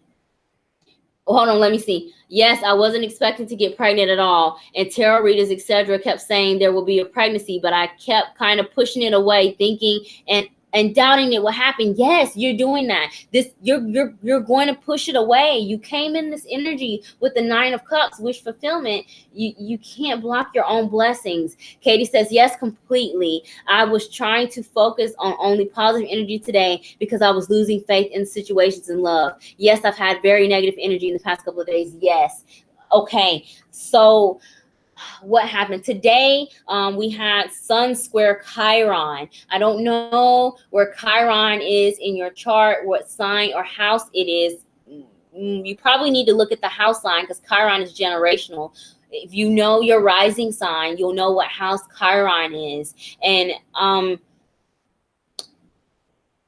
Hold on, let me see. Yes, I wasn't expecting to get pregnant at all, and tarot readers, etc., kept saying there will be a pregnancy, but I kept kind of pushing it away, thinking and doubting it would happen. Yes, you're doing that. You're going to push it away. You came in this energy with the Nine of Cups, wish fulfillment. You can't block your own blessings. Katie says yes, completely. I was trying to focus on only positive energy today because I was losing faith in situations in love. Yes, I've had very negative energy in the past couple of days. Yes. Okay. So what happened today? We had Sun square Chiron. I don't know where Chiron is in your chart, what sign or house it is. You probably need to look at the house sign, because Chiron is generational. If you know your rising sign, you'll know what house Chiron is. And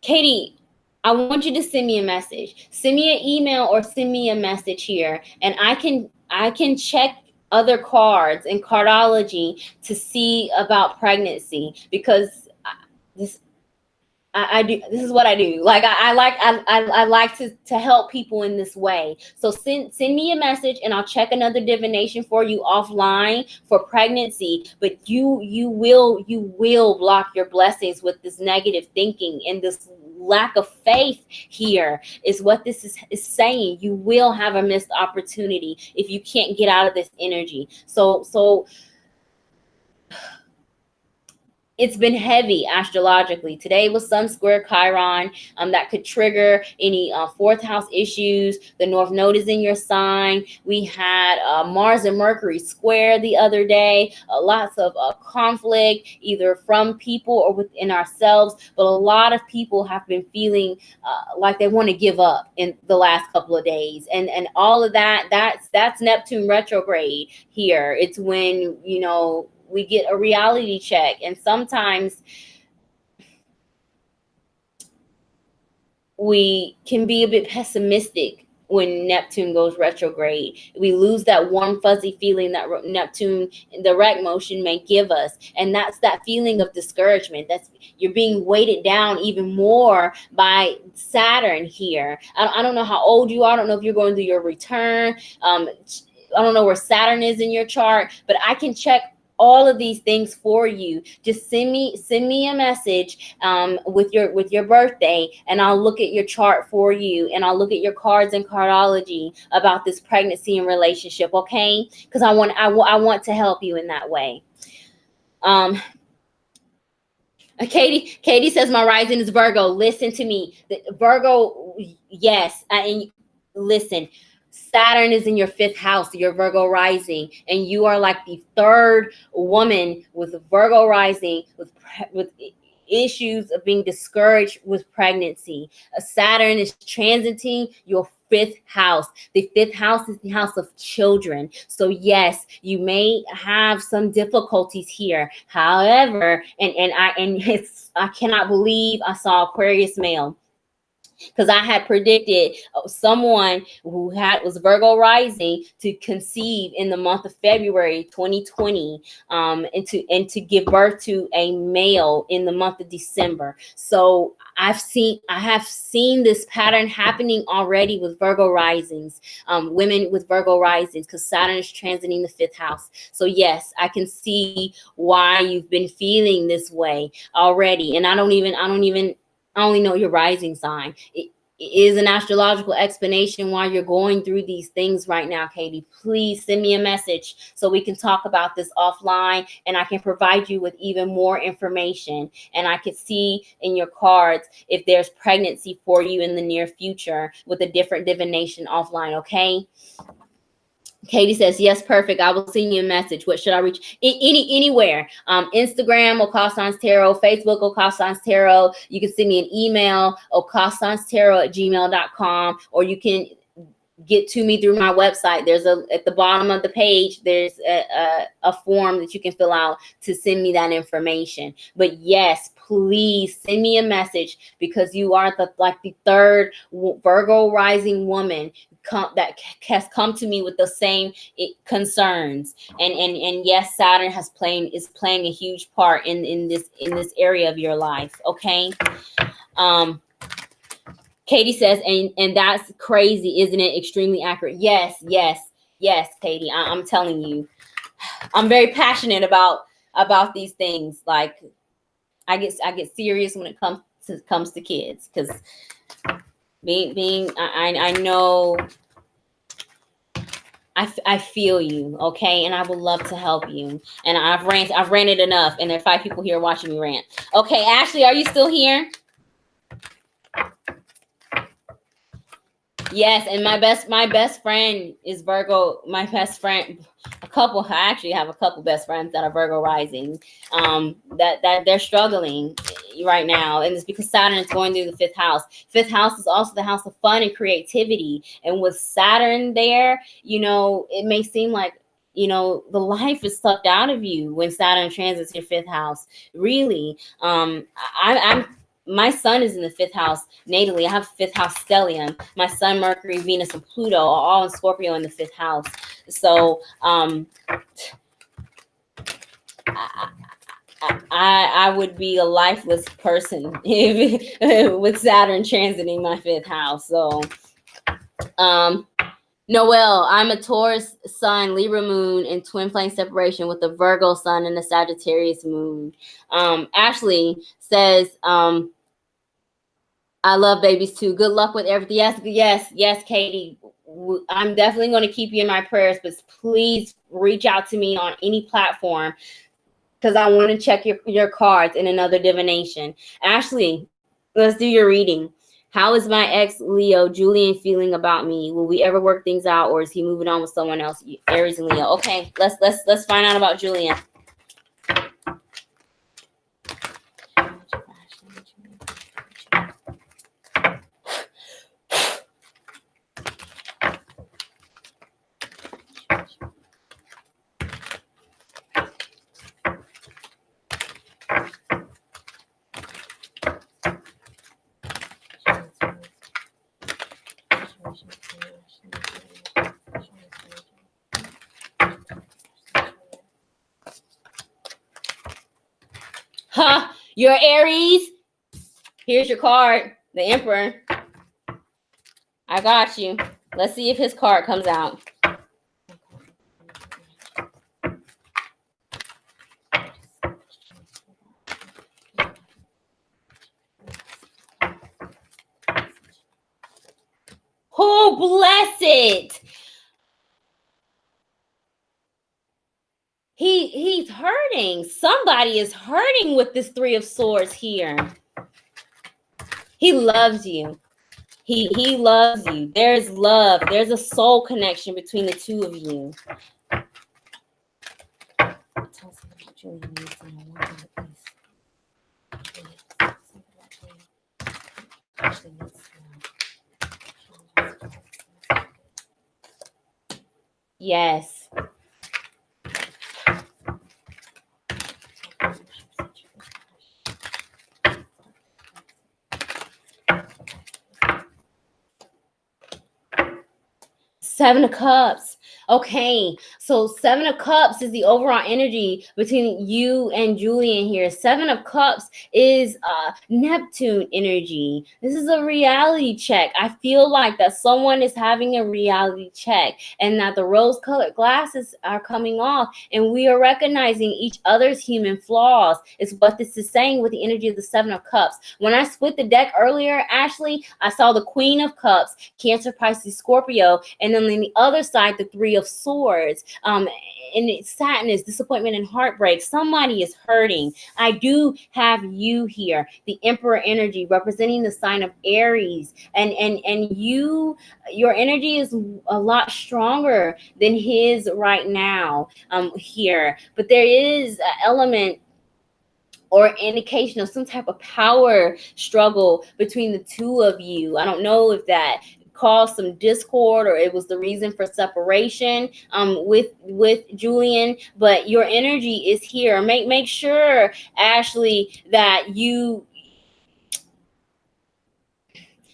Katie, I want you to send me a message. Send me an email or send me a message here, and I can check other cards and cardology to see about pregnancy, because I do. This is what I do. Like I like to help people in this way. So send me a message, and I'll check another divination for you offline for pregnancy. But you will block your blessings with this negative thinking and this lack of faith here, is what this is saying. You will have a missed opportunity if you can't get out of this energy. So it's been heavy astrologically. Today was Sun square Chiron. That could trigger any fourth house issues. The North Node is in your sign. We had Mars and Mercury square the other day. Lots of conflict, either from people or within ourselves. But a lot of people have been feeling like they want to give up in the last couple of days, and all of that's Neptune retrograde here. It's when we get a reality check. And sometimes we can be a bit pessimistic when Neptune goes retrograde. We lose that warm, fuzzy feeling that Neptune, direct motion, may give us. And that's that feeling of discouragement. That's, you're being weighted down even more by Saturn here. I don't know how old you are. I don't know if you're going through your return. I don't know where Saturn is in your chart, but I can check all of these things for you. Just send me a message with your birthday, and I'll look at your chart for you, and I'll look at your cards and cardology about this pregnancy and relationship, okay? Because I want to help you in that way. Katie says my rising is Virgo. Listen to me, Virgo. Yes, and listen. Saturn is in your 5th house, your Virgo rising, and you are like the 3rd woman with Virgo rising with issues of being discouraged with pregnancy. Saturn is transiting your 5th house. The 5th house is the house of children. So yes, you may have some difficulties here. However, I cannot believe I saw Aquarius male, because I had predicted someone who was Virgo rising to conceive in the month of February 2020, and to give birth to a male in the month of December. So I have seen this pattern happening already with Virgo risings, women with Virgo risings, because Saturn is transiting the 5th house. So yes, I can see why you've been feeling this way already. And I only know your rising sign. It is an astrological explanation why you're going through these things right now, Katie. Please send me a message so we can talk about this offline, and I can provide you with even more information. And I could see in your cards if there's pregnancy for you in the near future with a different divination offline, okay? Katie says, yes, perfect. I will send you a message. What should I reach? Anywhere. Instagram, Okasans Tarot. Facebook, Okasans Tarot. You can send me an email, okasanstarot@gmail.com, or you can get to me through my website. There's at the bottom of the page, there's a form that you can fill out to send me that information. But yes, please send me a message, because you are the 3rd Virgo rising woman that has come to me with the same concerns. And yes, Saturn is playing a huge part in this area of your life, okay? Katie says, and that's crazy, isn't it? Extremely accurate. Yes, Katie. I'm telling you, I'm very passionate about these things. Like, I get serious when it comes to kids, because I know, I feel you, okay, and I would love to help you. And I've ranted enough, and there are 5 people here watching me rant. Okay, Ashley, are you still here? Yes, and my best friend is Virgo. My best friend, I actually have a couple best friends that are Virgo rising. That they're struggling right now, and it's because Saturn is going through the 5th house. 5th house is also the house of fun and creativity, and with Saturn there, it may seem like the life is sucked out of you when Saturn transits your 5th house. Really, my son is in the 5th house natally. I have 5th house stellium. My sun, Mercury, Venus, and Pluto are all in Scorpio in the 5th house. So I would be a lifeless person if with Saturn transiting my 5th house. So Noel, I'm a Taurus sun, Libra moon, and twin flame separation with a Virgo sun and a Sagittarius moon. Ashley says, I love babies too. Good luck with everything. Yes, Katie. I'm definitely going to keep you in my prayers, but please reach out to me on any platform, because I want to check your cards in another divination. Ashley, let's do your reading. How is my ex Leo Julian feeling about me? Will we ever work things out, or is he moving on with someone else? Aries and Leo. Okay, let's find out about Julian. Huh? You're Aries. Here's your card, the Emperor. I got you. Let's see if his card comes out. Oh, bless it. He's hurting. Somebody is hurting with this Three of Swords here. He loves you. He loves you. There's love. There's a soul connection between the two of you. Yes. Seven of Cups. Okay, so Seven of Cups is the overall energy between you and Julian here. Seven of Cups is Neptune energy. This is a reality check. I feel like that someone is having a reality check and that the rose-colored glasses are coming off and we are recognizing each other's human flaws is what this is saying with the energy of the Seven of Cups. When I split the deck earlier, Ashley, I saw the Queen of Cups, Cancer, Pisces, Scorpio, and then on the other side, the Three of Swords. And it's sadness, disappointment, and heartbreak. Somebody is hurting. I do have you here, the Emperor energy, representing the sign of Aries. And you, your energy is a lot stronger than his right now here. But there is an element or indication of some type of power struggle between the two of you. I don't know if that caused some discord or it was the reason for separation with Julian, but your energy is here. Make sure, Ashley, that you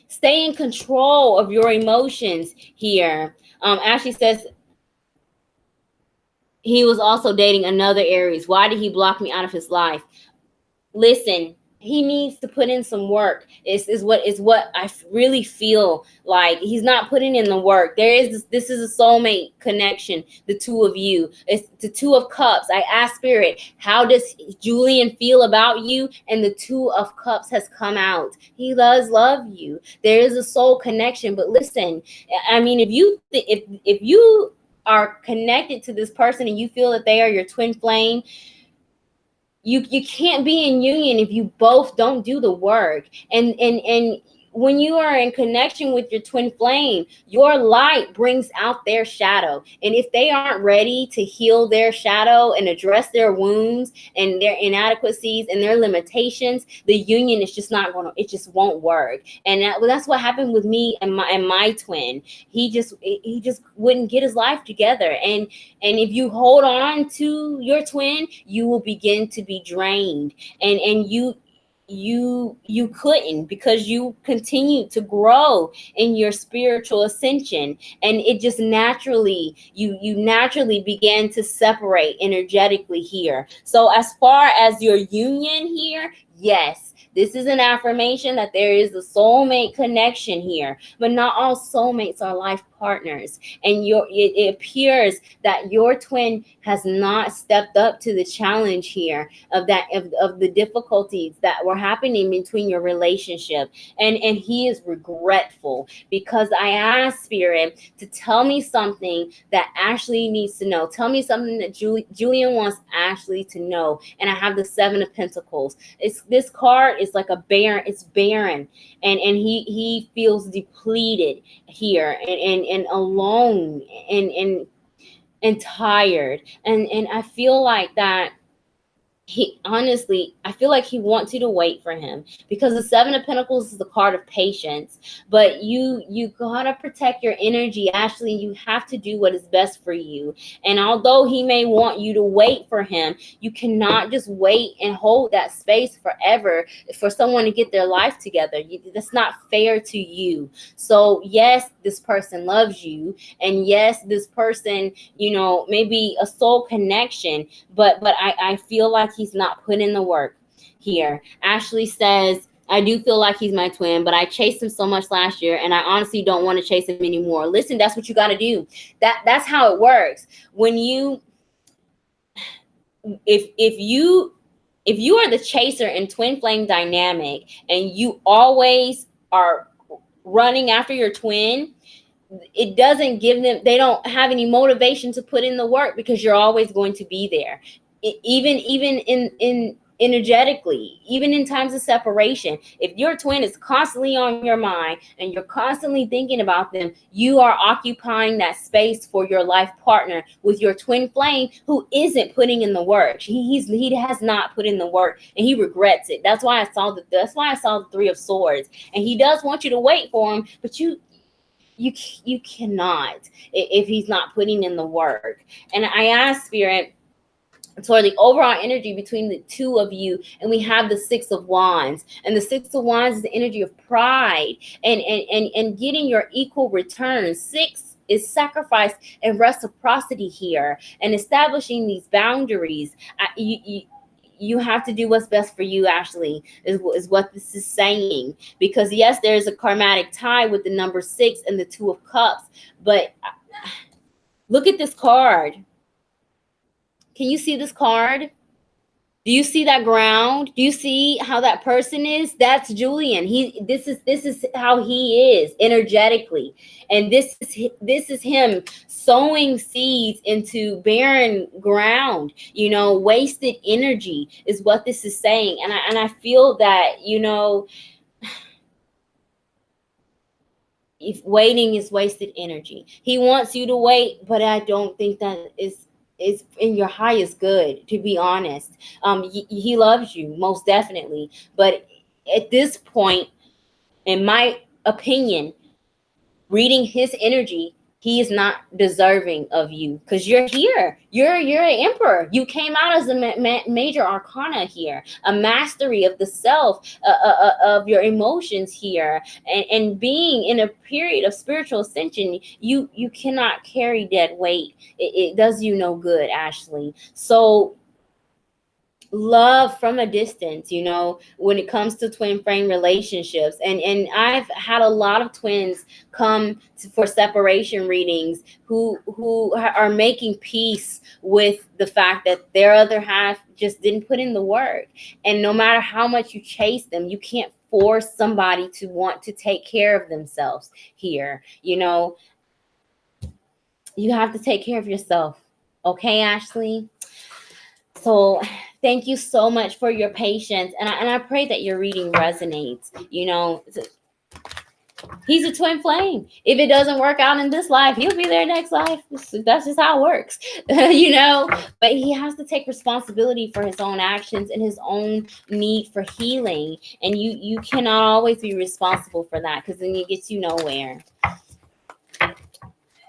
stay in control of your emotions here. Ashley says he was also dating another Aries. Why did he block me out of his life? Listen, he needs to put in some work. Is what I really feel like. He's not putting in the work. This is a soulmate connection, the two of you. It's the Two of Cups. I asked Spirit, how does Julian feel about you? And the Two of Cups has come out. He does love you. There is a soul connection. But listen, I mean, if you are connected to this person and you feel that they are your twin flame, you can't be in union if you both don't do the work. And when you are in connection with your twin flame, your light brings out their shadow. And if they aren't ready to heal their shadow and address their wounds and their inadequacies and their limitations, the union is just not going to, it just won't work. And that's what happened with me and my twin. He just wouldn't get his life together. And if you hold on to your twin, you will begin to be drained. And you couldn't, because you continue to grow in your spiritual ascension, and it just naturally you naturally began to separate energetically here. So as far as your union here, yes, this is an affirmation that there is a soulmate connection here, but not all soulmates are life partners. And it appears that your twin has not stepped up to the challenge here of the difficulties that were happening between your relationship. And he is regretful, because I asked Spirit to tell me something that Ashley needs to know. Tell me something that Julian wants Ashley to know. And I have the Seven of Pentacles. This card is like a barren, it's barren. And he feels depleted here and alone and tired. And I feel like that I feel like he wants you to wait for him, because the Seven of Pentacles is the card of patience. But you gotta protect your energy, Ashley. You have to do what is best for you. And although he may want you to wait for him, you cannot just wait and hold that space forever for someone to get their life together. That's not fair to you. So yes, this person loves you, and yes, this person, maybe a soul connection, but I feel like he's not putting in the work. here. Ashley says, I do feel like he's my twin, but I chased him so much last year, and I honestly don't want to chase him anymore. Listen, that's what you got to do. That's how it works. When you, if you are the chaser in twin flame dynamic, and you always are running after your twin, it doesn't give them, they don't have any motivation to put in the work, because you're always going to be there. Even in energetically, even in times of separation, if your twin is constantly on your mind and you're constantly thinking about them, you are occupying that space for your life partner with your twin flame, who isn't putting in the work. He has not put in the work, and he regrets it. That's why I saw the Three of Swords, and he does want you to wait for him, but you cannot if he's not putting in the work. And I asked Spirit toward the overall energy between the two of you, and we have the Six of Wands, and the Six of Wands is the energy of pride and getting your equal return. Six is sacrifice and reciprocity here, and establishing these boundaries. You have to do what's best for you, Ashley, is what this is saying. Because yes, there's a karmatic tie with the number 6 and the Two of Cups, but look at this card. Can you see this card? Do you see that ground? Do you see how that person is? That's Julian. This is how he is energetically. And this is him sowing seeds into barren ground. You know, wasted energy is what this is saying. And I feel that, you know, if waiting is wasted energy. He wants you to wait, but I don't think that is in your highest good, to be honest. He loves you most definitely, but at this point, in my opinion, reading his energy, he is not deserving of you, because you're here. You're an emperor. You came out as a major arcana here, a mastery of the self, of your emotions here, and being in a period of spiritual ascension. You cannot carry dead weight. It does you no good, Ashley. So love from a distance, you know, when it comes to twin flame relationships. And I've had a lot of twins come for separation readings who are making peace with the fact that their other half just didn't put in the work. And no matter how much you chase them, you can't force somebody to want to take care of themselves here. You know, you have to take care of yourself. Okay, Ashley? So thank you so much for your patience. And I pray that your reading resonates. You know, he's a twin flame. If it doesn't work out in this life, he'll be there next life. That's just how it works, you know. But he has to take responsibility for his own actions and his own need for healing. And you cannot always be responsible for that, because then it gets you nowhere.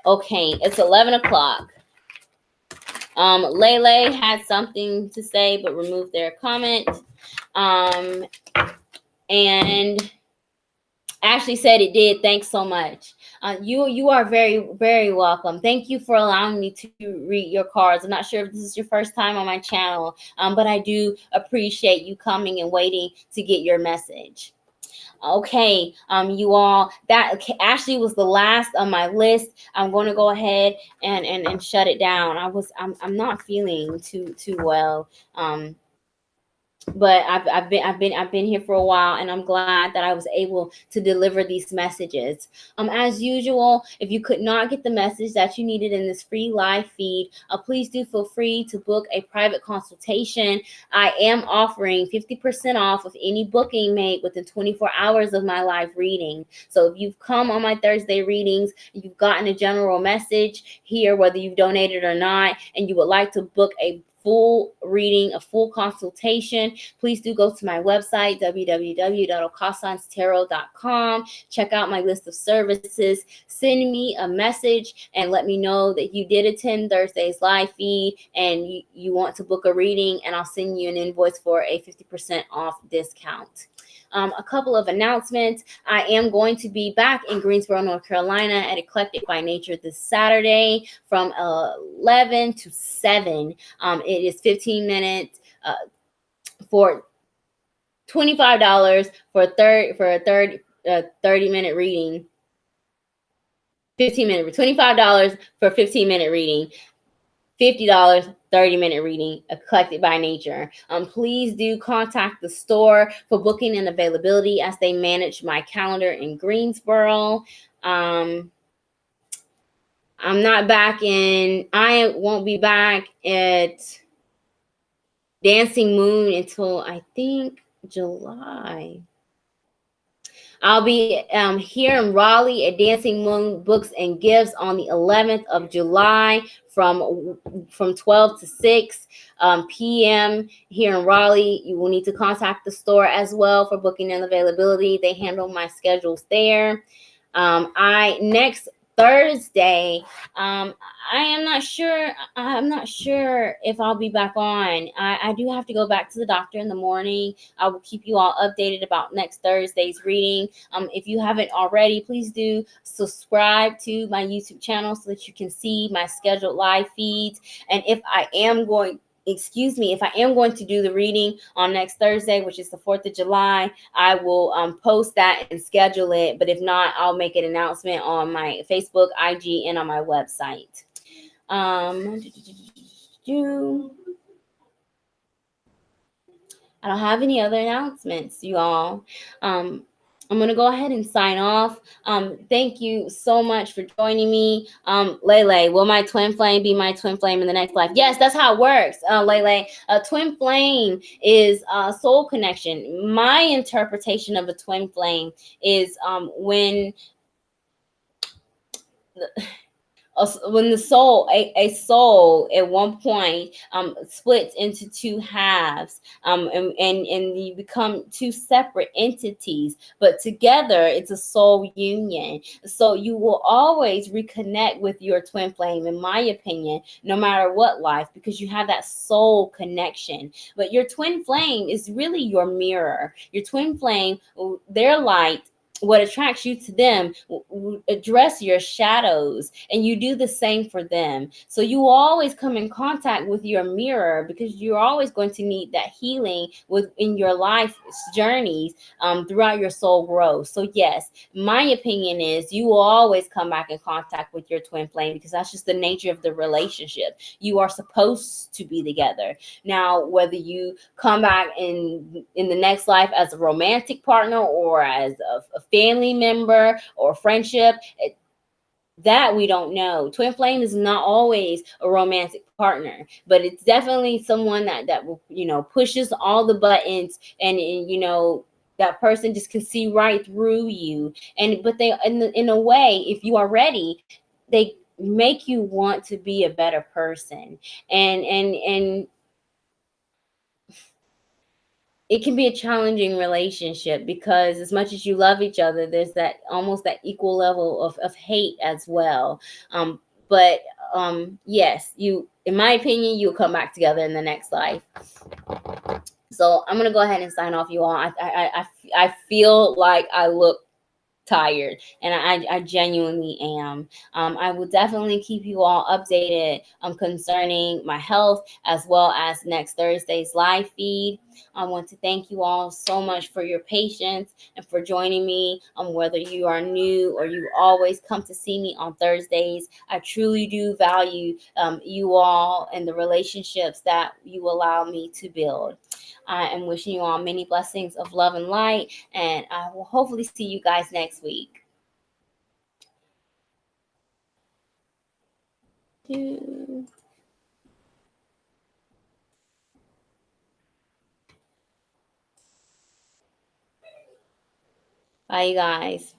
Okay, it's 11 o'clock. Lele had something to say but removed their comment. And Ashley said it did. Thanks so much. You are very, very welcome. Thank you for allowing me to read your cards. I'm not sure if this is your first time on my channel, but I do appreciate you coming and waiting to get your message. Okay, you all, Ashley was the last on my list. I'm going to go ahead and shut it down. I'm not feeling too well. But I've been here for a while, and I'm glad that I was able to deliver these messages. As usual, if you could not get the message that you needed in this free live feed, please do feel free to book a private consultation. I am offering 50% off of any booking made within 24 hours of my live reading. So if you've come on my Thursday readings, you've gotten a general message here, whether you've donated or not, and you would like to book a full reading, a full consultation, please do go to my website, www.okasanstarot.com. Check out my list of services. Send me a message and let me know that you did attend Thursday's live feed and you want to book a reading, and I'll send you an invoice for a 50% off discount. A couple of announcements. I am going to be back in Greensboro, North Carolina at Eclectic by Nature this Saturday from 11 to 7. It is 15 minutes for $25 for a 30-minute reading. 15-minute, $25 for a 15-minute reading. $50, 30-minute reading, Eclectic by Nature. Please do contact the store for booking and availability as they manage my calendar in Greensboro. I'm not back in, I won't be back at Dancing Moon until I think July. I'll be here in Raleigh at Dancing Moon Books and Gifts on the 11th of July from 12 to 6 p.m. here in Raleigh. You will need to contact the store as well for booking and availability. They handle my schedules there. Next Thursday, I am not sure. I'm not sure if I'll be back on. I do have to go back to the doctor in the morning. I will keep you all updated about next Thursday's reading. If you haven't already, please do subscribe to my YouTube channel so that you can see my scheduled live feeds. And if I am going to do the reading on next Thursday, which is the 4th of July, I will post that and schedule it. But if not, I'll make an announcement on my Facebook, IG, and on my website. I don't have any other announcements, you all. I'm going to go ahead and sign off. Thank you so much for joining me. Lele, will my twin flame be my twin flame in the next life? Yes, that's how it works, Lele. A twin flame is a soul connection. My interpretation of a twin flame is when the soul, a soul at one point splits into two halves, and you become two separate entities, but together it's a soul union. So you will always reconnect with your twin flame, in my opinion, no matter what life, because you have that soul connection. But your twin flame is really your mirror. Your twin flame, their light, what attracts you to them, address your shadows, and you do the same for them. So you will always come in contact with your mirror, because you're always going to need that healing within your life journeys throughout your soul growth. So yes, my opinion is you will always come back in contact with your twin flame, because that's just the nature of the relationship. You are supposed to be together. Now, whether you come back in the next life as a romantic partner or as a family member or friendship, that we don't know. Twin flame is not always a romantic partner, but it's definitely someone that will, pushes all the buttons, and that person just can see right through you. But they, in a way, if you are ready, they make you want to be a better person. And it can be a challenging relationship, because as much as you love each other, there's that almost that equal level of hate as well. But yes, in my opinion, you'll come back together in the next life. So I'm gonna go ahead and sign off, you all. I feel like I look tired, and I genuinely am. I will definitely keep you all updated concerning my health, as well as next Thursday's live feed. I want to thank you all so much for your patience and for joining me, whether you are new or you always come to see me on Thursdays. I truly do value you all and the relationships that you allow me to build. I am wishing you all many blessings of love and light, and I will hopefully see you guys next week. Bye, you guys.